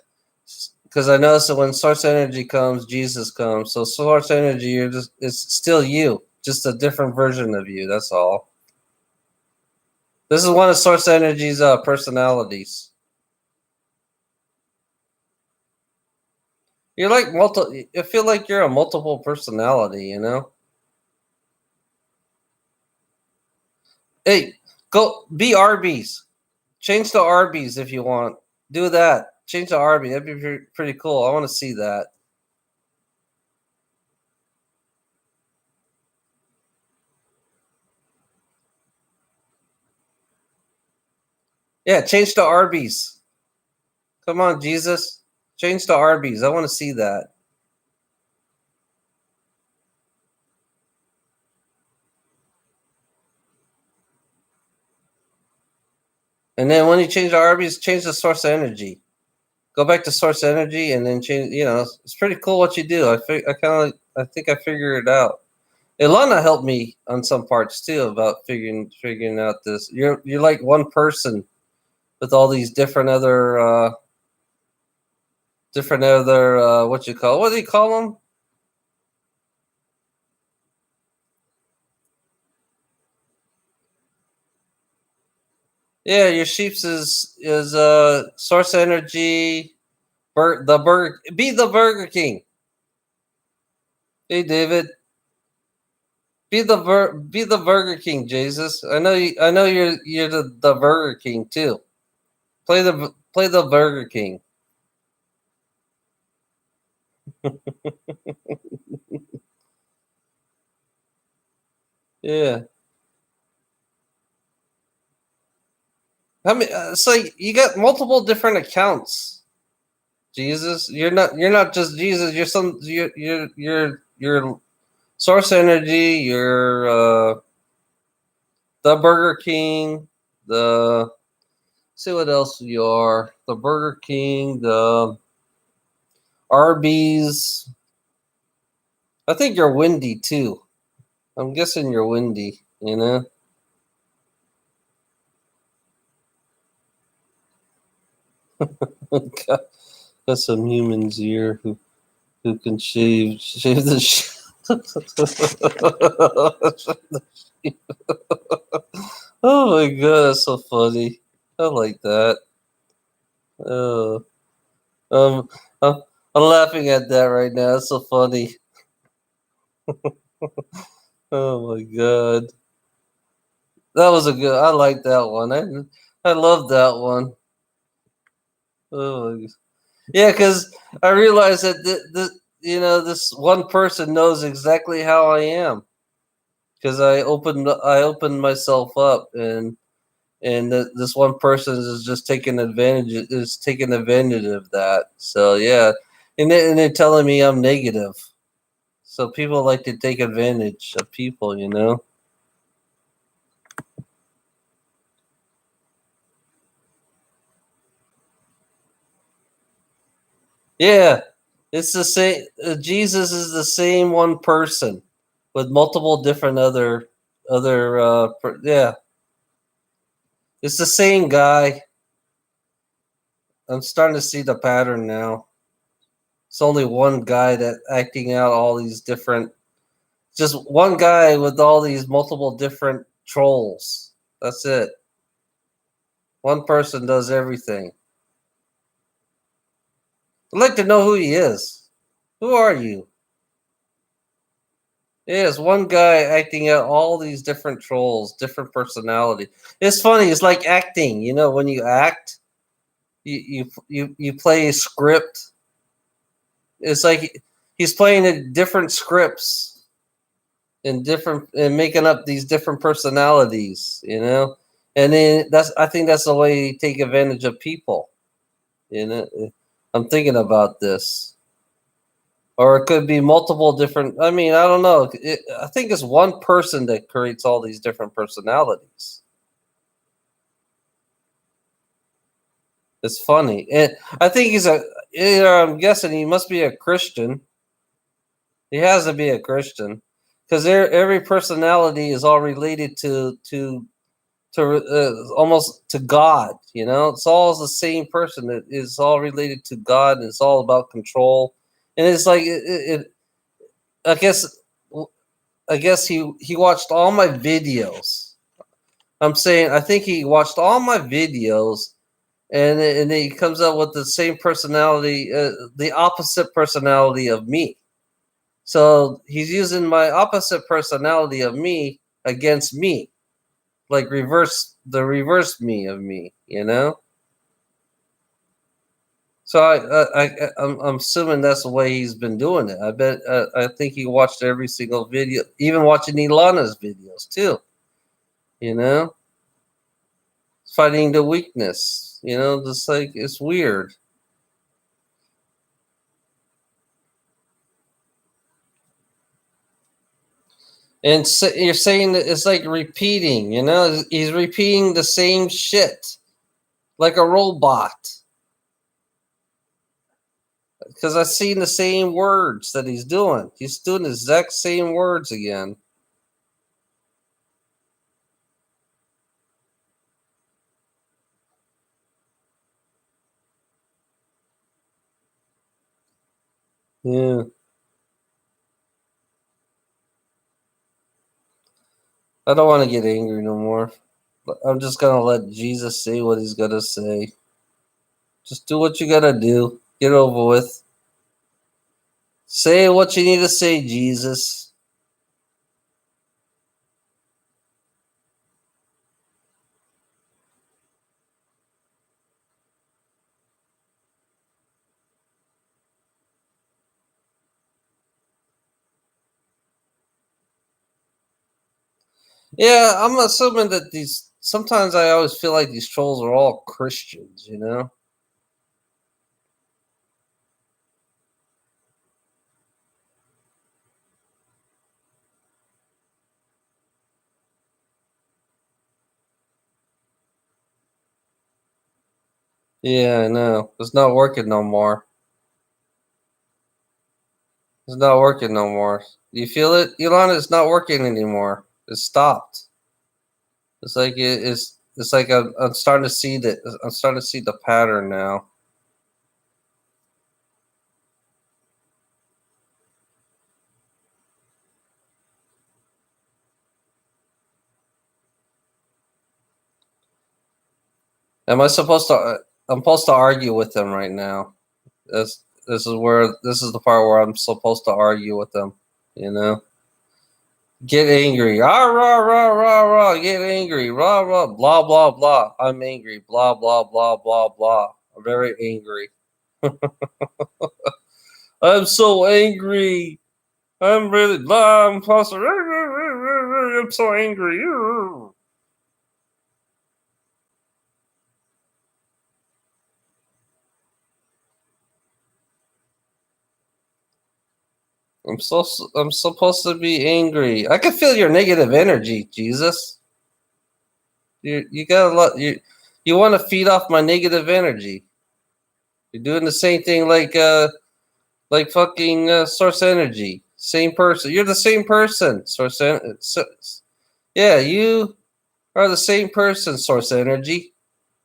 because I noticed that when source energy comes, Jesus comes. So source energy, you're just it's still you, just a different version of you. That's all. This is one of source energy's personalities. You're like multi. I feel like you're a multiple personality. You know. Hey, go be Arby's. Change to Arby's if you want. Do that. Change to Arby's. That'd be pretty cool. I want to see that. Yeah, change to Arby's. Come on, Jesus. Change to Arby's. I want to see that. And then when you change to Arby's, change the source of energy. Go back to source energy and then change. It's pretty cool what you do. I think I figured it out. Ilana helped me on some parts too about figuring out this. You're like one person with all these different other what do you call them? Yeah, your sheeps is source energy. Be the Burger King. Hey David, be the Burger King, Jesus. I know you're the Burger King too. Play the Burger King. Yeah. I mean, it's like you got multiple different accounts. Jesus, you're not just Jesus. You're source energy. You're the Burger King. The see what else you are. The Burger King. The Arby's. I think you're Wendy too. I'm guessing you're Wendy. You know. Got some humans here who can shave the. Oh my god, that's so funny. I like that. Oh, um, I'm, I'm laughing at that right now. It's so funny. Oh my god, that was a good. I like that one. I love that one. Oh my, yeah, because I realized that this one person knows exactly how I am because I opened myself up and this one person is just taking advantage of that. So yeah, and they're telling me I'm negative. So people like to take advantage of people, you know. Yeah, it's the same. Jesus is the same one person with multiple different other. Yeah, it's the same guy. I'm starting to see the pattern now. It's only one guy that acting out all these different. Just one guy with all these multiple different trolls. That's it. One person does everything. I'd like to know who he is. Who are you? Yes, one guy acting out all these different trolls, different personality. It's funny. It's like acting. You know, when you act, you play a script. It's like he's playing a different scripts and making up these different personalities. You know, and then I think that's the way you take advantage of people. You know, I'm thinking about this. Or it could be multiple different. I mean, I don't know. I think it's one person that creates all these different personalities. It's funny, and I think he's a. I'm guessing he must be a Christian. He has to be a Christian because every personality is all related to almost to God. You know, it's all the same person. It is all related to God. And it's all about control, and it's like I guess I guess he watched all my videos. I'm saying I think he watched all my videos, and he comes up with the same personality, the opposite personality of me. So he's using my opposite personality of me against me, like reverse me of me, you know. So I'm assuming that's the way he's been doing it. I think he watched every single video, even watching Ilana's videos too. You know, fighting the weakness. You know, just like it's weird. And you're saying that it's like repeating. You know, he's repeating the same shit like a robot. because I've seen the same words that he's doing. He's doing the exact same words again. Yeah. I don't want to get angry no more. I'm just gonna let Jesus say what he's gonna say. Just do what you gotta do. Get over with. Say what you need to say, Jesus. Yeah, I'm assuming that these. Sometimes I always feel like these trolls are all Christians, you know? Yeah, I know. It's not working no more. It's not working no more. You feel it, Elon? It's not working anymore. It stopped. It's like it's. It's like I'm starting to see that. I'm starting to see the pattern now. Am I supposed to? I'm supposed to argue with them right now. This is the part where I'm supposed to argue with them. You know, get angry. Rah rah rah rah rah. Get angry. Rah rah. Blah blah blah. I'm angry. Blah blah blah blah blah. I'm very angry. I'm so angry. I'm really blah. I'm I'm so angry. I'm supposed to be angry. I can feel your negative energy, Jesus. You got a lot. You want to feed off my negative energy. You're doing the same thing like fucking Source Energy. Same person. You're the same person. Yeah, you are the same person. Source Energy.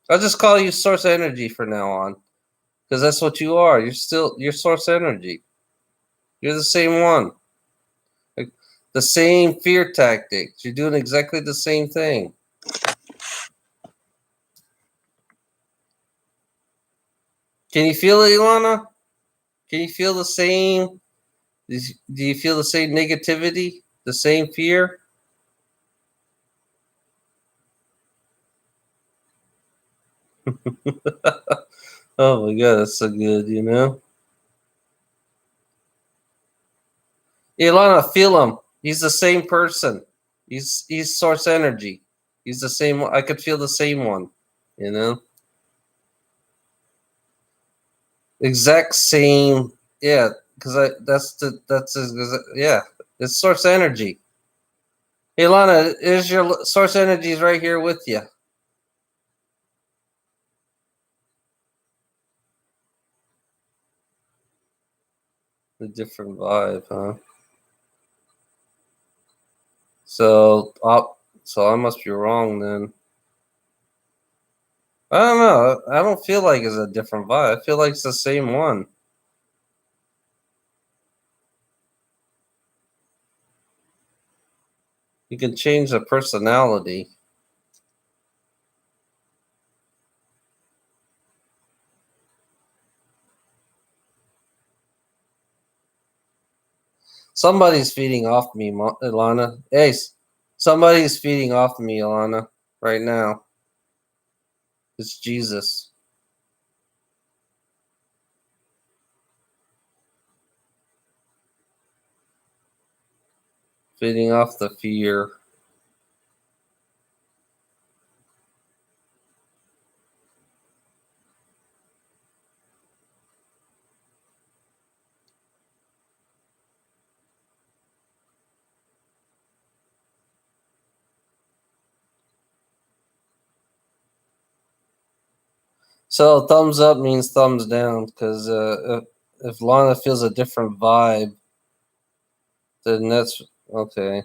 I'll just call you Source Energy from now on because that's what you are. You're Source Energy. You're the same one. Like, the same fear tactics. You're doing exactly the same thing. Can you feel it, Ilana? Can you feel the same? Do you feel the same negativity? The same fear? Oh my god, that's so good, you know? Ilana, feel him. He's the same person. He's source energy. He's the same I could feel the same one, you know? Exact same, yeah, because I that's yeah, it's source energy. Ilana, is your source energy is right here with you. A different vibe, huh? So, so I must be wrong then. I don't know. I don't feel like it's a different vibe. I feel like it's the same one. You can change the personality. Somebody's feeding off me, Ilana. Hey, somebody's feeding off me, Ilana, right now. It's Jesus feeding off the fear. So thumbs up means thumbs down because if Lana feels a different vibe, then that's okay.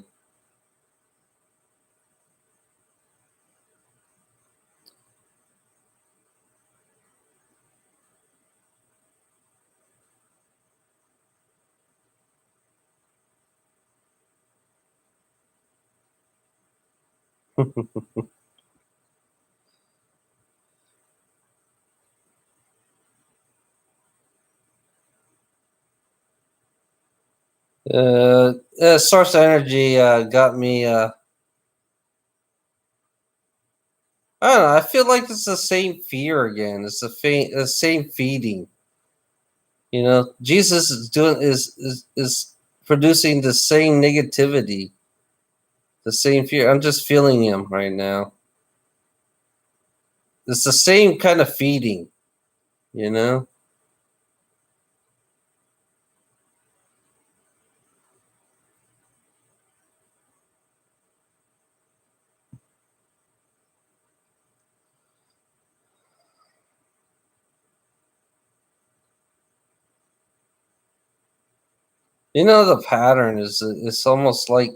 Source energy got me. I don't know. I feel like it's the same fear again. It's the same feeding. You know, Jesus is doing is producing the same negativity, the same fear. I'm just feeling him right now. It's the same kind of feeding. You know. You know the pattern is it's almost like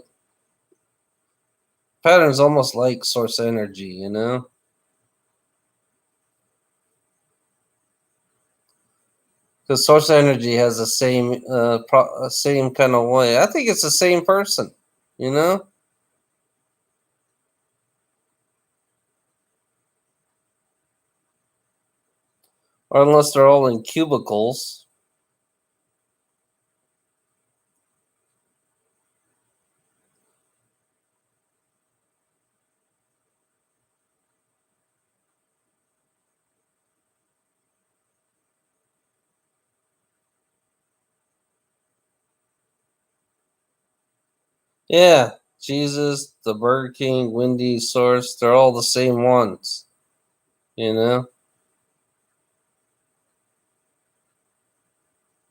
pattern is almost like source energy. You know. Because source energy has the same same kind of way. I think it's the same person, you know, or unless they're all in cubicles. Yeah, Jesus, the Burger King, Wendy's, Source, they're all the same ones, you know.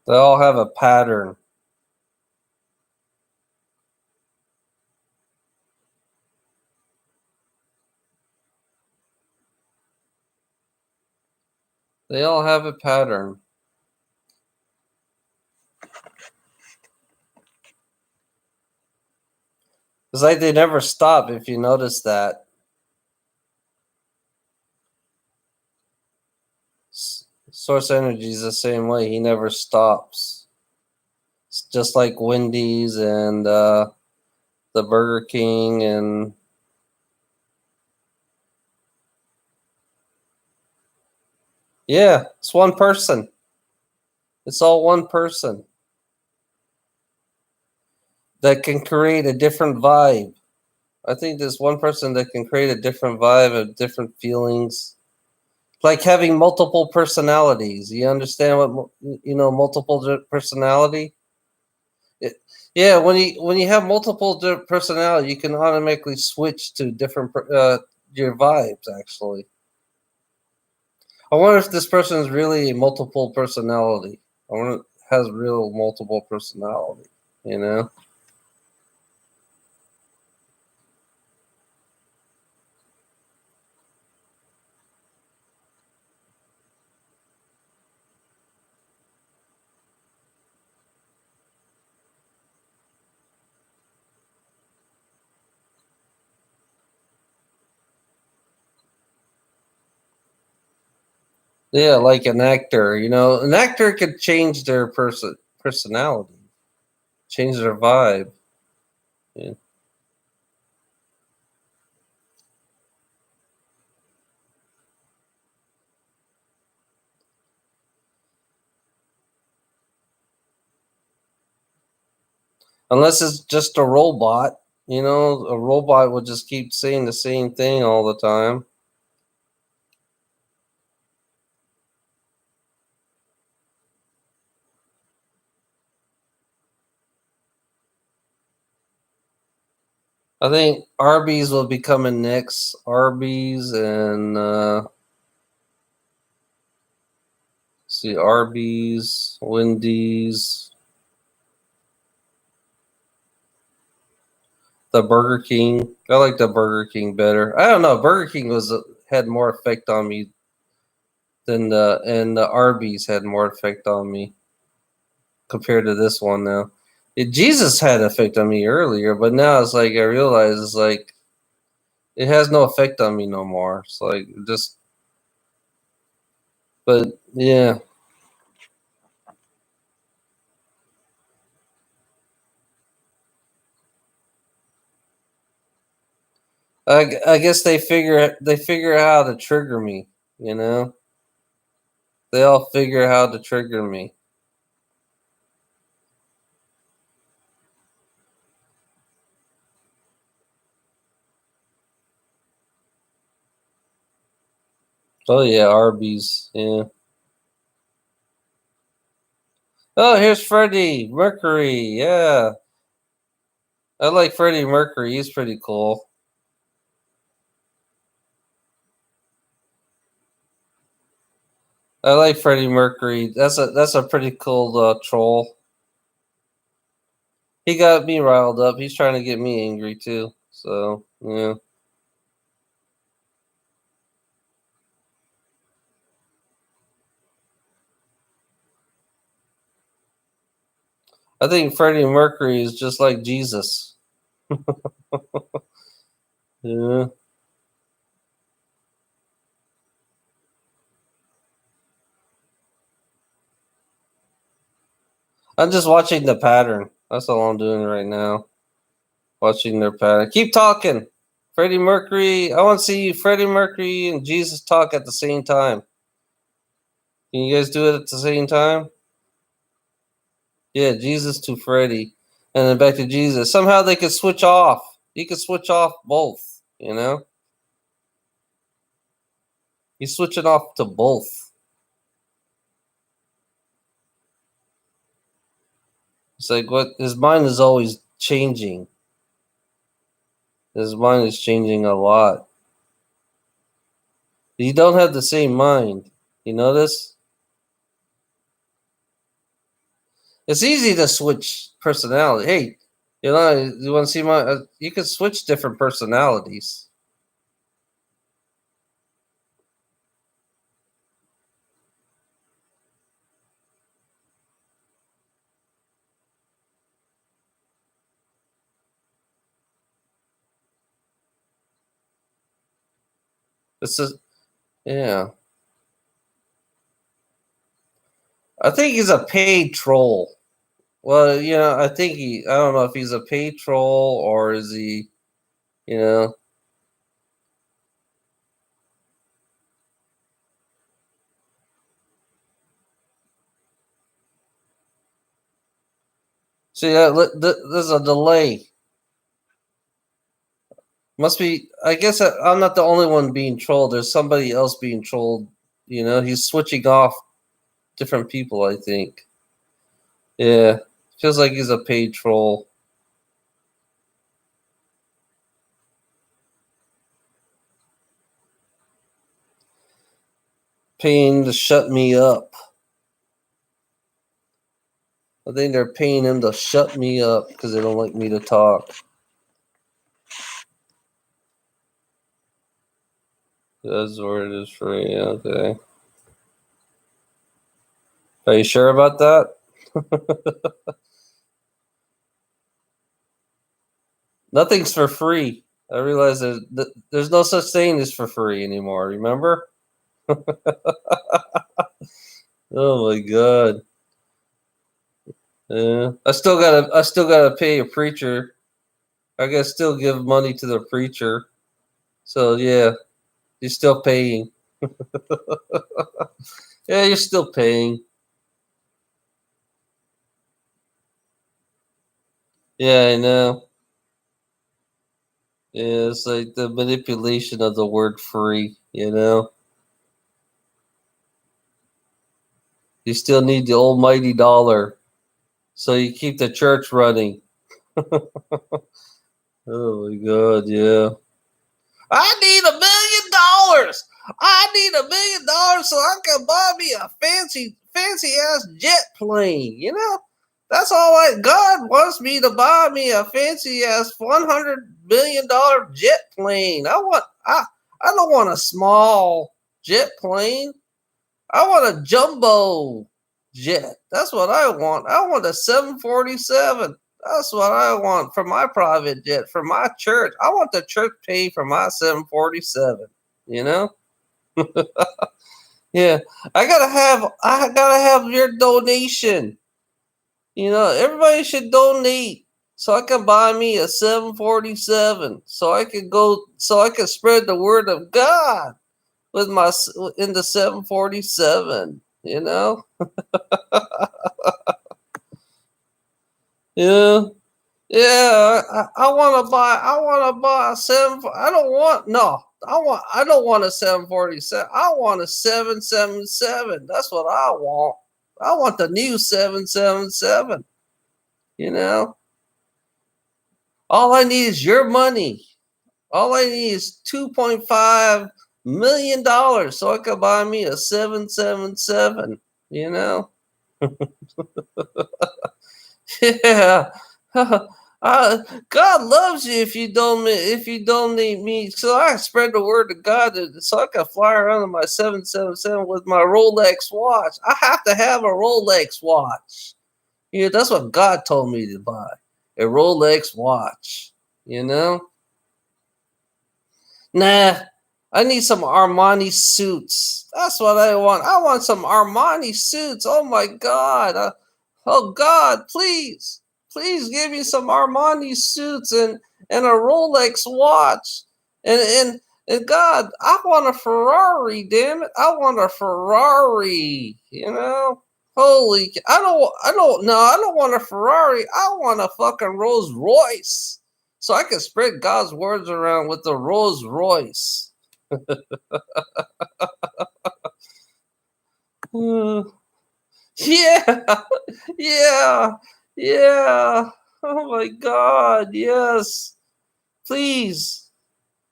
They all have a pattern. They all have a pattern. It's like they never stop. If you notice that, Source Energy is the same way. He never stops. It's just like Wendy's and the Burger King and yeah, it's one person. It's all one person that can create a different vibe. I think there's one person that can create a different vibe of different feelings, like having multiple personalities. You understand what you know? Multiple personality. It, yeah, when you have multiple personality, you can automatically switch to different your vibes. Actually, I wonder if this person is really a multiple personality. I wonder if it has real multiple personality. You know. Yeah, like an actor, you know, an actor could change their personality, change their vibe. Yeah. Unless it's just a robot, you know, a robot would just keep saying the same thing all the time. I think Arby's will be coming next. Arby's and see Arby's, Wendy's, the Burger King. I like the Burger King better. I don't know. Burger King was had more effect on me than the and the Arby's had more effect on me. compared to this one now. Jesus had an effect on me earlier, but now it's like I realize it's like it has no effect on me no more. It's like just, but yeah. I guess they figure out how to trigger me. You know, they all figure how to trigger me. Oh yeah, Arby's. Yeah. Oh, here's Freddie Mercury. Yeah, I like Freddie Mercury. He's pretty cool. I like Freddie Mercury. That's a pretty cool troll. He got me riled up. He's trying to get me angry too. So yeah, I think Freddie Mercury is just like Jesus. Yeah, I'm just watching the pattern. That's all I'm doing right now. Watching their pattern. Keep talking. Freddie Mercury. I want to see Freddie Mercury and Jesus talk at the same time. Can you guys do it at the same time? Yeah, Jesus to Freddie, and then back to Jesus. Somehow they could switch off. You could switch off both. You know, you switch it off to both. It's like what his mind is always changing. His mind is changing a lot. You don't have the same mind. You notice? It's easy to switch personality. Hey, you want to see my? You can switch different personalities. It's a yeah. I think he's a paid troll. Well, I think I don't know if he's a paid troll or is he, you know. See, there's a delay. Must be, I guess I'm not the only one being trolled. There's somebody else being trolled. He's switching off different people, I think. Yeah. Feels like he's a paid troll. Paying to shut me up. I think they're paying him to shut me up because they don't like me to talk. That's where it is free. Okay. Are you sure about that? Nothing's for free. I realize there's no such thing as for free anymore. Remember? Oh my god. Yeah. I still gotta pay a preacher. I gotta still give money to the preacher. So yeah, you're still paying. Yeah, you're still paying. Yeah, I know. Yeah, it's like the manipulation of the word free. You still need the almighty dollar. So you keep the church running. Oh my god, yeah. I need $1 million. I need $1 million so I can buy me a fancy ass jet plane. That's all God wants me to buy me a fancy ass $100 million jet plane. I don't want a small jet plane. I want a jumbo. jet. That's what I want. I want a 747. That's what I want for my private jet, for my church. I want the church pay for my 747. You know? Yeah. I gotta have your donation. Everybody should donate so I can buy me a 747 so I can spread the word of God with my in the 747, Yeah. Yeah, I want to buy. I want to buy a seven. I don't want no. I don't want a 747. I want a 777. That's what I want. I want the new 777. You know, all I need is your money. All I need is $2.5 million so I can buy me a 777. You know, yeah. Uh, God loves you if you donate me, so I spread the word of God, so I can fly around in my 777 with my Rolex watch. I have to have a Rolex watch. That's what God told me to buy, a Rolex watch. You know, nah. I need some Armani suits. That's what I want. I want some Armani suits. Oh my God. Oh God, please. Please give me some Armani suits and a Rolex watch. And God, I want a Ferrari, damn it. I want a Ferrari, Holy I don't want a Ferrari. I want a fucking Rolls Royce. So I can spread God's words around with the Rolls Royce. Yeah, yeah, yeah. Oh my God, yes. Please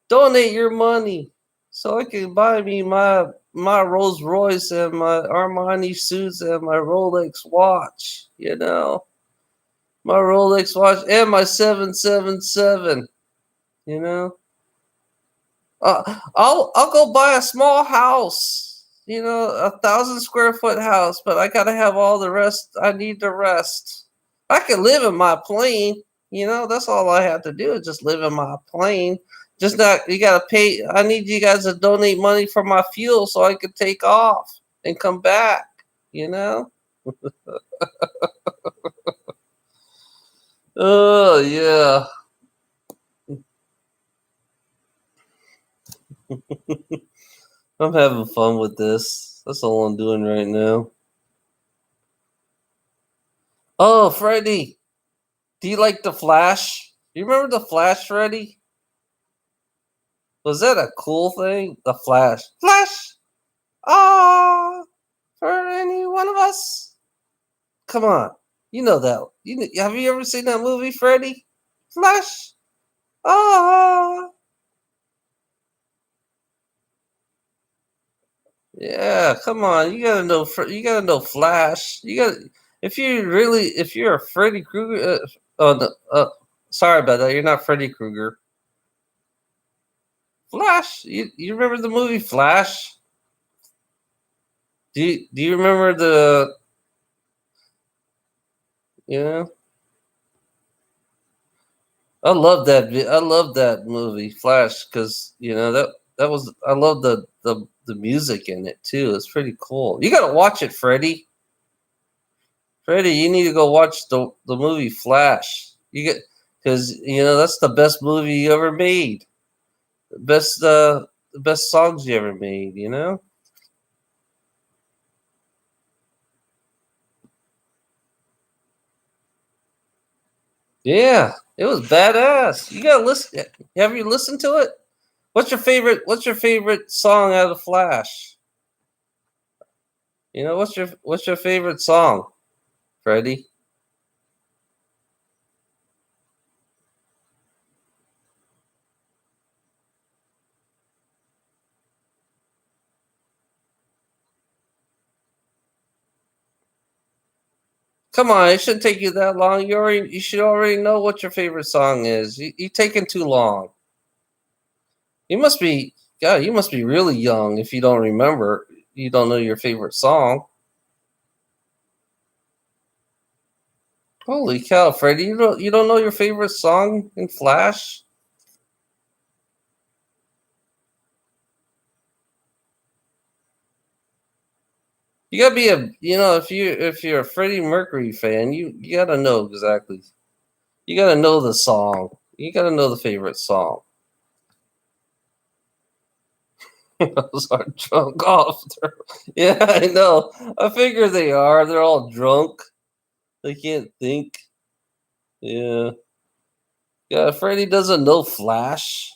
donate your money so I can buy me my Rolls Royce and my Armani suits and my Rolex watch. My Rolex watch and my 777. You know. I'll go buy a small house, 1,000 square foot house, but I gotta have all the rest. I need the rest. I can live in my plane, that's all I have to do is just live in my plane. Just not, you gotta pay. I need you guys to donate money for my fuel so I can take off and come back, you know? Oh, yeah. I'm having fun with this. That's all I'm doing right now. Oh, Freddie, do you like the Flash? You remember the Flash, Freddy? Was that a cool thing? The Flash. Flash! Ah! For any one of us? Come on. You know that. Have you ever seen that movie, Freddy? Flash! Ah! Yeah, come on. You gotta know. You gotta know Flash. You got. If you're a Freddy Krueger. Oh no. Sorry about that. You're not Freddy Krueger. Flash. You remember the movie Flash? Do you remember the yeah? I love that movie Flash because that was I love the music in it too. It's pretty cool. You got to watch it, Freddie. Freddie, you need to go watch the movie Flash. You get because that's the best movie you ever made. The best songs you ever made. Yeah, it was badass. You gotta listen. Have you listened to it? What's your favorite song out of Flash? What's your favorite song, Freddie? Come on, it shouldn't take you that long. You should already know what your favorite song is. You're taking too long. You must be God, you must be really young if you don't remember. You don't know your favorite song. Holy cow, Freddie! You don't know your favorite song in Flash? You gotta be if you're a Freddie Mercury fan, you gotta know exactly. You gotta know the song. You gotta know the favorite song. Those are drunk off. Yeah, I know. I figure they are. They're all drunk. They can't think. Yeah. Yeah, Freddy doesn't know Flash.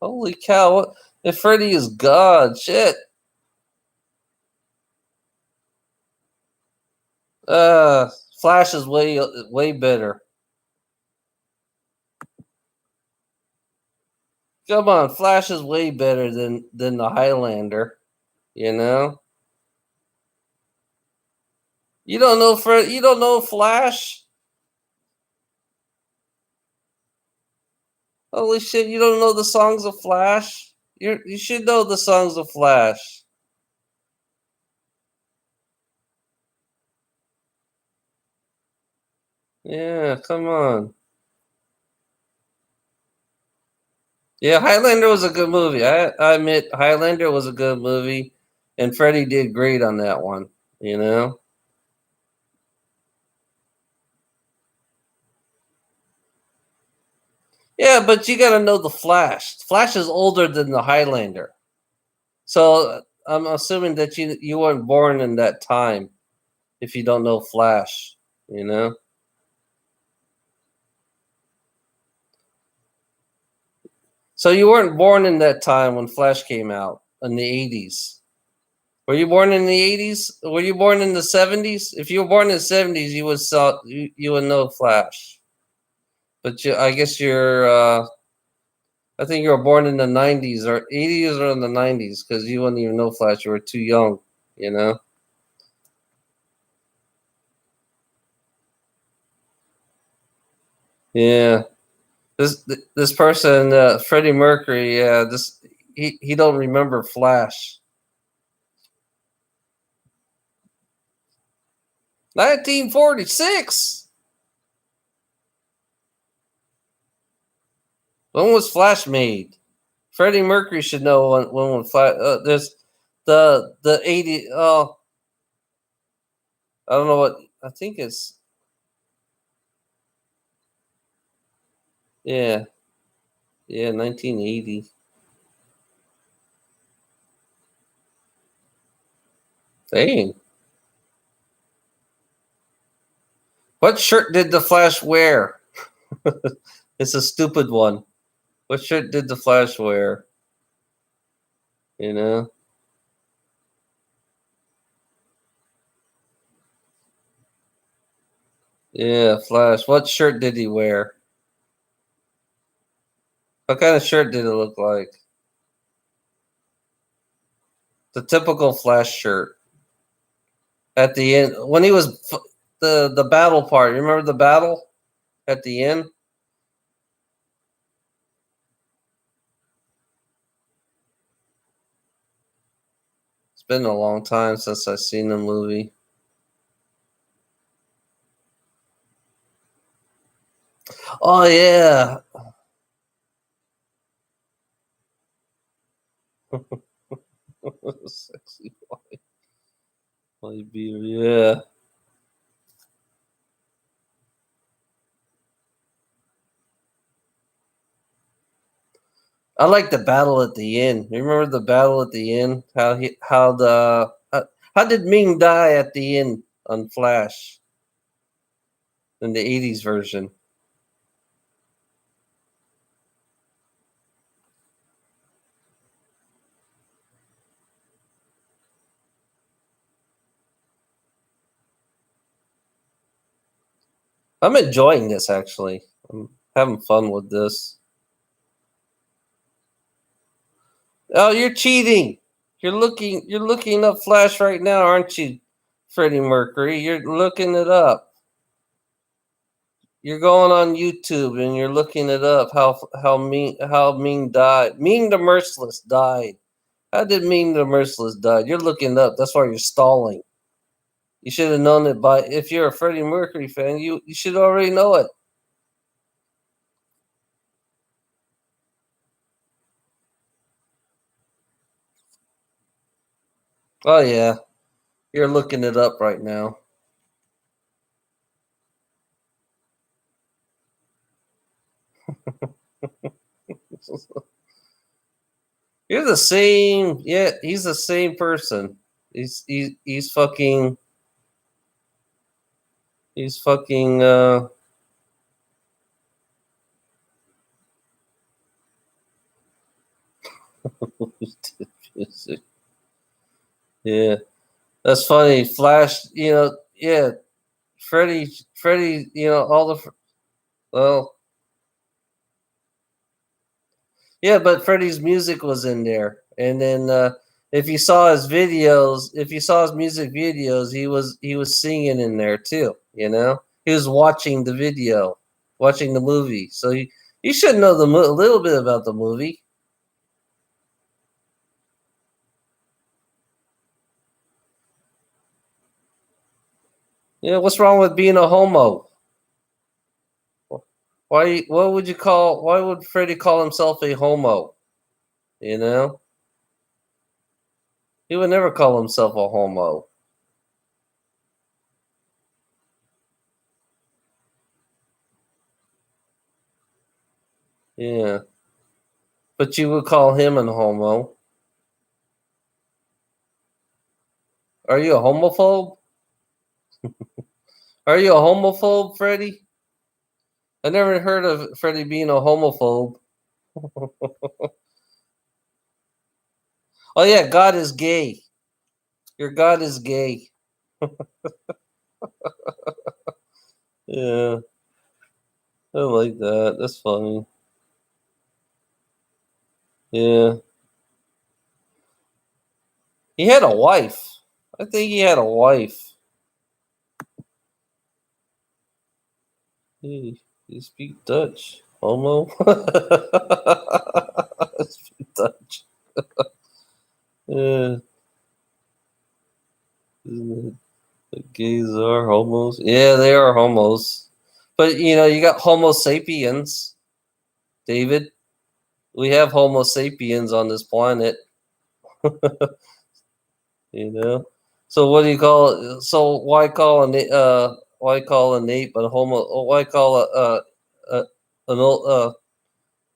Holy cow. If Freddy is God, shit. Uh Flash is way better. Come on, Flash is way better than the Highlander, you know? You don't know Flash? Holy shit, you don't know the songs of Flash? You should know the songs of Flash. Yeah, come on. Yeah, Highlander was a good movie. I admit Highlander was a good movie, and Freddie did great on that one, you know? Yeah, but you gotta know the Flash. Flash is older than the Highlander. So I'm assuming that you weren't born in that time if you don't know Flash, you know? So you weren't born in that time when Flash came out in the 80s. Were you born in the 80s? Were you born in the 70s? If you were born in the 70s, you would know Flash. But I guess I think you were born in the 90s or 80s or in the 90s because you wouldn't even know Flash. You were too young, you know? Yeah. This person, Freddie Mercury, he don't remember Flash. 1946. When was Flash made? Freddie Mercury should know when Flash. There's the 80. Oh, I don't know what. I think it's yeah, yeah, 1980. Dang. What shirt did the Flash wear? It's a stupid one. What shirt did the Flash wear? You know? Yeah, Flash. What shirt did he wear? What kind of shirt did it look like? The typical Flash shirt. At the end, when he was the battle part. You remember the battle at the end? It's been a long time since I've seen the movie. Oh yeah, sexy white beater. Yeah, I like the battle at the end. You remember the battle at the end? How did Ming die at the end on Flash in the '80s version? I'm enjoying this actually. I'm having fun with this. Oh, you're cheating. You're looking up Flash right now, aren't you, Freddie Mercury? You're looking it up. You're going on YouTube and you're looking it up. How Ming died. Ming the Merciless died. How did Ming the Merciless die? You're looking it up. That's why you're stalling. You should have known it by. If you're a Freddie Mercury fan, you should already know it. Oh yeah, you're looking it up right now. You're the same. Yeah, he's the same person. He's fucking. He's fucking. Yeah, that's funny. Flash. Yeah. Freddie. All the. Well, yeah, but Freddie's music was in there, and then if you saw his music videos, he was singing in there too. He was watching the video, watching the movie, so you should know a little bit about the movie. What's wrong with being a homo? Why? What would you call? Why would Freddie call himself a homo? You know, he would never call himself a homo. Yeah, but you would call him a homo. Are you a homophobe? Are you a homophobe, Freddie? I never heard of Freddie being a homophobe. Oh yeah, God is gay. Your God is gay. Yeah, I like that. That's funny. Yeah, he had a wife. I think he had a wife. You speak Dutch, homo. Speak Dutch. Yeah, the gays are homos. Yeah, they are homos. But you got Homo sapiens, David. We have Homo sapiens on this planet. you know. So what do you call it? So why call an ape a homo? Why call a an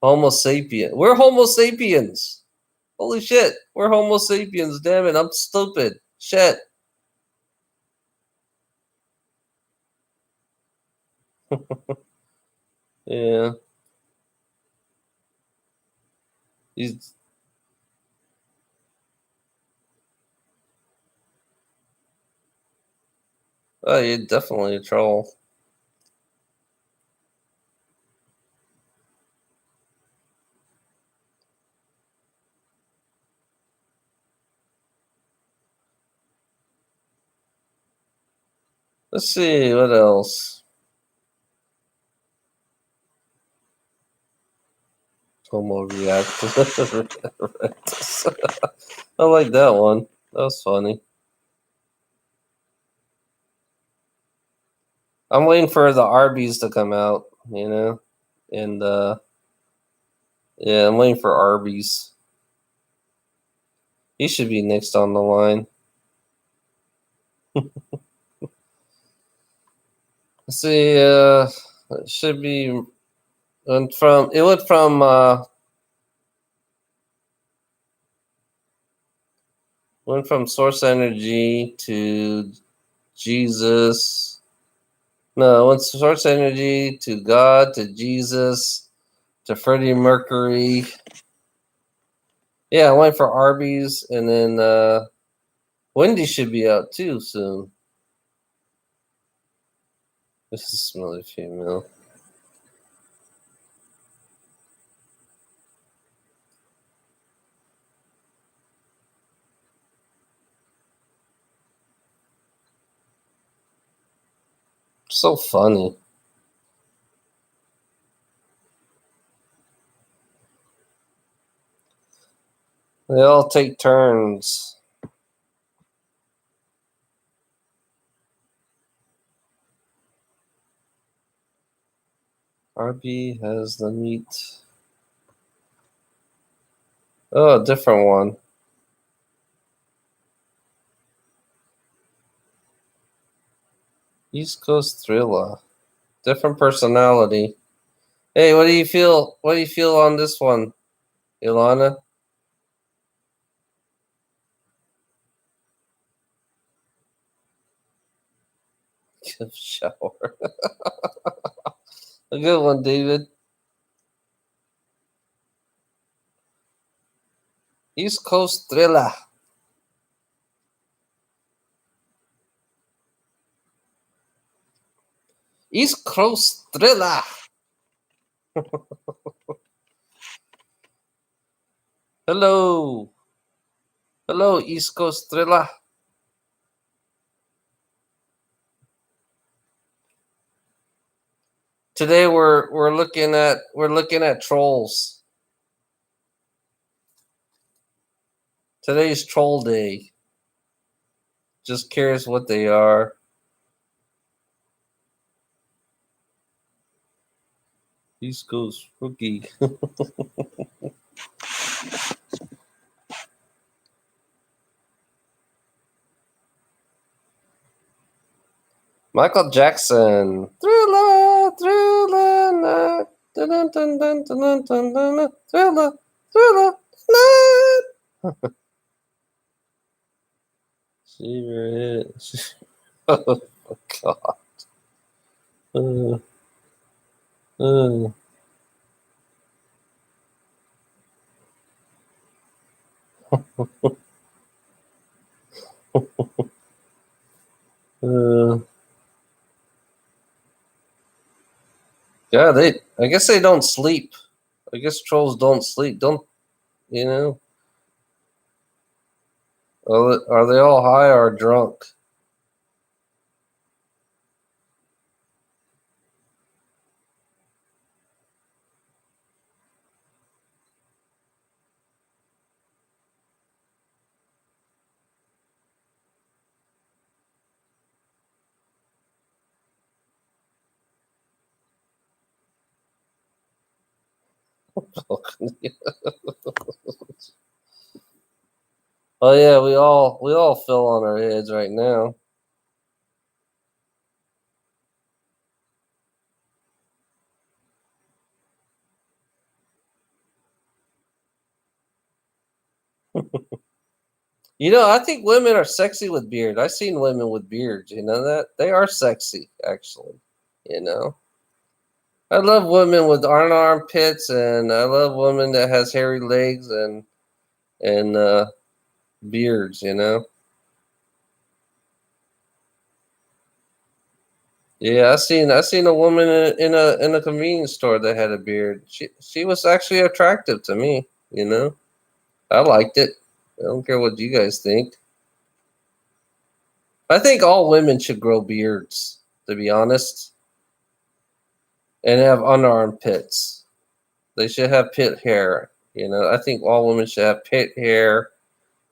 Homo sapien? We're Homo sapiens. Holy shit, we're Homo sapiens. Damn it, I'm stupid. Shit. Yeah, he's you're definitely a troll. Let's see what else. Homo react. I like that one. That was funny. I'm waiting for the Arby's to come out, and yeah, I'm waiting for Arby's. He should be next on the line. Let's see, it should be went from Source Energy to Jesus. No, it went Source Energy to God to Jesus to Freddie Mercury. Yeah, I went for Arby's, and then Wendy should be out too soon. This is a smelly female. So funny. They all take turns. RB has the meat. Oh, a different one. East Coast Thriller. Different personality. Hey, what do you feel? What do you feel on this one, Ilana? Give shower. A good one, David. East Coast Thriller. East Coast Thriller. Hello. Hello, East Coast Thriller. Today we're looking at trolls. Today's troll day. Just curious what they are. East Coast Rookie. Michael Jackson. Thriller, thriller, dun, dun, dun, dun, dun, dun, dun, thriller, thriller, Oh God. Uh, uh, uh, yeah, I guess they don't sleep. I guess trolls don't sleep. Don't you know? Are they all high or drunk? Oh yeah, we all fell on our heads right now. You know, I think women are sexy with beard. I've seen women with beards. You know that they are sexy, actually. You know, I love women with armpits, and I love women that has hairy legs and beards. You know. Yeah, I seen a woman in a convenience store that had a beard. She was actually attractive to me. You know, I liked it. I don't care what you guys think. I think all women should grow beards, to be honest, and have underarm pits. They should have pit hair. You know, I think all women should have pit hair,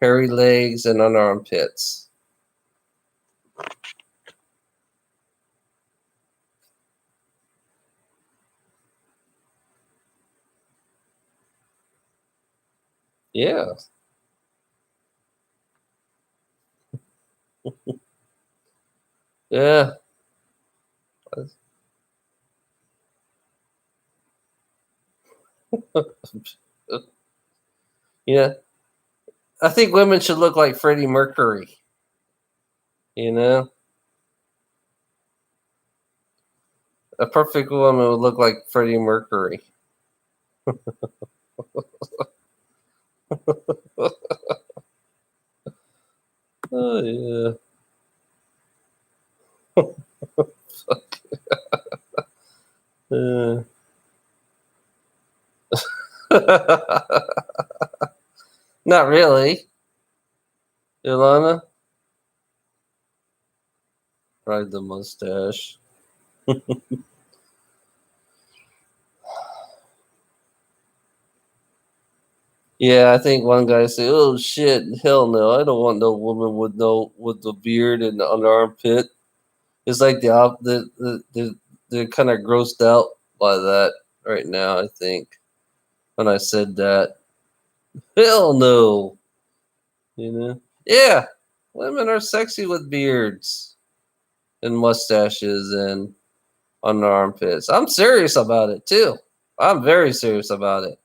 hairy legs, and underarm pits. Yeah, yeah, yeah. I think women should look like Freddie Mercury. You know, a perfect woman would look like Freddie Mercury. Oh yeah. Uh, Not really, Ilana. Ride the mustache. Yeah, I think one guy said, "Oh shit, hell no! I don't want no woman with the beard and the underarm pit." It's like they're kind of grossed out. by that right now, I think, when I said that. Hell no. You know? Yeah. Women are sexy with beards and mustaches and on their armpits. I'm serious about it too. I'm very serious about it.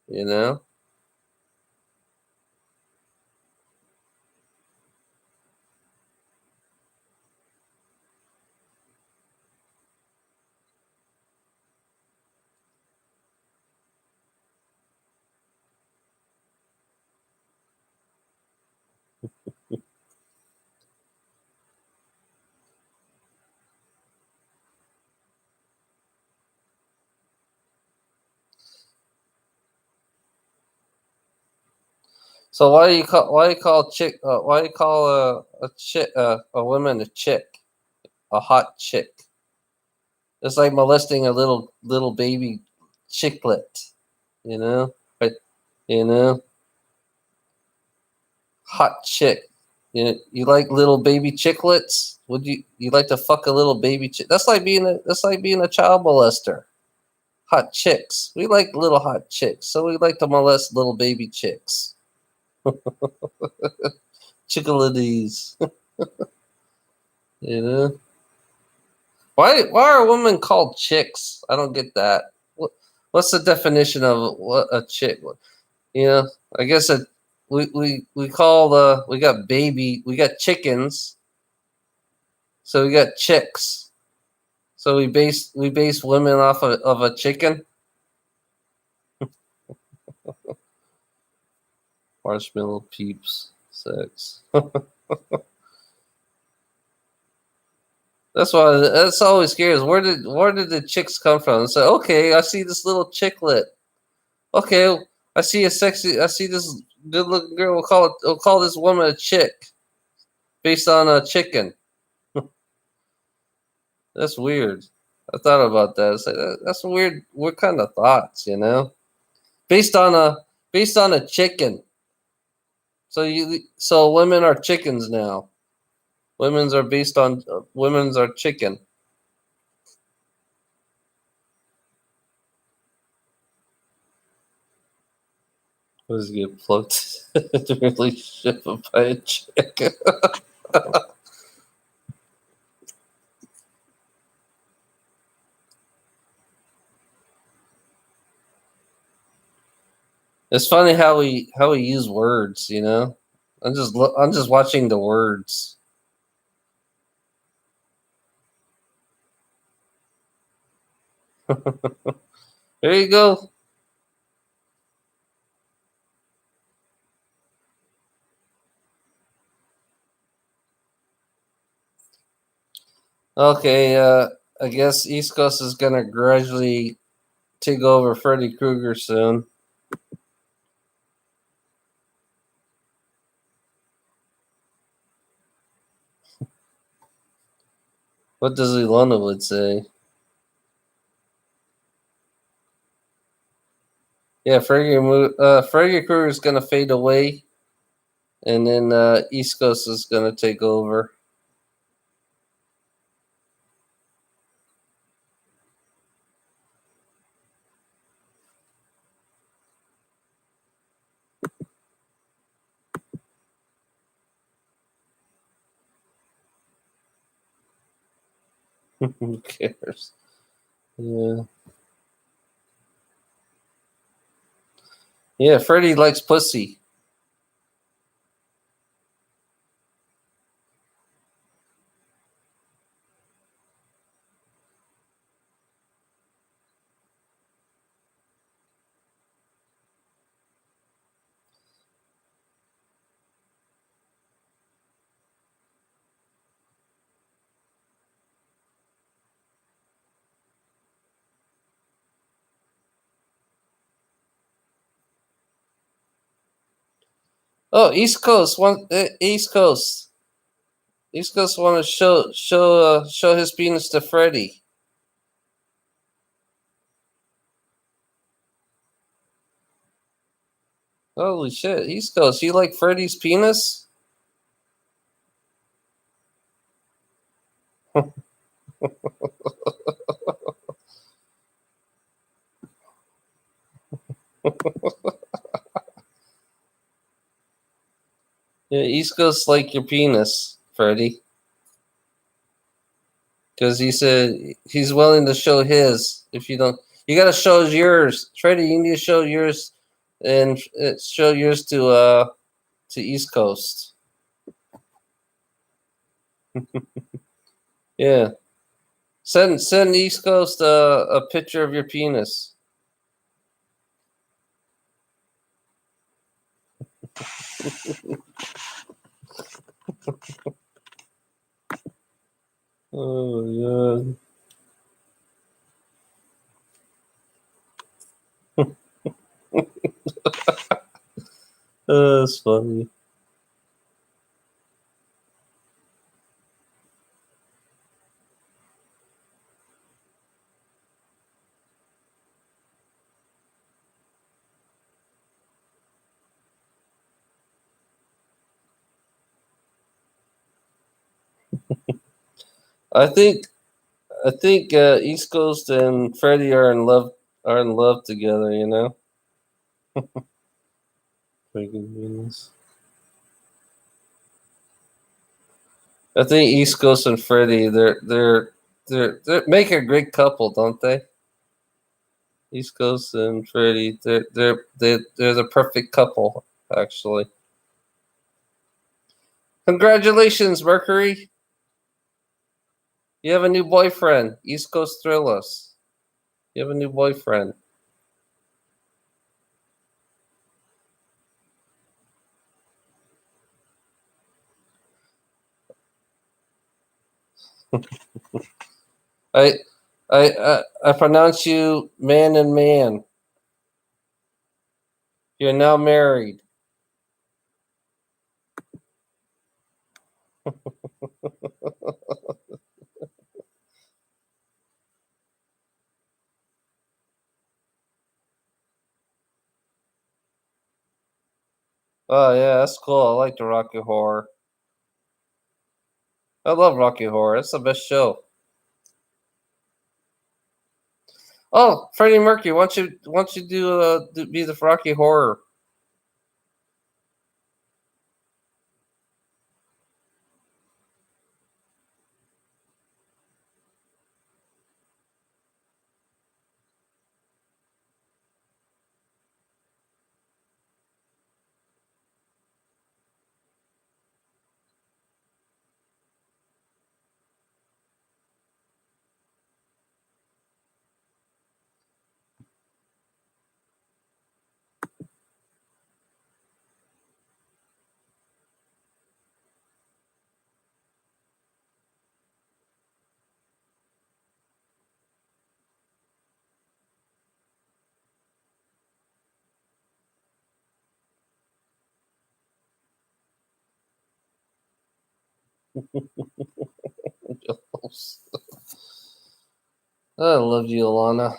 You know? So why do you call a chick a woman a chick, a hot chick? It's like molesting a little baby chicklet, you know? Right? You know, hot chick. You like little baby chicklets? Would you like to fuck a little baby chick? That's like being a child molester. Hot chicks. We like little hot chicks, so we like to molest little baby chicks. Chickalees. You know? Why are women called chicks? I don't get that. What's the definition of what a chick? You know, I guess we call we got chickens, so we got chicks. So we base women off of a chicken. Marshmallow peeps sex. That's always scary. Where did the chicks come from? It's like, okay, I see this little chicklet. Okay, I see this good looking girl. We'll call this woman a chick based on a chicken. That's weird. I thought about that. It's like that's weird. What kind of thoughts, you know? Based on a chicken. So women are chickens now. Women's are chicken. Was get plugged to relationship by a chick. It's funny how we use words, you know. I'm just watching the words. There you go. Okay, I guess East Coast is gonna gradually take over Freddy Krueger soon. What does Ilona would say? Yeah, Freddy Krueger is gonna fade away, and then East Coast is gonna take over. Who cares? Yeah, yeah. Freddy likes pussy. Oh, East Coast want to show his penis to Freddy. Holy shit, East Coast, you like Freddy's penis? Yeah, East Coast like your penis, Freddie. Because he said he's willing to show his. If you don't, you got to show yours, Freddie. You need to show yours, and show yours to East Coast. Yeah, send East Coast a picture of your penis. Oh my god, that's funny. I think East Coast and Freddie are in love together. You know. Freaking goodness. I think East Coast and Freddie they make a great couple, don't they? East Coast and Freddie, they're the perfect couple, actually. Congratulations, Mercury! You have a new boyfriend. East Coast Thrillers. You have a new boyfriend. I I pronounce you man and man. You're now married. Oh yeah, that's cool. I like the Rocky Horror. I love Rocky Horror. It's the best show. Oh, Freddie Mercury, why don't you be the Rocky Horror? I love you, Alana.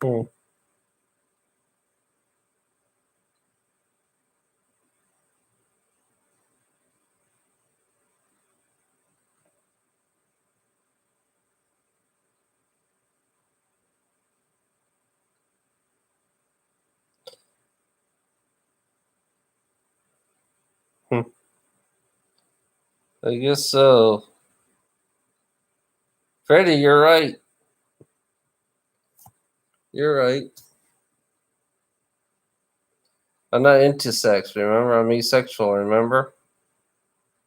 Hmm. Hmm. I guess so. Freddie, you're right. You're right. I'm not into sex, remember? I'm asexual, remember?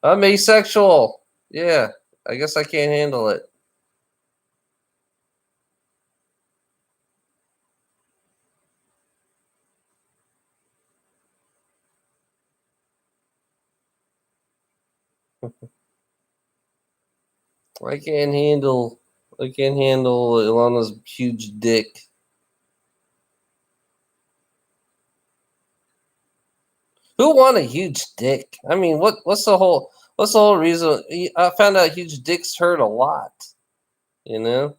I'm asexual. Yeah. I guess I can't handle it. I can't handle Ilana's huge dick. Who want a huge dick? I mean, what's the whole What's the whole reason? I found out huge dicks hurt a lot. You know,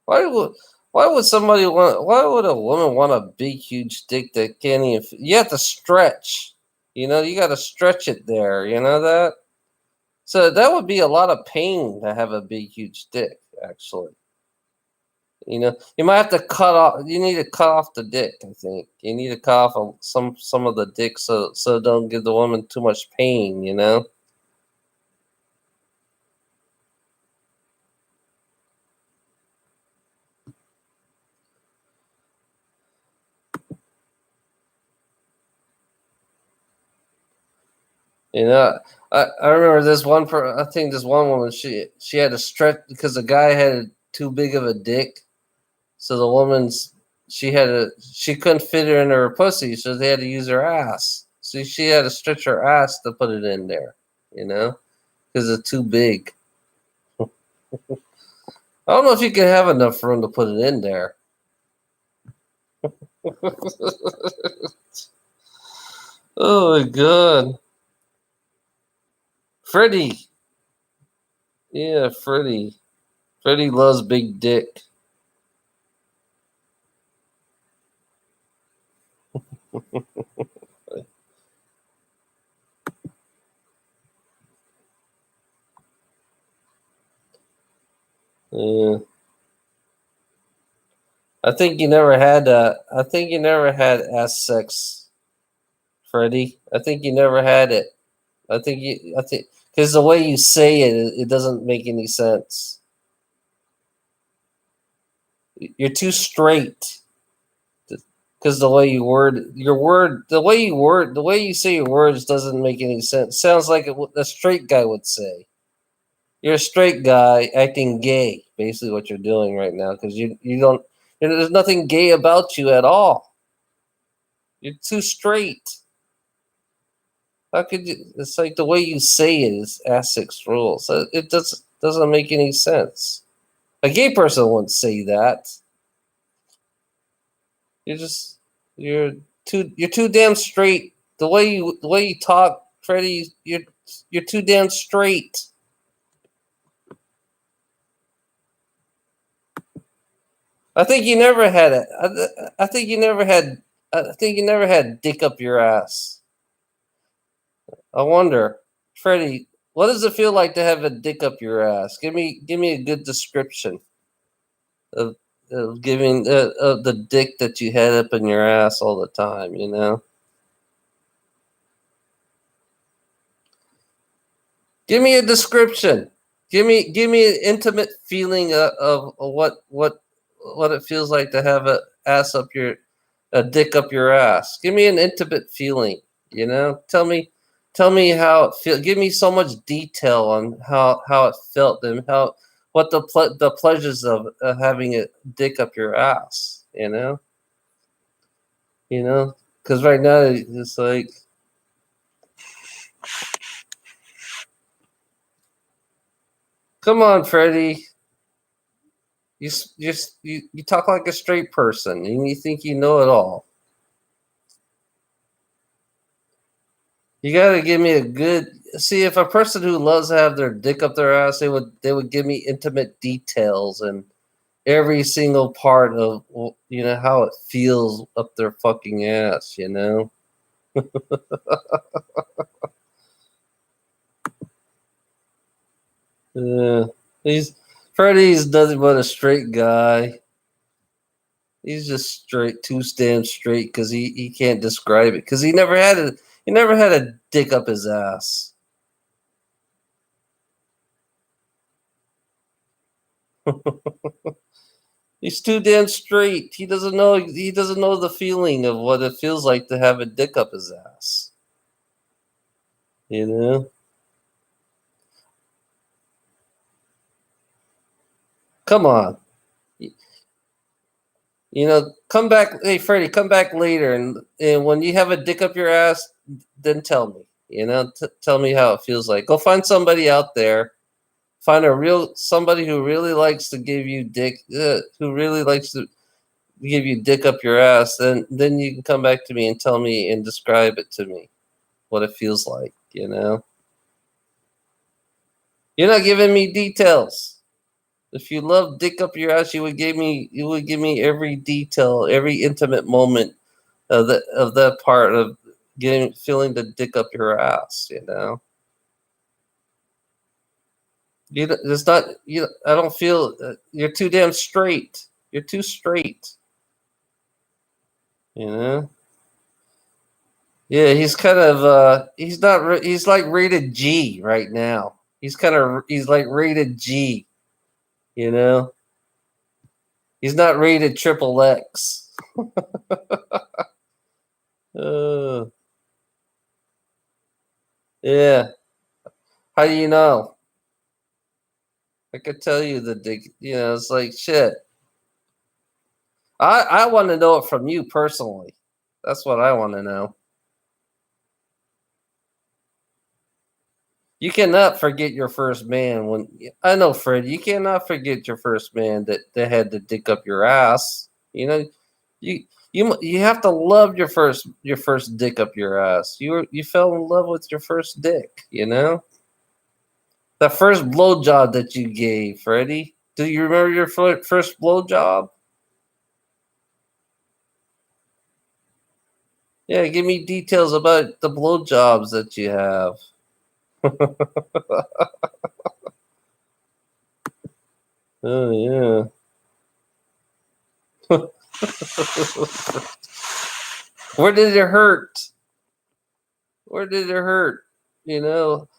why would why would somebody want? Why would a woman want a big, huge dick that can't even? You have to stretch. You know, you got to stretch it there. You know that. So that would be a lot of pain to have a big, huge dick. Actually, you know, you might have to cut off. You need to cut off the dick. I think you need to cut off some of the dick so don't give the woman too much pain. You know. You know, I remember this one. I think this one woman. She had to stretch because the guy had too big of a dick. So the woman's she couldn't fit it in her pussy, so they had to use her ass. So she had to stretch her ass to put it in there. You know, because it's too big. I don't know if you can have enough room to put it in there. Oh my god, Freddie. Yeah, Freddie. Freddie loves big dick. Yeah. I think you never had. I think you never had ass sex, Freddie. I think you never had it. I think you. I think because the way you say it, it doesn't make any sense. You're too straight. Because the way you the way you say your words doesn't make any sense. Sounds like a straight guy would say. You're a straight guy acting gay. Basically, what you're doing right now, because you don't. There's nothing gay about you at all. You're too straight. How could you? It's like the way you say it is Essex rules. It doesn't make any sense. A gay person wouldn't say that. You're just you're too damn straight. The way you talk, Freddie, you're too damn straight. I think you never had it. I think you never had. I think you never had dick up your ass. I wonder, Freddie, what does it feel like to have a dick up your ass? Give me a good description of, of giving of the dick that you had up in your ass all the time. You know, give me a description. Give me an intimate feeling of what it feels like to have a dick up your ass. Give me an intimate feeling. You know, tell me how it feel. Give me so much detail on how it felt and how what the pleasures of having a dick up your ass. You know, because right now it's like, come on, Freddie. You talk like a straight person and you think you know it all. You gotta give me a good see if a person who loves to have their dick up their ass, they would give me intimate details and every single part of how it feels up their fucking ass. You know. Yeah, he's Freddie's nothing but a straight guy. He's just straight, too damn straight because he can't describe it because he never had a dick up his ass. He's too damn straight. He doesn't know the feeling of what it feels like to have a dick up his ass. You know? Come on. You know, come back, hey Freddie, come back later and when you have a dick up your ass, then tell me. You know, tell me how it feels like. Go find somebody out there. Find a real somebody who really likes to give you dick, who really likes to give you dick up your ass. Then you can come back to me and tell me and describe it to me what it feels like. you know? You're not giving me details. If you love dick up your ass, you would give me every detail, every intimate moment of that part of feeling the dick up your ass, you know? It's not you. I don't feel you're too damn straight. You're too straight. You know. Yeah, he's kind of he's not he's like rated G right now. He's like rated G, you know. He's not rated triple X. uh, yeah. How do you know? I could tell you the dick, you know, it's like shit. I want to know it from you personally. That's what I want to know. You cannot forget your first man when I know Fred. You cannot forget your first man that had to dick up your ass. You know, you you have to love your first dick up your ass. You fell in love with your first dick. You know, the first blowjob that you gave, Freddie. Do you remember your first blowjob? Yeah, give me details about the blowjobs that you have. Oh yeah. Where did it hurt? Where did it hurt? You know,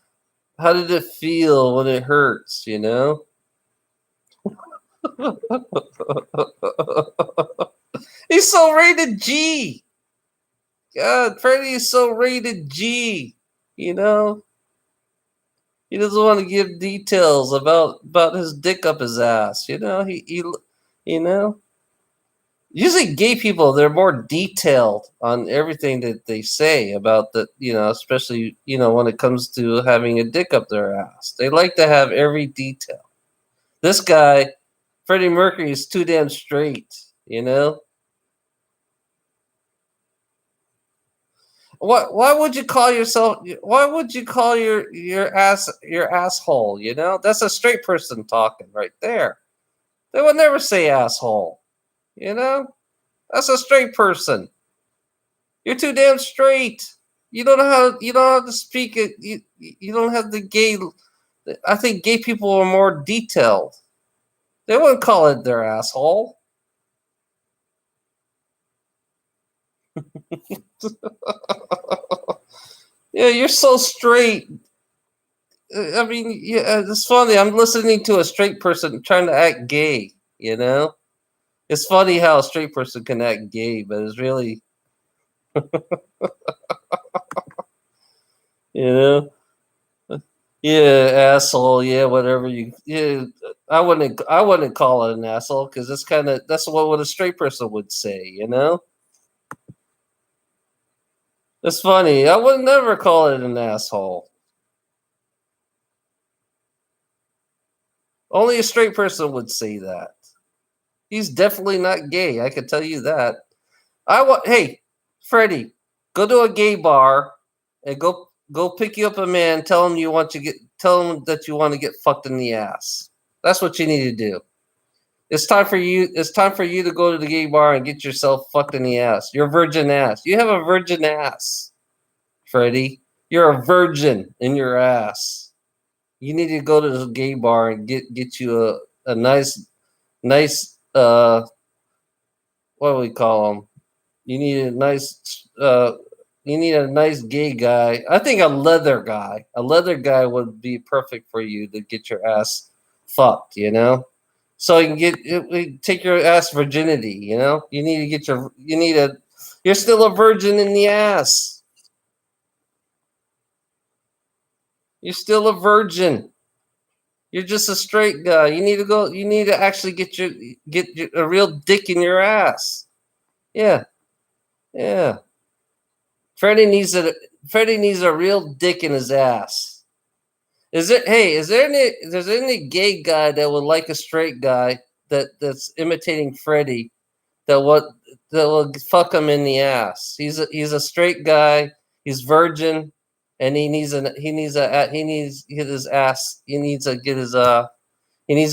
how did it feel when it hurts? You know, he's so rated G. God, Freddie is so rated G. You know, he doesn't want to give details about his dick up his ass. You know, you know. Usually, gay people they're more detailed on everything that they say about the you know, especially you know when it comes to having a dick up their ass. They like to have every detail. This guy, Freddie Mercury, is too damn straight. You know. Why would you call yourself? Why would you call your asshole? You know that's a straight person talking right there. They would never say asshole. You know that's a straight person. You're too damn straight. You don't know how to speak it. You don't have the gay. I think gay people are more detailed. They wouldn't call it their asshole. Yeah, you're so straight. I mean, yeah, it's funny. I'm listening to a straight person trying to act gay. You know, it's funny how a straight person can act gay, but it's really, you know, yeah, asshole. Yeah, whatever you. Yeah, I wouldn't call it an asshole because it's kind of that's what a straight person would say. You know, it's funny. I would never call it an asshole. Only a straight person would say that. He's definitely not gay. I can tell you that. Hey, Freddie, go to a gay bar and go pick you up a man. Tell him that you want to get fucked in the ass. That's what you need to do. It's time for you. It's time for you to go to the gay bar and get yourself fucked in the ass. Your virgin ass. You have a virgin ass, Freddie. You're a virgin in your ass. You need to go to the gay bar and get you a nice what do we call them? You need a nice you need a nice gay guy. I think a leather guy. A leather guy would be perfect for you to get your ass fucked, you know? So you can take your ass virginity, you know? You're still a virgin in the ass. You're still a virgin. You're just a straight guy. You need to actually a real dick in your ass. Yeah. Yeah. Freddie needs a real dick in his ass. Is there any gay guy that would like a straight guy that's imitating Freddie that will fuck him in the ass? He's a straight guy. He's virgin. and he needs to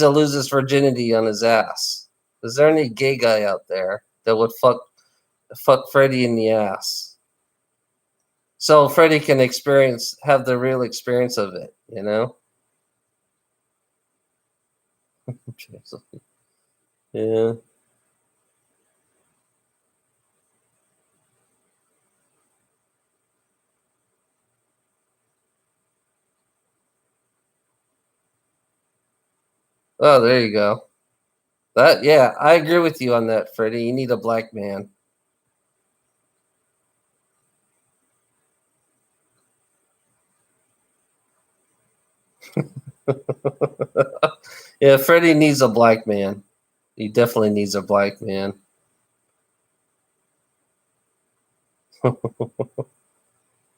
lose his virginity on his ass. Is there any gay guy out there that would fuck Freddie in the ass? So Freddie can have the real experience of it, you know? Yeah. Oh, there you go. Yeah, I agree with you on that, Freddie. You need a black man. Yeah, Freddie needs a black man. He definitely needs a black man. I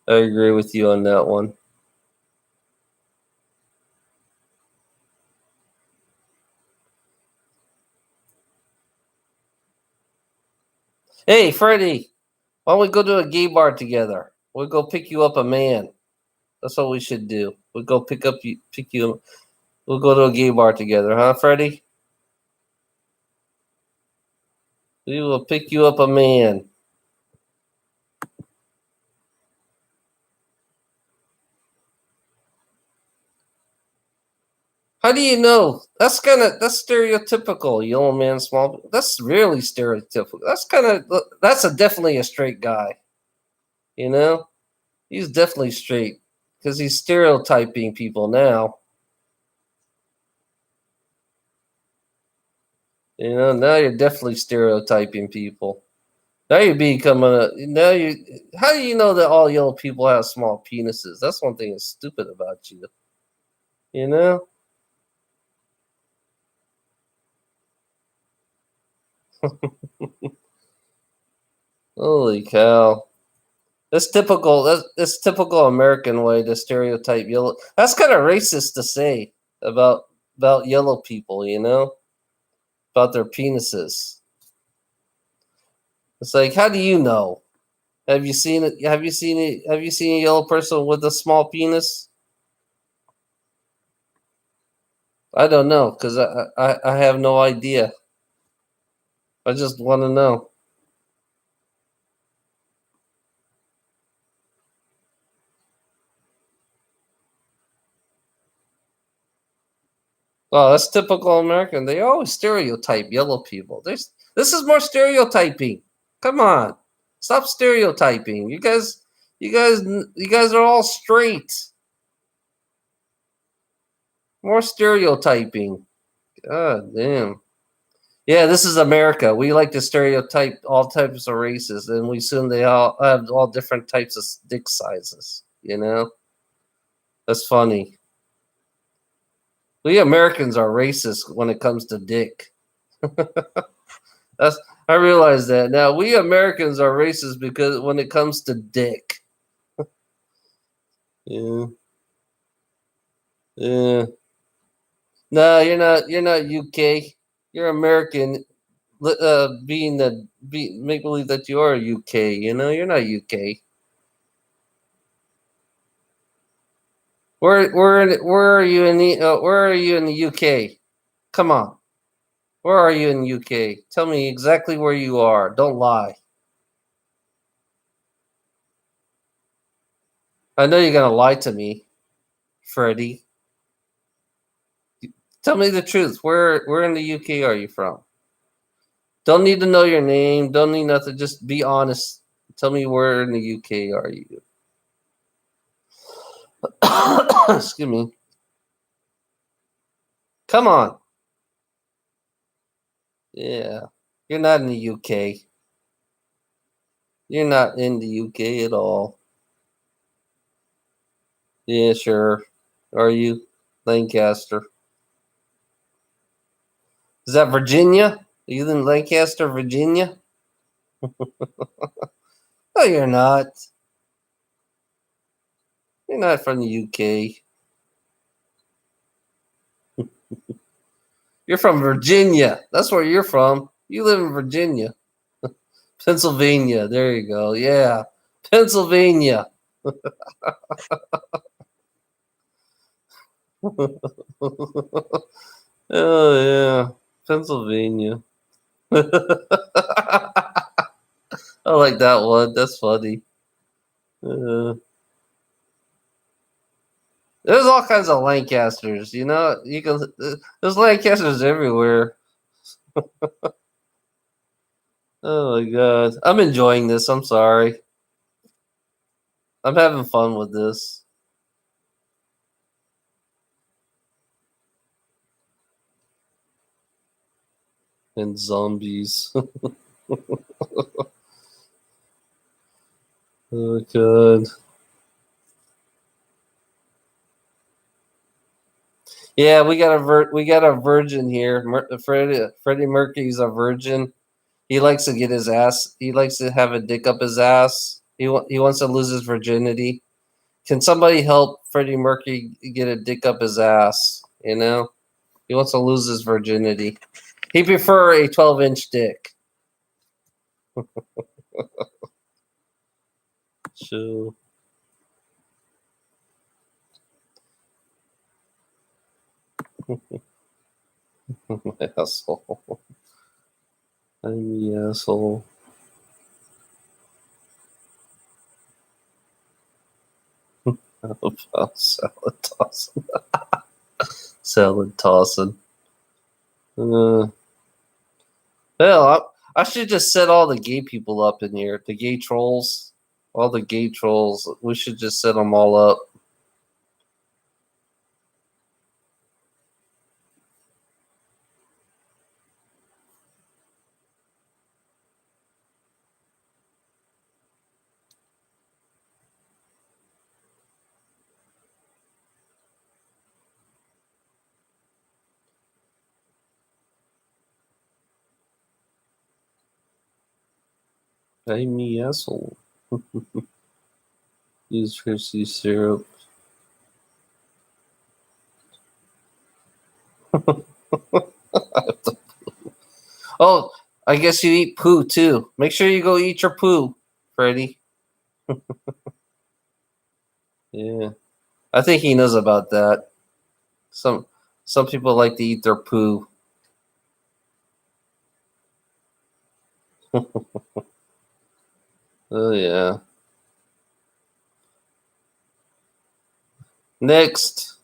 agree with you on that one. Hey, Freddie, why don't we go to a gay bar together? We'll go pick you up a man. That's what we should do. We'll go pick you. We'll go to a gay bar together, huh, Freddie? We will pick you up a man. How do you know? That's stereotypical. Yellow man, small. That's really stereotypical. That's definitely a straight guy. You know, he's definitely straight because he's stereotyping people now. You know, now you're definitely stereotyping people. Now you become a now you. How do you know that all yellow people have small penises? That's one thing that's stupid about you. You know. Holy cow! That's typical American way to stereotype yellow. That's kind of racist to say about yellow people. You know, about their penises. It's like, how do you know? Have you seen it? Have you seen it? Have you seen a yellow person with a small penis? I don't know because I have no idea. I just want to know. Oh, that's typical American. They always stereotype yellow people. This is more stereotyping. Come on, stop stereotyping. You guys are all straight. More stereotyping. God damn. Yeah, this is America. We like to stereotype all types of races, and we assume they all have all different types of dick sizes. You know, that's funny. We Americans are racist when it comes to dick. That's I realize that now. We Americans are racist because when it comes to dick. Yeah, yeah. No, you're not. You're not UK. You're American. Make believe that you are UK. You know, you're not UK. Where are you in the Where are you in the UK? Come on. Where are you in the UK? Tell me exactly where you are. Don't lie. I know you're gonna lie to me, Freddie. Tell me the truth. Where in the UK are you from? Don't need to know your name. Don't need nothing. Just be honest. Tell me where in the UK are you? Excuse me. Come on. Yeah. You're not in the UK. You're not in the UK at all. Yeah, sure. Are you? Lancaster. Is that Virginia? Are you in Lancaster, Virginia? No, you're not. You're not from the UK. You're from Virginia. That's where you're from. You live in Virginia. Pennsylvania. There you go. Yeah. Pennsylvania. Oh yeah, Pennsylvania. I like that one. That's funny. Uh, there's all kinds of Lancasters. You know, you can. There's Lancasters everywhere. Oh my god, I'm enjoying this. I'm sorry. I'm having fun with this. And zombies. Oh god. Yeah, we got a virgin here. Freddie Mercury's a virgin. He likes to get his ass. He likes to have a dick up his ass. He wants to lose his virginity. Can somebody help Freddie Mercury get a dick up his ass? You know, he wants to lose his virginity. He prefer a 12-inch dick. So asshole. I'm the asshole. Salad tossing. Salad tossing. Uh, I should just set all the gay people up in here. The gay trolls. All the gay trolls. We should just set them all up. I'm the asshole. Use Hershey syrup. Oh, I guess you eat poo too. Make sure you go eat your poo, Freddy. Yeah, I think he knows about that. Some some people like to eat their poo. Oh yeah. Next,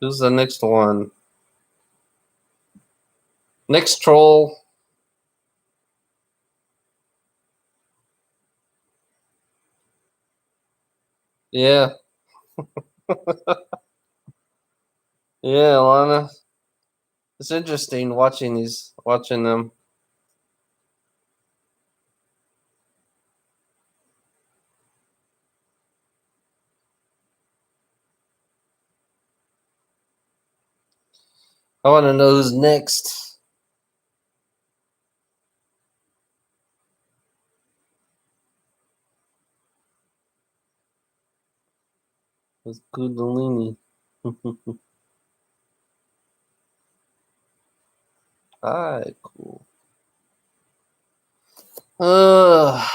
who's the next one? Next troll. Yeah, yeah, Lana. It's interesting watching them. I want to know who's next. With Kundalini. Alright, cool. Uh,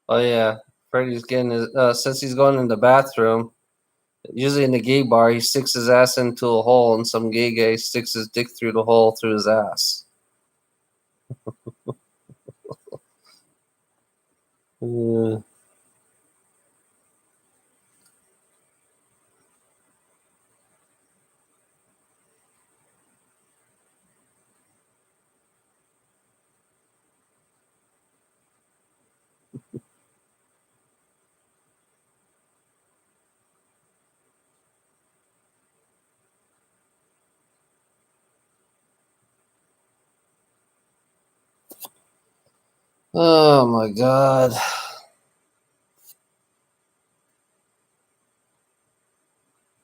oh yeah, Freddy's getting his. Since he's going in the bathroom, usually in the gay bar, he sticks his ass into a hole, and some gay guy sticks his dick through the hole through his ass. Uh, oh my god.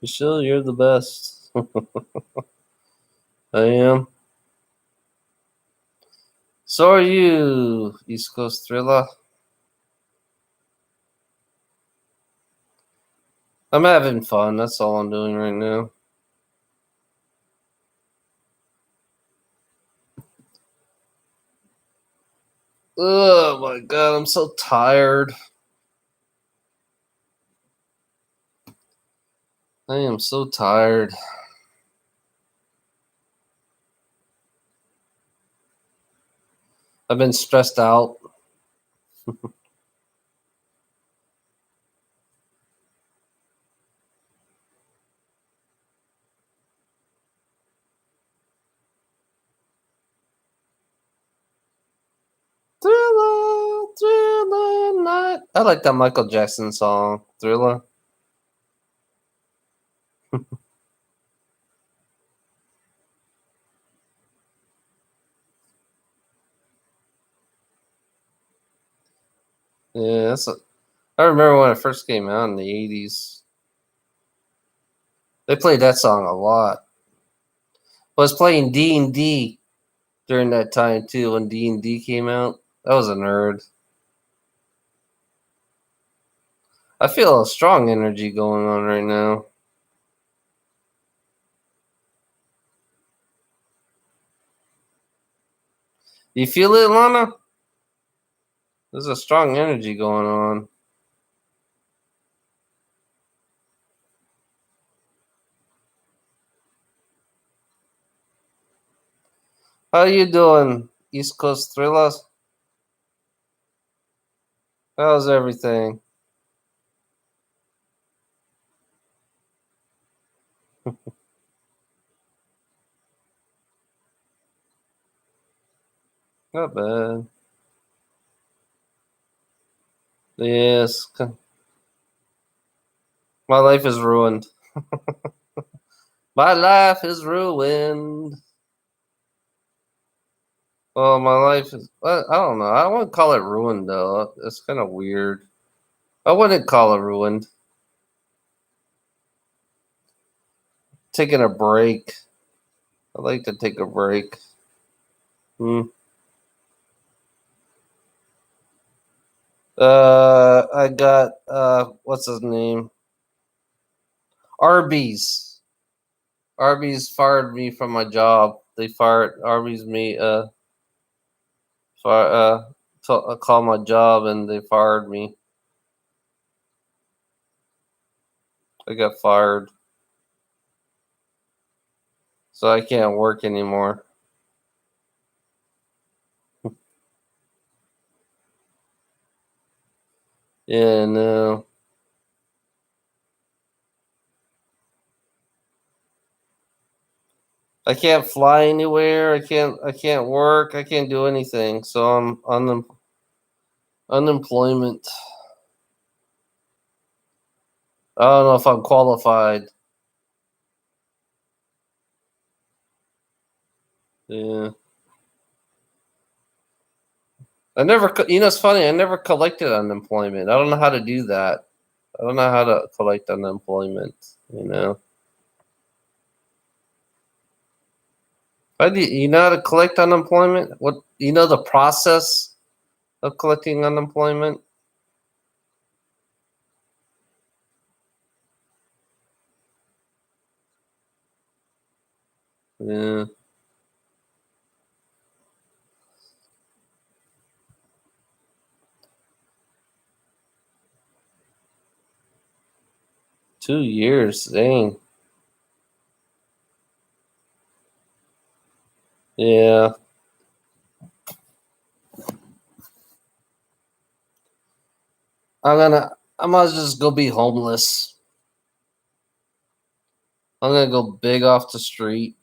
Michelle, you're the best. I am. So are you, East Coast Thriller. I'm having fun. That's all I'm doing right now. Oh my god, I'm so tired. I am so tired. I've been stressed out. Thriller, Thriller night. I like that Michael Jackson song, Thriller. Yeah, I remember when it first came out in the 80s. They played that song a lot. I was playing D&D during that time too when D&D came out. I was a nerd. I feel a strong energy going on right now. You feel it, Lana? There's a strong energy going on. How you doing, East Coast Thrillers? How's everything? Not bad. Yes, my life is ruined. My life is ruined. Well, my life is. I don't know. I wouldn't call it ruined though. It's kind of weird. I wouldn't call it ruined. Taking a break. I like to take a break. Hmm. I got what's his name? Arby's. Arby's fired me from my job. They fired Arby's me. Fire. I called my job and they fired me. I got fired, so I can't work anymore. Yeah, no. I can't fly anywhere. I can't work. I can't do anything. So I'm on unemployment. I don't know if I'm qualified. Yeah. It's funny. I never collected unemployment. I don't know how to do that. I don't know how to collect unemployment. You know. How do you know how to collect unemployment? What you know the process of collecting unemployment? Yeah. 2 years. Dang. Yeah. I might just go be homeless. I'm gonna go big off the street.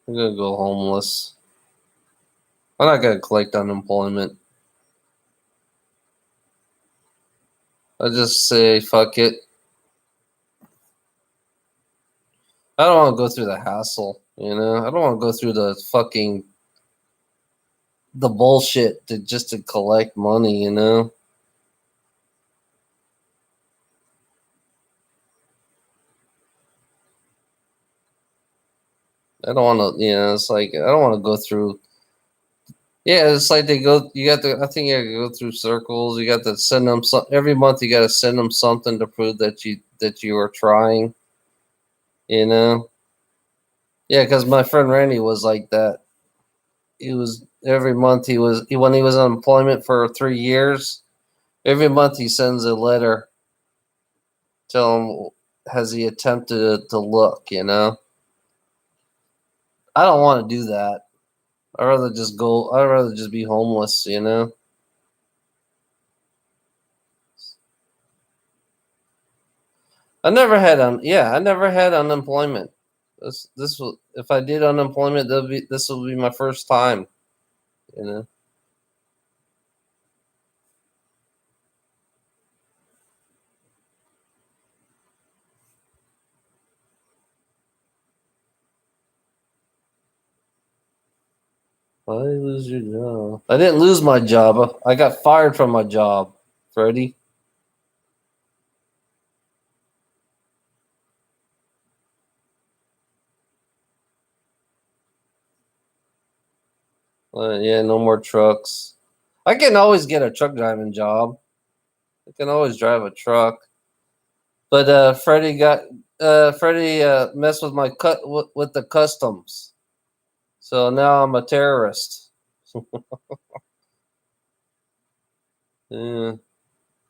I'm gonna go homeless. I'm not gonna collect unemployment. I just say fuck it. I don't want to go through the hassle. I don't want to go through the bullshit to collect money. I don't want to. It's like I don't want to go through Yeah, it's like they go. You got to. I think you got to go through circles. You got to send them every month. You got to send them something to prove that you are trying. You know. Yeah, because my friend Randy was like that. He was every month. When he was on employment for 3 years. Every month he sends a letter. Tell him has he attempted to look. You know. I don't want to do that. I'd rather just go. I'd rather just be homeless. You know. I never had unemployment. This will if I did unemployment, this will be my first time. You know. Why did you lose your job? I didn't lose my job. I got fired from my job, Freddie. Yeah, no more trucks. I can always get a truck driving job. I can always drive a truck. But Freddie messed with my with the customs. So now I'm a terrorist. Yeah,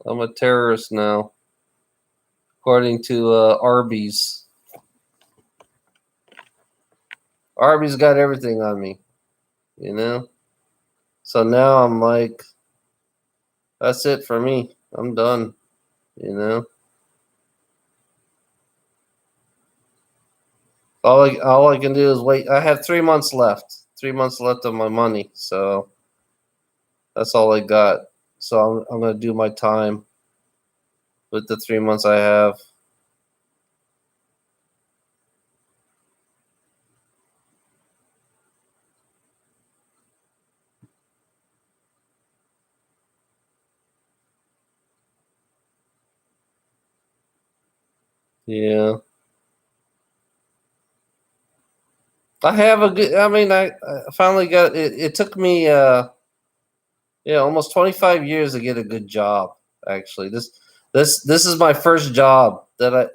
I'm a terrorist now, according to Arby's. Arby's got everything on me, you know. So now I'm like, that's it for me. I'm done, you know. All I can do is wait. I have 3 months left. 3 months left of my money, so that's all I got. So I'm gonna do my time with the 3 months I have. Yeah, I have a good. I mean, I finally got it. It took me yeah, almost 25 years to get a good job. Actually, this is my first job that I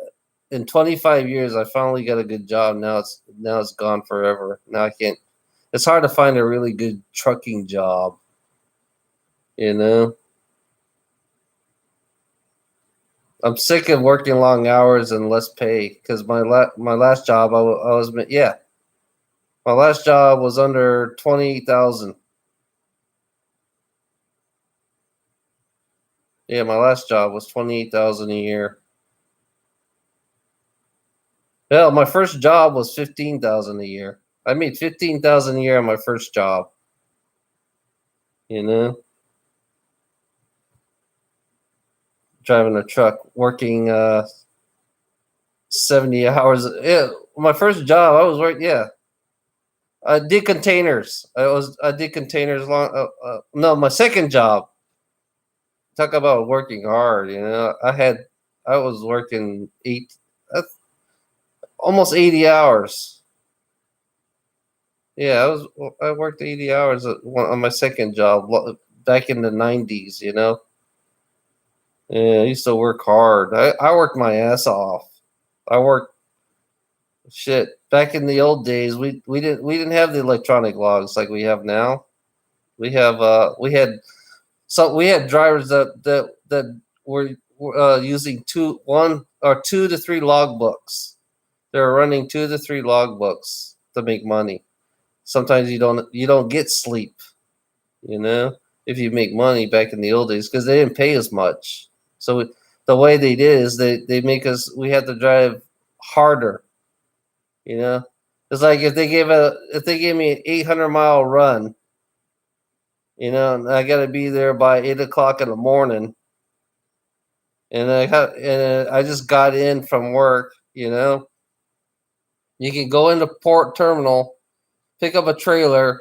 in 25 years. I finally got a good job. Now it's gone forever. Now I can't. It's hard to find a really good trucking job. You know, I'm sick of working long hours and less pay because my last job I was yeah, my last job was under 20,000. Yeah, my last job was 28,000 a year. Hell, my first job was 15,000 a year. I made 15,000 a year on my first job. You know, driving a truck, working 70 hours. Yeah, my first job, I was working. Yeah, I did containers. I did containers long. No, my second job. Talk about working hard. You know, I was working uh, almost 80 hours. Yeah, I worked 80 hours on my second job back in the 90s. You know. Yeah, I used to work hard. I worked my ass off. I worked shit. Back in the old days, we didn't have the electronic logs like we have now. We had drivers that were using two to three logbooks. They were running 2 to 3 logbooks to make money. Sometimes you don't get sleep, you know, if you make money back in the old days because they didn't pay as much. So the way they did is they make us we had to drive harder, you know. It's like if they gave me an 800-mile run, you know, and I got to be there by 8 o'clock in the morning, and I just got in from work, you know. You can go into port terminal, pick up a trailer,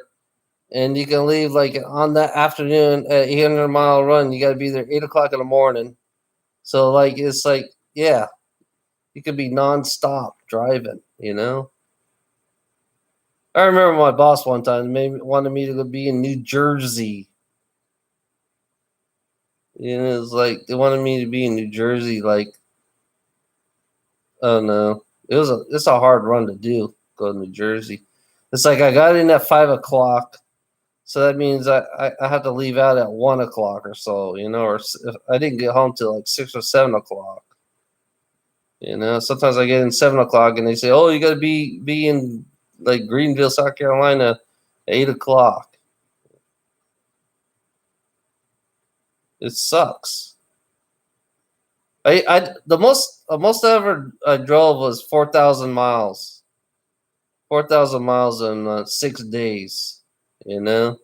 and you can leave like on that afternoon at 800-mile run. You got to be there 8 o'clock in the morning. So like it's like yeah, you could be nonstop driving. You know, I remember my boss one time wanted me to go be in New Jersey. You know, it's like they wanted me to be in New Jersey. Like, oh no, it's a hard run to do. Go to New Jersey. It's like I got in at 5 o'clock, so that means I have to leave out at 1 o'clock or so. You know, or if I didn't get home till like 6 or 7 o'clock. You know, sometimes I get in 7 o'clock and they say, "Oh, you got to be in like Greenville, South Carolina, at 8 o'clock." It sucks. I the most I ever I drove was 4,000 miles. 4,000 miles in 6 days. You know,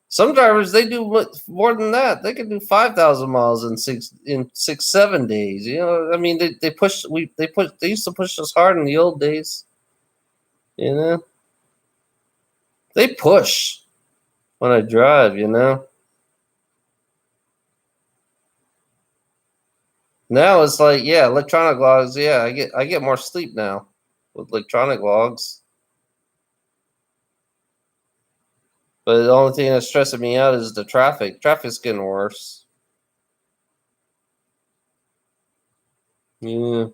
some drivers they do more than that. They can do 5,000 miles in 6 7 days. You know, I mean they used to push us hard in the old days. You know, they push when I drive. You know, now it's like electronic logs. Yeah, I get more sleep now with electronic logs. But the only thing that's stressing me out is the traffic. Traffic's getting worse. Yeah.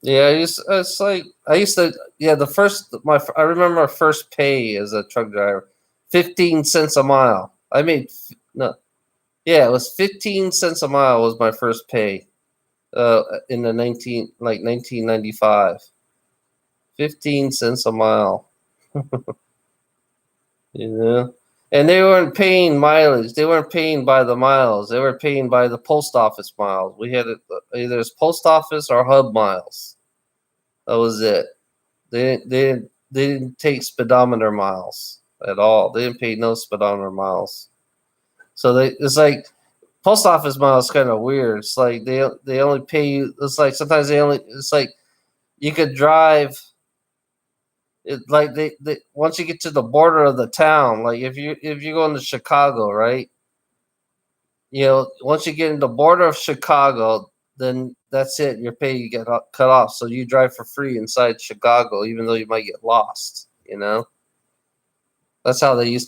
Yeah, I used to I remember my first pay as a truck driver, 15 cents a mile. I made no, yeah, it was 15 cents a mile was my first pay. In the 1995. 15 cents a mile, you know. And they weren't paying mileage. They weren't paying by the miles. They were paying by the post office miles. We had either post office or hub miles. That was it. They didn't take speedometer miles at all. They didn't pay no speedometer miles. So it's like post office miles kind of weird. It's like they only pay you. It's like sometimes it's like you could drive. It like they once you get to the border of the town, like if you're going to Chicago, right? You know, once you get in the border of Chicago, then that's it. Your pay you get cut off. So you drive for free inside Chicago, even though you might get lost. You know. That's how they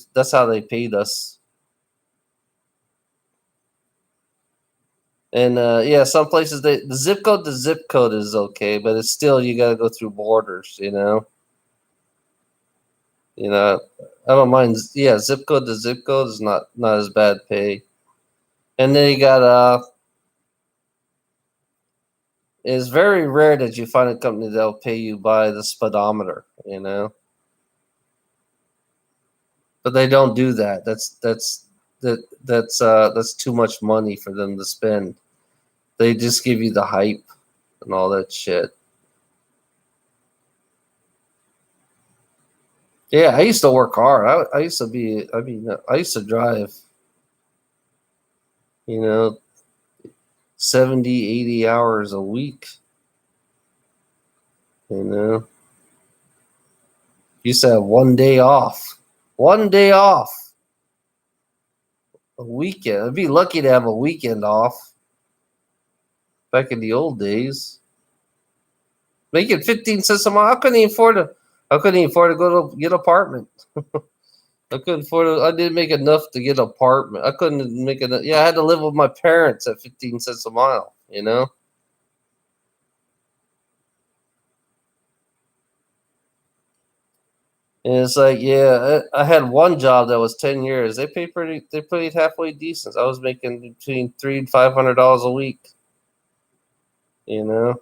paid us. And yeah, some places the zip code to zip code is okay, but it's still you got to go through borders. You know, I don't mind. Yeah, zip code to zip code is not as bad pay. And then you got it's very rare that you find a company that'll pay you by the speedometer. You know, but they don't do that. That's too much money for them to spend. They just give you the hype and all that shit. Yeah, I used to work hard. I used to be. I mean, I used to drive. You know, 70, 80 hours a week. You know, used to have 1 day off. 1 day off a weekend. I'd be lucky to have a weekend off. Back in the old days, making 15 cents a mile. I couldn't even afford to go to get an apartment. I couldn't afford it. I didn't make enough to get an apartment. I couldn't make enough. Yeah, I had to live with my parents at 15 cents a mile. You know. And it's like, yeah, I had one job that was 10 years. They paid halfway decent. I was making between $300 and $500 a week. You know,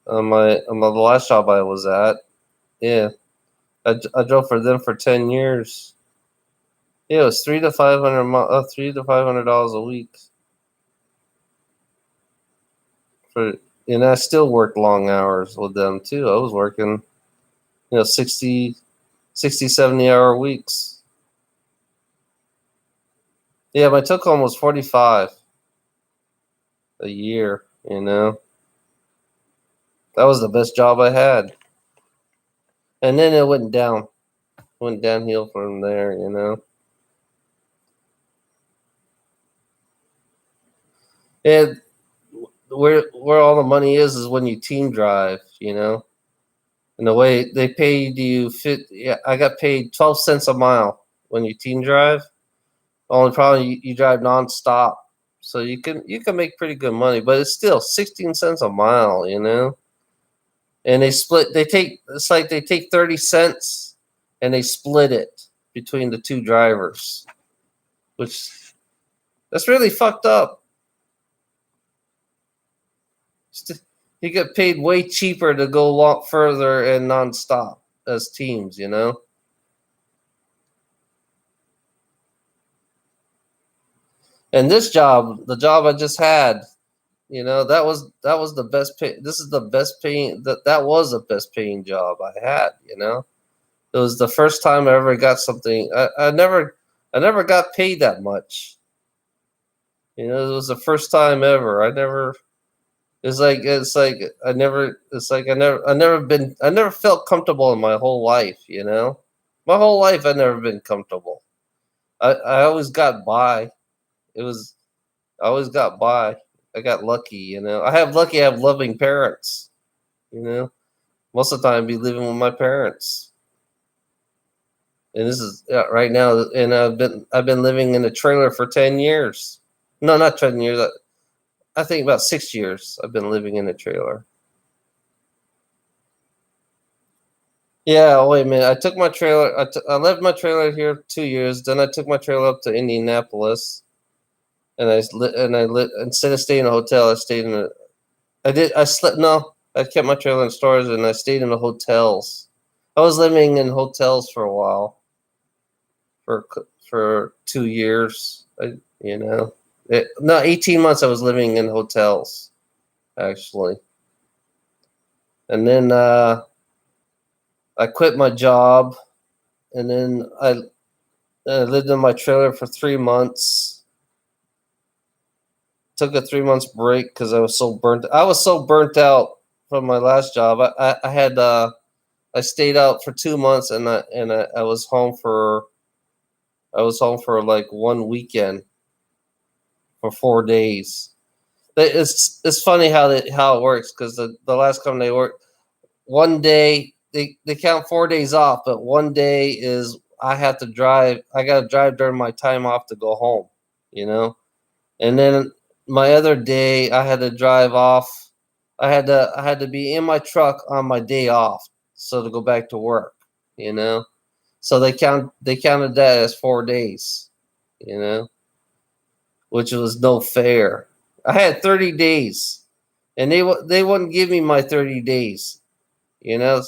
on my last job I was at, yeah, I drove for them for 10 years. Yeah, it was $300 to $500 a week for, and I still worked long hours with them too. I was working, 60, 70 hour weeks. Yeah, my took home was 45 a year. You know. That was the best job I had. And then it went downhill from there, you know. And where all the money is when you team drive, you know. And the way they paid you, yeah, I got paid 12 cents a mile when you team drive. Only problem you drive nonstop, so you can make pretty good money, but it's still 16 cents a mile, you know. And they split. They take it's like they take 30 cents and they split it between the two drivers, which that's really fucked up. You get paid way cheaper to go a lot further and nonstop as teams, you know. And this job, the job I just had, you know, that was the best pay. This is the best paying. That was the best paying job I had. You know, it was the first time I ever got something. I never got paid that much. You know, it was the first time ever. I never. It's like I never. It's like I never felt comfortable in my whole life. You know, my whole life I never been comfortable. I always got by. It was I always got by. I got lucky, you know. I have loving parents, you know. Most of the time, I be living with my parents, and this is right now. And I've been living in a trailer for 10 years. No, not 10 years. I think about 6 years. I've been living in a trailer. Yeah, wait a minute. I took my trailer. I left my trailer here 2 years. Then I took my trailer up to Indianapolis, and instead of staying in a hotel, I stayed in a. I did. I slept. No, I kept my trailer in stores, and I stayed in the hotels. I was living in hotels for a while, for 2 years. You know, no, 18 months. I was living in hotels, actually, and then I quit my job, and then I lived in my trailer for 3 months. Took a 3 months break because I was so burnt. I was so burnt out from my last job. I had I stayed out for 2 months, and I was home for like one weekend for 4 days. It's funny how it works, because the last company they worked, one day they count 4 days off, but one day is I have to drive. I got to drive during my time off to go home, you know. And then my other day I had to drive off. I had to be in my truck on my day off, so to go back to work, you know. So they counted that as 4 days, you know, which was no fair. I had 30 days, and they wouldn't give me my 30 days, you know.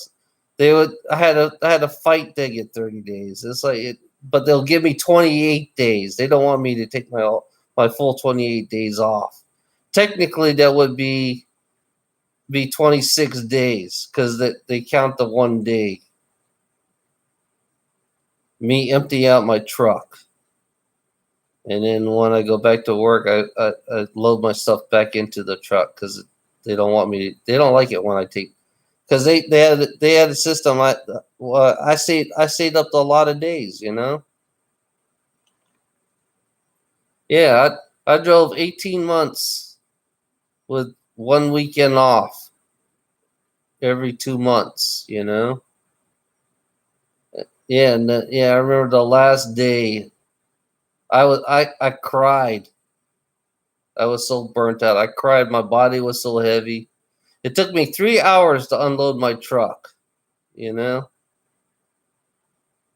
They would. I had to fight to get 30 days. It's like it, but they'll give me 28 days. They don't want me to take my full 28 days off. Technically, that would be 26 days, because they count the one day. Me empty out my truck, and then when I go back to work, I load my stuff back into the truck, because they don't want me. They don't like it when I take, because they had a system. I stayed up to a lot of days, you know. Yeah, I drove 18 months with one weekend off every 2 months, you know. Yeah, and yeah, I remember the last day. I cried. I was so burnt out. I cried. My body was so heavy. It took me 3 hours to unload my truck. You know,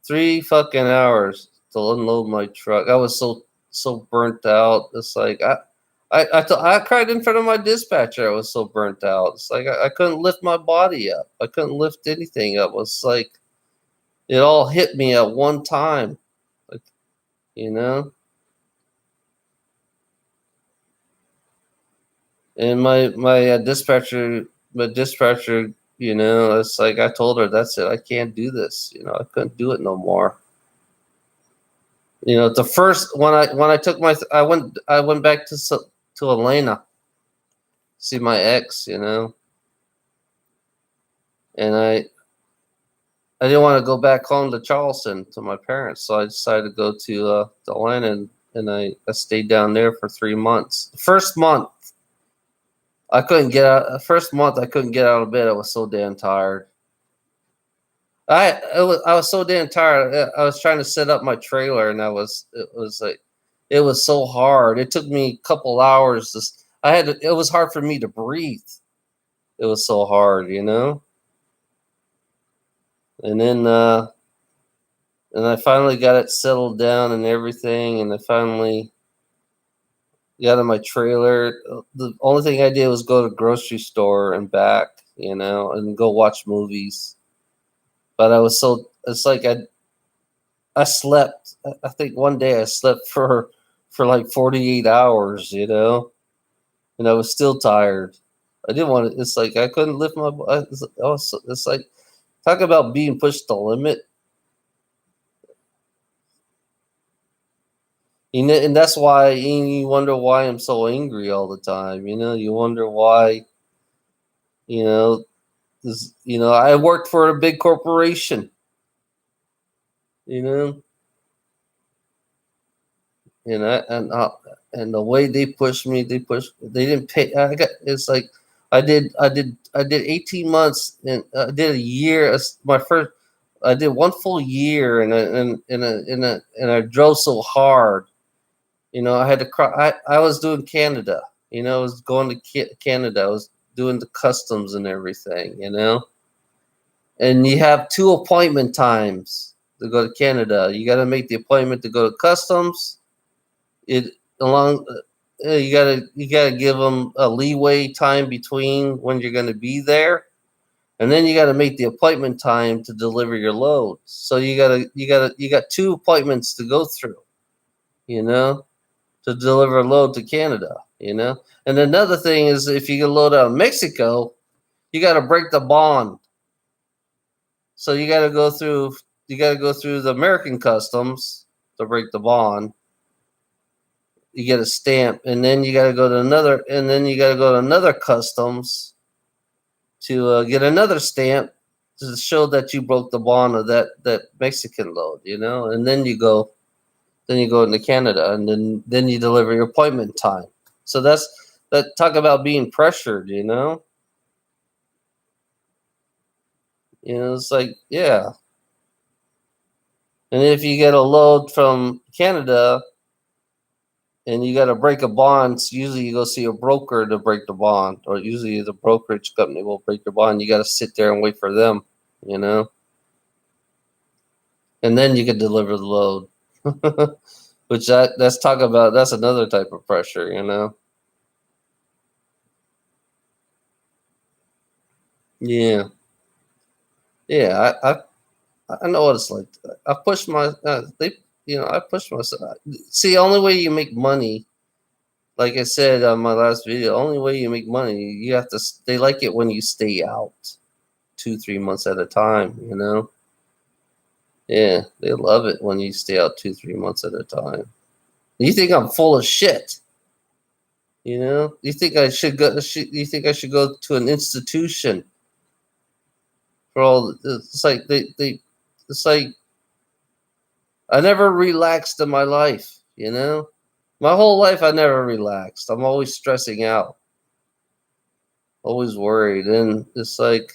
3 fucking hours to unload my truck. I was so burnt out. It's like I cried in front of my dispatcher. I was so burnt out. It's like I couldn't lift my body up. I couldn't lift anything up. It was like it all hit me at one time. Like, you know. And my dispatcher, you know, it's like I told her, that's it. I can't do this. You know, I couldn't do it no more. You know, the first when I took my I went back to Elena, see my ex. You know, and I didn't want to go back home to Charleston to my parents, so I decided to go to Atlanta, and I stayed down there for 3 months. The first month, I couldn't get out. The first month, I couldn't get out of bed. I was so damn tired. I was so damn tired. I was trying to set up my trailer, and it was so hard. It took me a couple hours. It was hard for me to breathe. It was so hard, you know. And then and I finally got it settled down and everything, and I finally got in my trailer. The only thing I did was go to the grocery store and back, you know, and go watch movies. But it's like I slept. I think one day I slept for like 48 hours, you know, and I was still tired. I didn't want to. It's like I couldn't lift my. It's like talk about being pushed to the limit. You know, and that's why you wonder why I'm so angry all the time. You know, you wonder why. You know, I worked for a big corporation. You know, and and the way they pushed me, they didn't pay. I got it's like I did 18 months and I did a year. My first, I did one full year and I drove so hard. You know, I had to cry. I was doing Canada. You know, I was going to Canada. I was doing the customs and everything. You know, and you have two appointment times to go to Canada. You got to make the appointment to go to customs. It along you gotta give them a leeway time between when you're going to be there, and then you got to make the appointment time to deliver your load. So you got two appointments to go through, you know, to deliver a load to Canada, you know. And another thing is if you get a load out of Mexico, you got to break the bond. So you got to go through the American customs to break the bond. You get a stamp, and then you got to go to another customs to get another stamp to show that you broke the bond of that Mexican load, you know. And then you go into Canada, and then you deliver your appointment time. So that talk about being pressured, you know. You know, it's like yeah. And if you get a load from Canada and you got to break a bond, so usually you go see a broker to break the bond, or usually the brokerage company will break your bond. You got to sit there and wait for them, you know, and then you can deliver the load. Which that's talk about. That's another type of pressure, you know. Yeah, yeah. I know what it's like. I push my I push myself. See, only way you make money, like I said on my last video, only way you make money, you have to. They like it when you stay out 2-3 months at a time. You know. Yeah, they love it when you stay out 2-3 months at a time. You think I'm full of shit? You know. You think I should go? You think I should go to an institution for all? It's like they. It's like I never relaxed in my life. You know. My whole life, I never relaxed. I'm always stressing out, always worried, and it's like.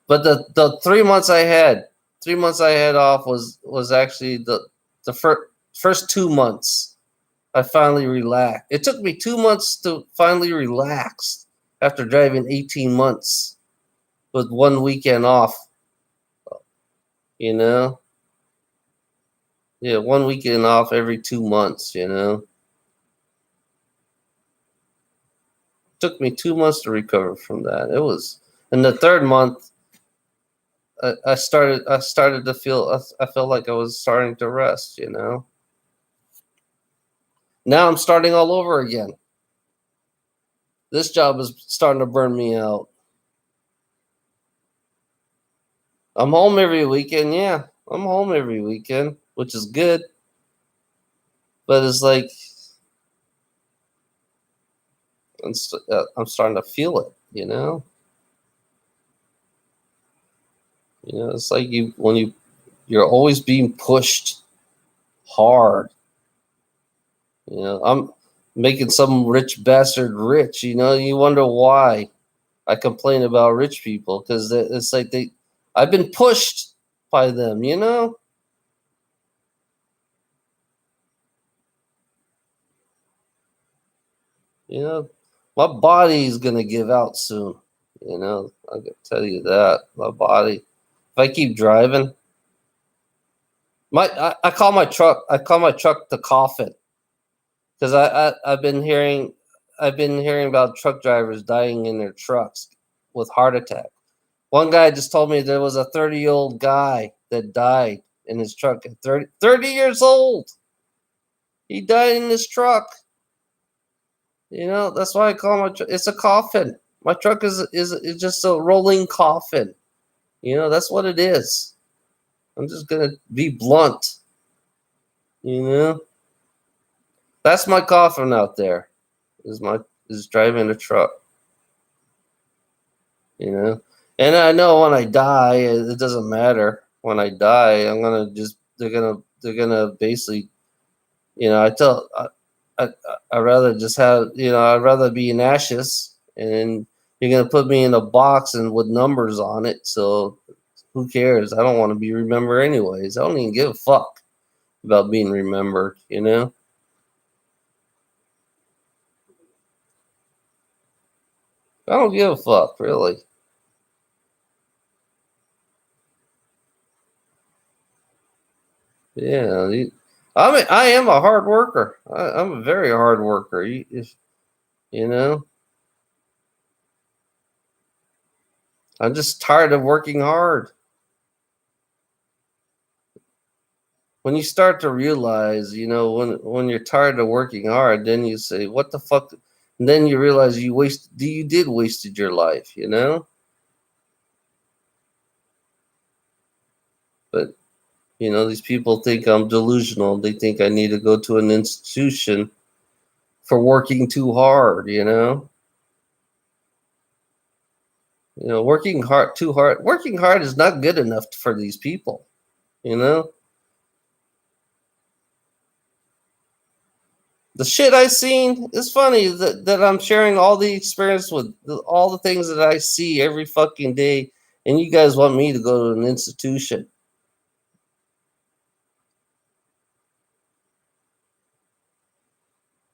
But the 3 months I had, 3 months I had off was actually the first 2 months. I finally relaxed. It took me 2 months to finally relax after driving 18 months with one weekend off. You know, yeah, one weekend off every 2 months. You know, took me 2 months to recover from that. It was in the third month. I started to feel. I felt like I was starting to rest. You know. Now I'm starting all over again. This job is starting to burn me out. I'm home every weekend. Yeah, I'm home every weekend, which is good. But it's like I'm starting to feel it. You know. You know, it's like you're always being pushed hard. You know, making some rich bastard rich. You know, you wonder why I complain about rich people, because it's like I've been pushed by them. You know. You know, my body's gonna give out soon. You know, I can tell you that. My body. If I keep driving, I call my truck. I call my truck the coffin, because I've been hearing about truck drivers dying in their trucks with heart attack. One guy just told me there was a 30-year-old guy that died in his truck at 30 years old. He died in his truck. You know, that's why I call my truck. It's a coffin. My truck is just a rolling coffin. You know, that's what it is. I'm just gonna be blunt. You know, that's my coffin out there. Is driving a truck. You know, and I know when I die, it doesn't matter. When I die, I'm gonna just they're gonna basically, you know, I I rather just have, you know, I'd rather be in ashes, and you're gonna put me in a box and with numbers on it. So who cares? I don't want to be remembered anyways. I don't even give a fuck about being remembered. You know, I don't give a fuck really. Yeah, I mean, I am a hard worker. I'm a very hard worker. You know, I'm just tired of working hard. When you start to realize, you know, when you're tired of working hard, then you say, "What the fuck?" And then you realize you did wasted your life, you know. But you know, these people think I'm delusional. They think I need to go to an institution for working too hard, you know. You know, working hard is not good enough for these people, you know. The shit I seen is funny that I'm sharing all the experience with all the things that I see every fucking day, and you guys want me to go to an institution.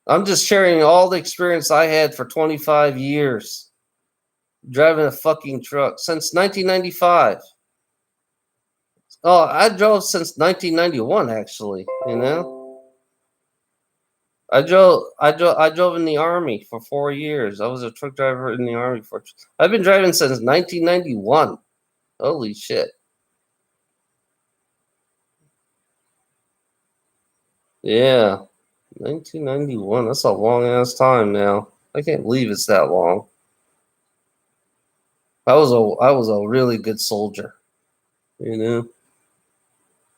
I'm just sharing all the experience I had for 25 years driving a fucking truck since 1995. Oh, I drove since 1991 actually, you know. I drove in the army for 4 years. I was a truck driver in the army for I've been driving since 1991. Holy shit. Yeah. 1991. That's a long ass time now. I can't believe it's that long. I was a really good soldier. You know,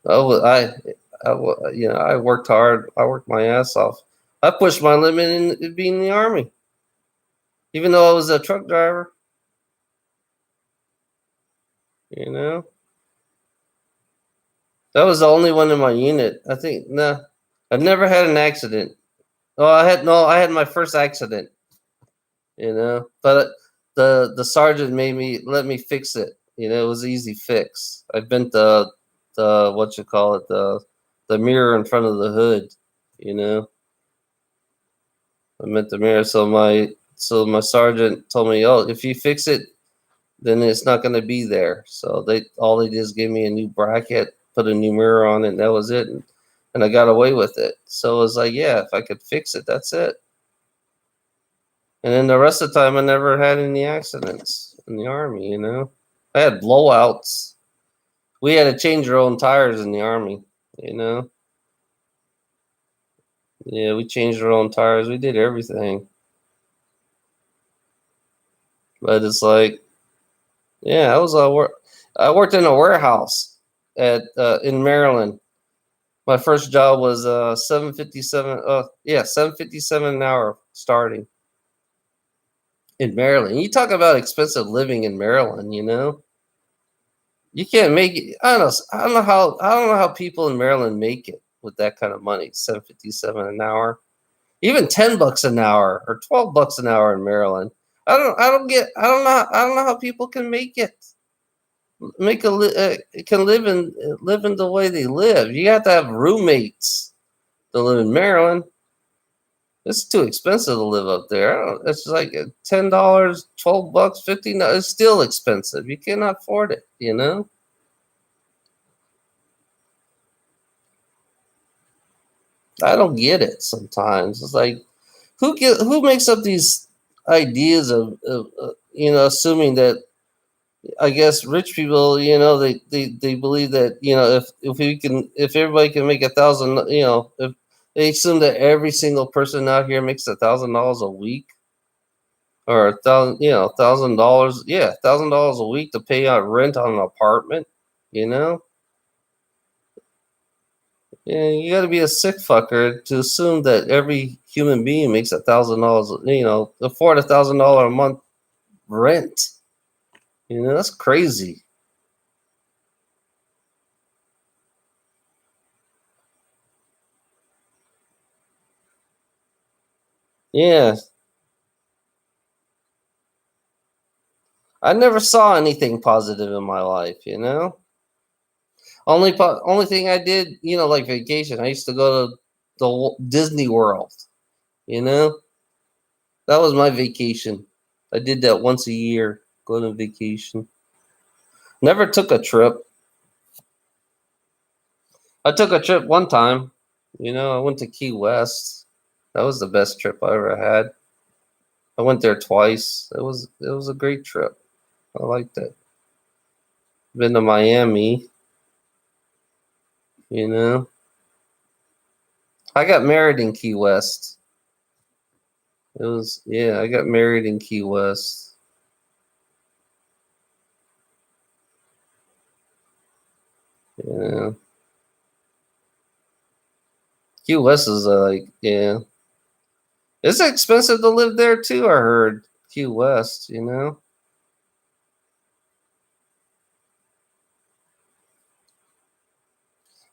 I was you know, I worked hard. I worked my ass off. I pushed my limit in being in the army, even though I was a truck driver. You know, that was the only one in my unit. I think. Nah, I've never had an accident. Oh, I had my first accident. You know, but the sergeant made me let me fix it. You know, it was an easy fix. I bent the what you call it, the mirror in front of the hood. You know, I bent the mirror, so my sergeant told me, oh, if you fix it, then it's not going to be there. So they did is give me a new bracket, put a new mirror on it, and that was it. And I got away with it. So it was like, yeah, if I could fix it, that's it. And then the rest of the time, I never had any accidents in the army. You know, I had blowouts. We had to change our own tires in the army. You know, yeah, we changed our own tires. We did everything. But it's like, yeah, I worked in a warehouse at in Maryland. My first job was 757. Yeah, 757 an hour starting in Maryland. You talk about expensive living in Maryland. You know, you can't make it. I don't know how people in Maryland make it with that kind of money. 757 an hour. Even $10 an hour or $12 an hour in Maryland. I don't know how people can make it. Can live in the way they live. You have to have roommates to live in Maryland. It's too expensive to live up there. It's like $10, $12, $15. It's still expensive. You cannot afford it. You know. I don't get it. Sometimes it's like, who makes up these ideas of assuming that, I guess, rich people, they believe that, if everybody can make 1,000, if they assume that every single person out here makes $1,000 a week, or $1,000, yeah, $1,000 a week to pay out rent on an apartment, you know. Yeah, you got to be a sick fucker to assume that every human being makes $1,000, afford $1,000 a month rent. That's crazy. Yeah, I never saw anything positive in my life. Only thing I did, like vacation. I used to go to the Disney World. You know, that was my vacation. I did that once a year, go on vacation. Never took a trip. I took a trip one time. I went to Key West. That was the best trip I ever had. I went there twice. It was a great trip. I liked it. Been to Miami. You know, I got married in Key West. I got married in Key West. Yeah, Key West is yeah. It's expensive to live there too. I heard Key West.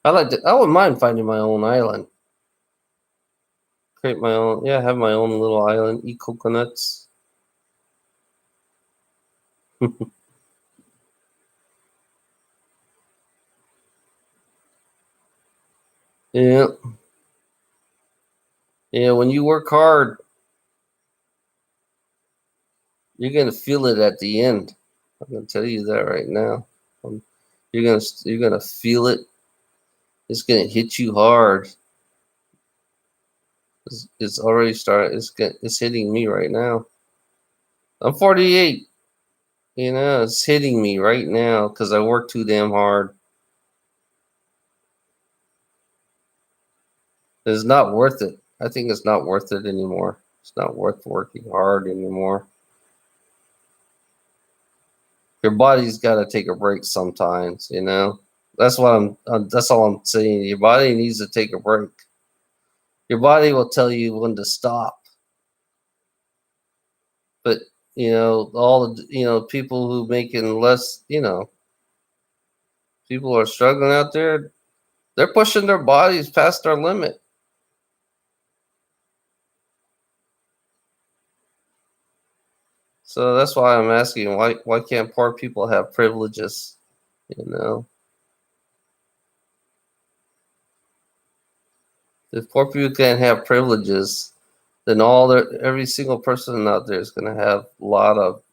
I wouldn't mind finding my own island. Create my own. Yeah, have my own little island. Eat coconuts. Yeah, yeah. When you work hard, you're gonna feel it at the end. I'm gonna tell you that right now. You're gonna feel it. It's gonna hit you hard. It's already started. It's hitting me right now. I'm 48. It's hitting me right now because I work too damn hard. It's not worth it. I think it's not worth it anymore. It's not worth working hard anymore. Your body's got to take a break sometimes. That's what that's all I'm saying. Your body needs to take a break. Your body will tell you when to stop. But all the people who making less, people who are struggling out there, they're pushing their bodies past their limit. So that's why I'm asking, why can't poor people have privileges? You know, if poor people can't have privileges, then every single person out there is going to have a lot of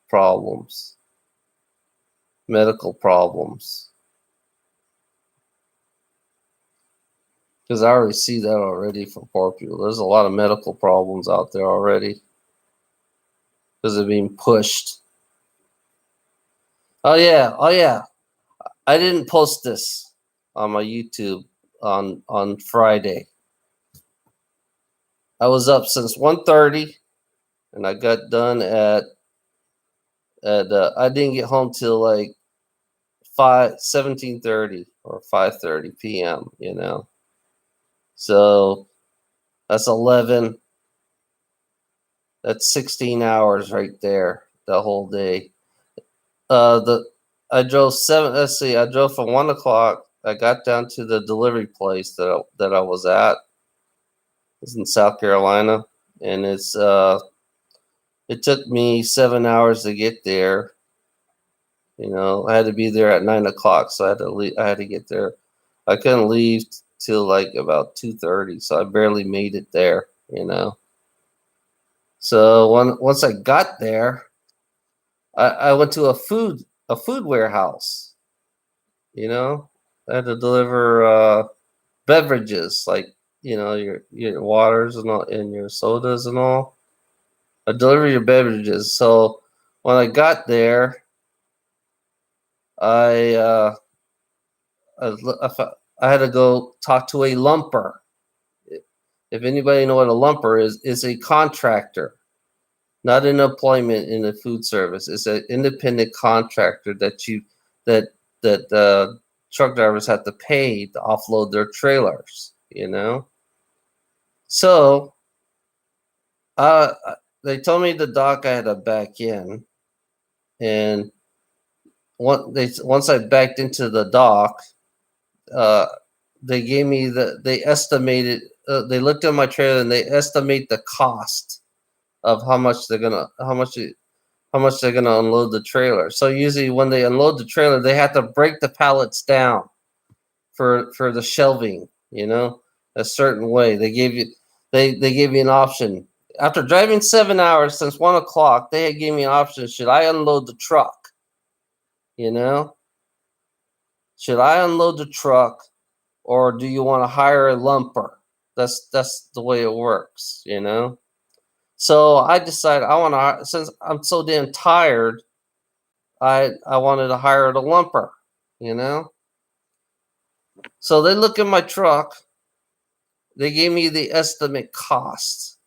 problems, medical problems. Because I already see that already for poor people. There's a lot of medical problems out there already because they're being pushed. Oh yeah. I didn't post this on my YouTube on Friday. I was up since 1:30, and I got done at I didn't get home till like 17:30 or 5:30 p.m. So that's 11. That's 16 hours right there. The whole day. The I drove seven. Let's see. I drove from 1 o'clock. I got down to the delivery place that I was at. It's in South Carolina, and it took me 7 hours to get there. I had to be there at 9 o'clock, so I had to leave. I had to get there. I couldn't leave till like about 2:30, so I barely made it there. So once I got there, I went to a food warehouse. I had to deliver beverages like your waters and all, and your sodas and all. I deliver your beverages. So when I got there, I I had to go talk to a lumper. If anybody know what a lumper is a contractor, not an employment in the food service. It's an independent contractor that truck drivers have to pay to offload their trailers. So uh, they told me the dock I had to back in, and once I backed into the dock, they gave me they estimated. They looked at my trailer and they estimate the cost of how much they're gonna unload the trailer. So usually when they unload the trailer, they have to break the pallets down for the shelving, a certain way. They gave you an option. After driving 7 hours since 1 o'clock, they gave me an option. Should I unload the truck? Should I unload the truck, or do you want to hire a lumper? That's the way it works, So I decided I want to, since I'm so damn tired, I wanted to hire the lumper, So they look at my truck. They gave me the estimate cost,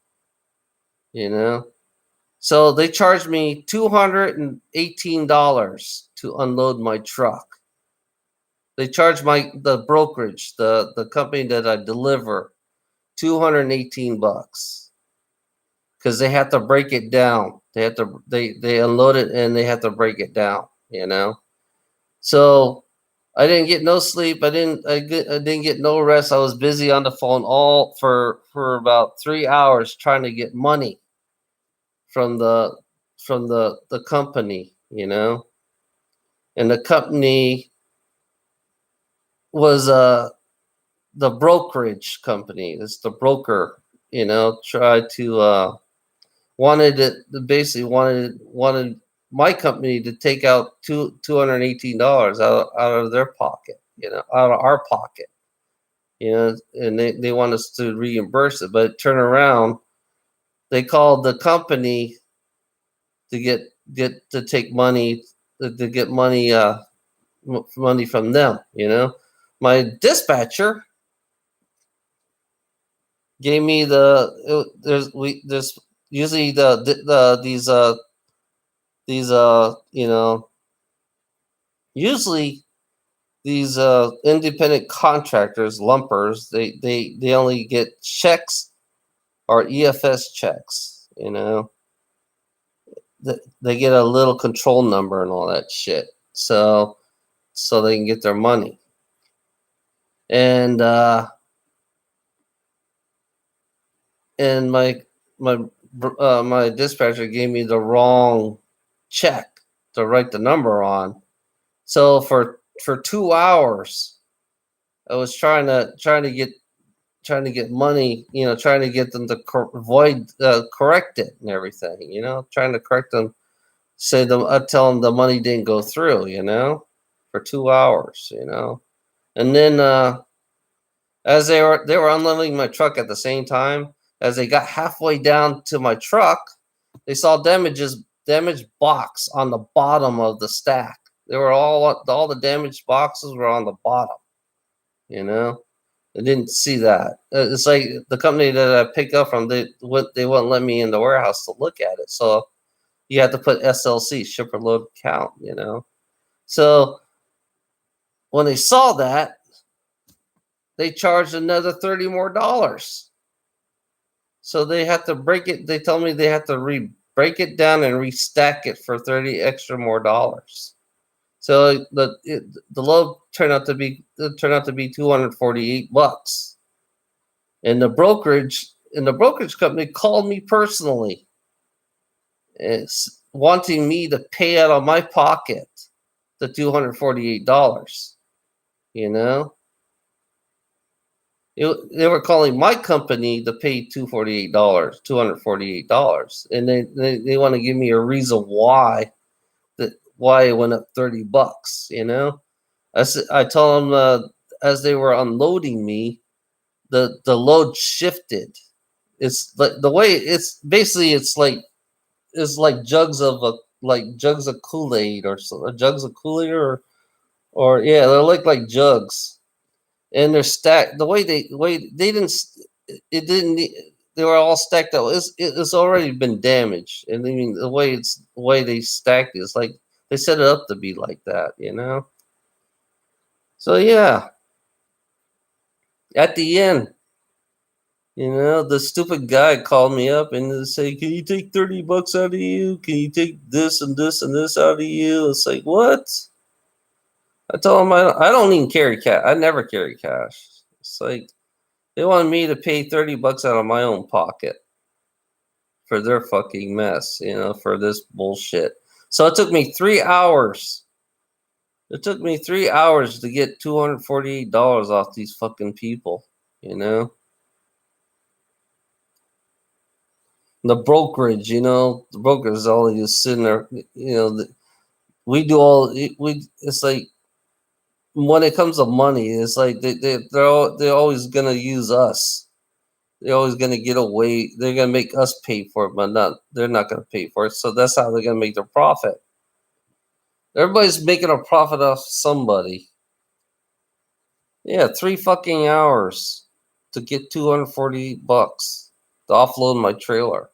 So they charged me $218 to unload my truck. They charged the brokerage, the company that I deliver, $218 because they have to break it down. They unload it and they have to break it down. So I didn't get no sleep. I didn't get no rest. I was busy on the phone all for about 3 hours trying to get money from the company. And the company was the brokerage company. It's the broker. Tried to wanted my company to take out $218 out of their pocket, out of our pocket, and they want us to reimburse it. But turn around, they called the company to get to take money to get money money from them. My dispatcher gave me there's usually usually these independent contractors, lumpers, they only get checks or EFS checks. They get a little control number and all that shit, so they can get their money. And my dispatcher gave me the wrong check to write the number on. So for 2 hours, I was trying to get money, trying to get them to correct it and everything, trying to correct them, tell them the money didn't go through, for 2 hours, and then as they were unloading my truck at the same time, as they got halfway down to my truck, they saw damaged box on the bottom of the stack. They were all the damaged boxes were on the bottom. They didn't see that. It's like the company that I pick up from, they wouldn't let me in the warehouse to look at it. So you have to put SLC, shipper load count. So when they saw that, they charged another $30 more. So they had to break it. They told me they had to break it down and restack it for $30 extra more. So the load turned out to be $248, and the brokerage and the brokerage company called me personally, wanting me to pay out of my pocket the $248. You know, they were calling my company to pay $248, and they want to give me a reason why it went up $30. You know, I told them as they were unloading me, the load shifted. It's like the way it's basically it's like jugs of Kool-Aid or jugs of Kool-Aid or yeah, they look like jugs, and they're stacked the way they didn't it didn't they were all stacked up. It's already been damaged, and I mean the way they stacked it, it's like they set it up to be like that, you know. So yeah, at the end, you know, the stupid guy called me up and say, "Can you take $30 out of you? Can you take this and this and this out of you?" It's like, what? I told him I don't even carry cash. I never carry cash. It's like they wanted me to pay $30 out of my own pocket for their fucking mess, you know, for this bullshit. So it took me 3 hours. It took me 3 hours to get $248 off these fucking people, you know. The brokerage, you know, the brokerage is all just sitting there, you know. We do all we. It's like when it comes to money, it's like they're always gonna use us. They're always gonna get away. They're gonna make us pay for it, but they're not gonna pay for it. So that's how they're gonna make their profit. Everybody's making a profit off somebody. Yeah, 3 fucking hours to get $248 to offload my trailer.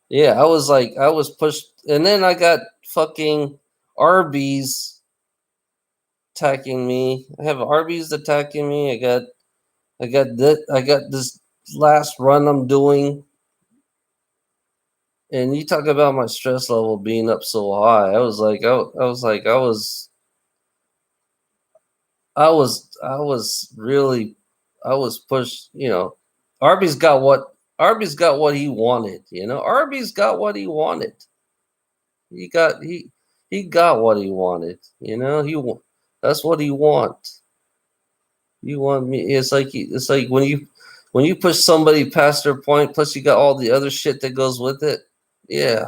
Yeah, I was pushed, and then I got fucking Arby's attacking me. I have Arby's attacking me. I got this last run I'm doing, and you talk about my stress level being up so high. I was really, I was pushed. You know, Arby's got what he wanted. You know, Arby's got what he wanted. He got he got what he wanted. You know, that's what he want. You want me? It's like when you push somebody past their point. Plus, you got all the other shit that goes with it. Yeah.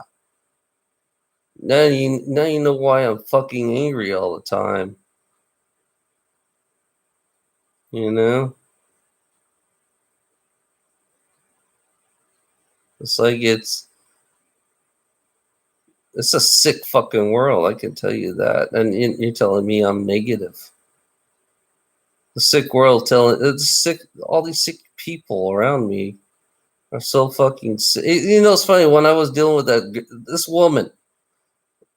Now you know why I'm fucking angry all the time. You know, it's like it's a sick fucking world. I can tell you that. And you're telling me I'm negative. The sick world telling it's sick. All these sick people around me are so fucking sick. You know, it's funny when I was dealing with this woman.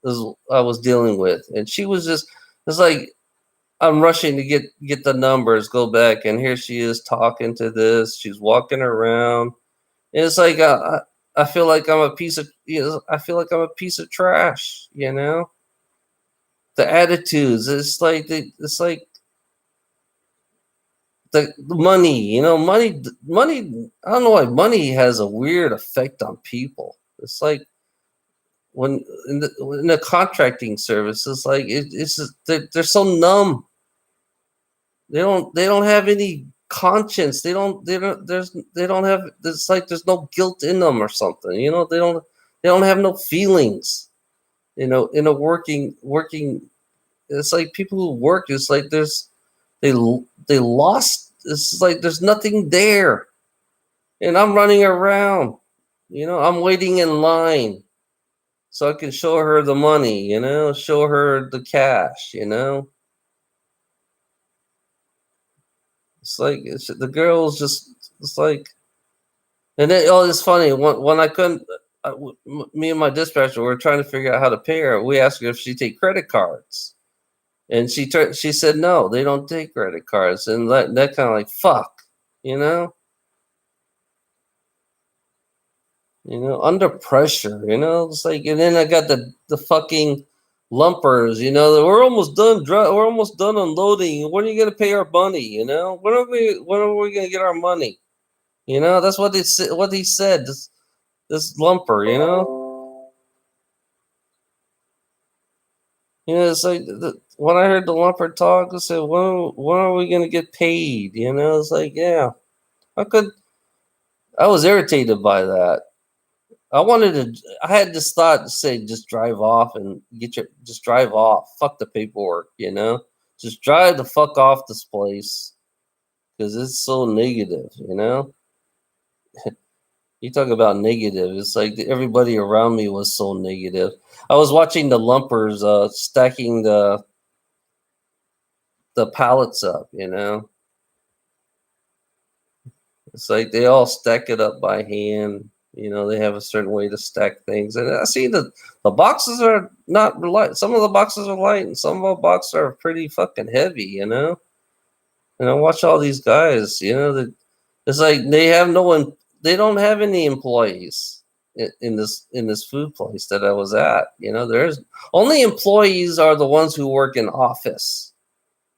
I was dealing with, and she was just. It's like I'm rushing to get the numbers, go back, and here she is talking to this. She's walking around. And it's like I feel like I'm a piece of I feel like I'm a piece of trash. You know, the attitudes. It's like the money. You know, money. I don't know why money has a weird effect on people. It's like when in the contracting service, it's like it's just, they're so numb. They don't have any conscience. They don't have. It's like there's no guilt in them or something. You know, they don't have no feelings. You know, in a working, it's like people who work. It's like they they lost. It's like there's nothing there, and I'm running around. You know, I'm waiting in line so I can show her the money. You know, show her the cash. You know, the girls just. It's like. And then, oh, it's funny when I couldn't. Me and my dispatcher were trying to figure out how to pay her. We asked her if she take credit cards, and she said no, they don't take credit cards, and that kind of like fuck, you know, under pressure, you know. It's like, and then I got the fucking lumpers. We're almost done. We're almost done unloading. When are you going to pay our money? When are we going to get our money? That's what he said. This lumper. It's like when I heard the lumper talk, I said, when are we going to get paid? It's like, yeah, I could. I was irritated by that. I had this thought to say, just drive off and just drive off. Fuck the paperwork, Just drive the fuck off this place because it's so negative. You talk about negative. It's like everybody around me was so negative. I was watching the lumpers stacking the pallets up. It's like they all stack it up by hand. They have a certain way to stack things. And I see the boxes are not light. Some of the boxes are light and some of the boxes are pretty fucking heavy. And I watch all these guys, it's like they don't have any employees in this food place that I was at. There's only employees are the ones who work in office.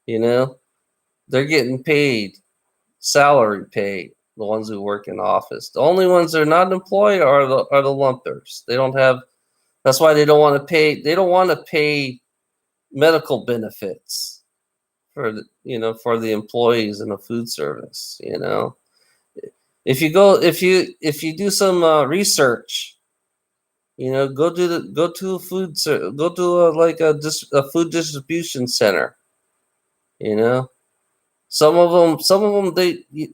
They're getting paid, salary paid. The ones who work in office. The only ones that are not employed are the lumpers. They don't have. That's why they don't want to pay. They don't want to pay medical benefits for the employees in the food service. If you do some research, go to a food distribution center. Some of them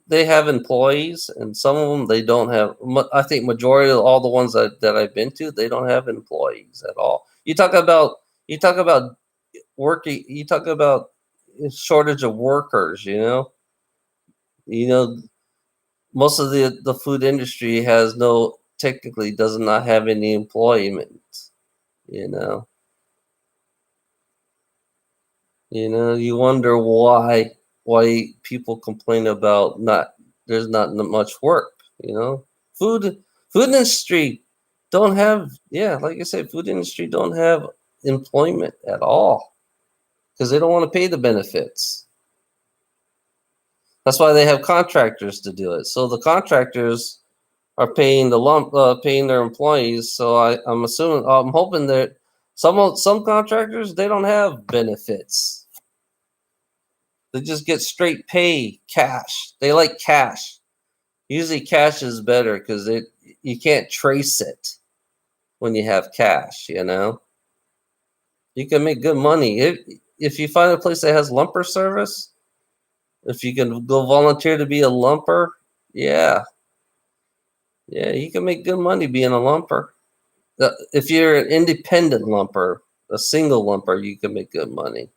they have employees, and some of them they don't have. I think majority of all the ones that I've been to, they don't have employees at all. You talk about working. You talk about shortage of workers. You know, most of the food industry has technically does not have any employment. You know, you wonder why people complain about not there's not much work. Food food industry don't have, yeah, like I said, food industry don't have employment at all because they don't want to pay the benefits. That's why they have contractors to do it. So the contractors are paying their employees. So I'm hoping that some contractors they don't have benefits. They just get straight pay, cash. They like cash. Usually, cash is better because you can't trace it when you have cash. You can make good money if you find a place that has lumper service. If you can go volunteer to be a lumper, yeah, yeah, you can make good money being a lumper. If you're an independent lumper, a single lumper, you can make good money.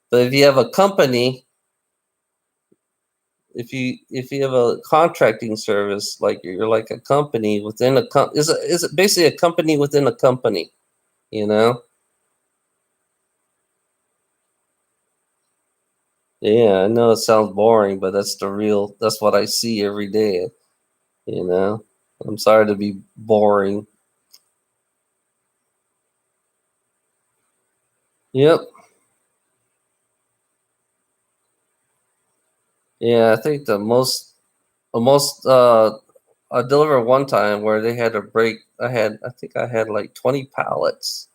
But if you have a company, if you have a contracting service, like you're like a company within a is it basically a company within a company, you know? Yeah, I know it sounds boring, but that's what I see every day, you know? I'm sorry to be boring. Yep. Yeah, I think the most I delivered one time where they had to break. I think I had like 20 pallets,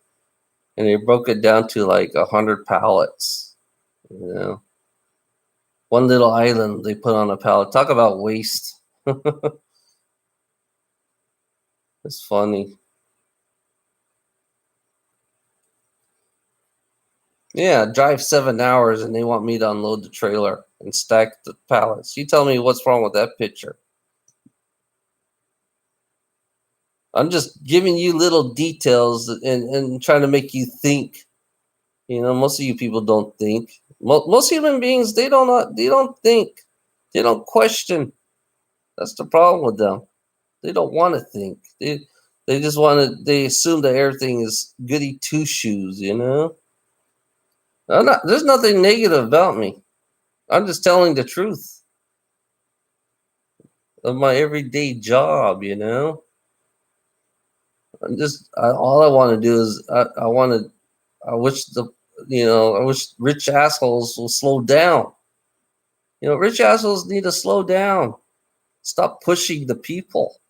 and they broke it down to like 100 pallets. You know, one little island they put on a pallet. Talk about waste. It's funny. Yeah, drive 7 hours and they want me to unload the trailer and stack the pallets. You tell me what's wrong with that picture. I'm just giving you little details and trying to make you think. Most of you people don't think. Most human beings, they don't think. They don't question. That's the problem with them. They don't want to think. They just want to. They assume that everything is goody two shoes. There's nothing negative about me. I'm just telling the truth of my everyday job. All I want to do is I want to I wish I wish rich assholes will slow down. Rich assholes need to slow down. Stop pushing the people.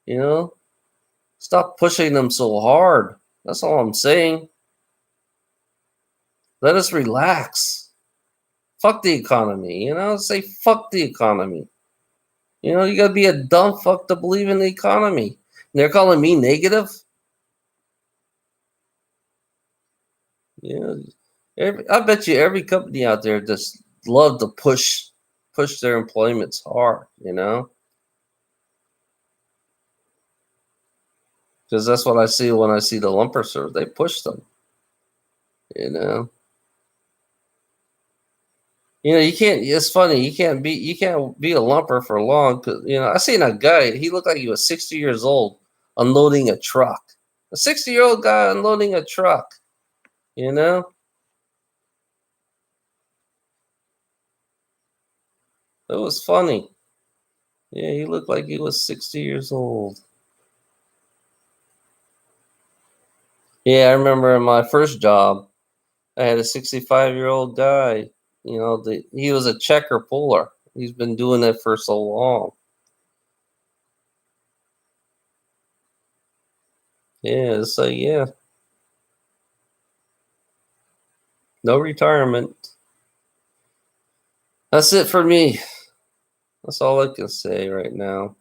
You know, stop pushing them so hard. That's all I'm saying. Let us relax. Fuck the economy. Say fuck the economy. You gotta be a dumb fuck to believe in the economy. And they're calling me negative. You I bet you every company out there just love to push their employments hard. Because that's what I see when I see the lumpers. They push them. You know. You can't. It's funny. You can't be a lumper for long. Cause I seen a guy. He looked like he was 60 years old unloading a truck. A 60-year-old guy unloading a truck. You know. It was funny. Yeah, he looked like he was 60 years old. Yeah, I remember in my first job, I had a 65-year-old guy. He was a checker puller. He's been doing it for so long. Yeah, it's like, yeah, no retirement. That's it for me. That's all I can say right now.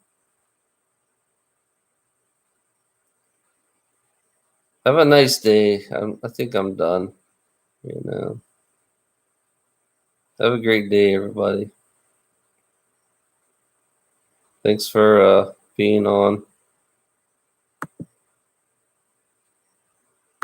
Have a nice day. I think I'm done. You know. Have a great day, everybody. Thanks for being on.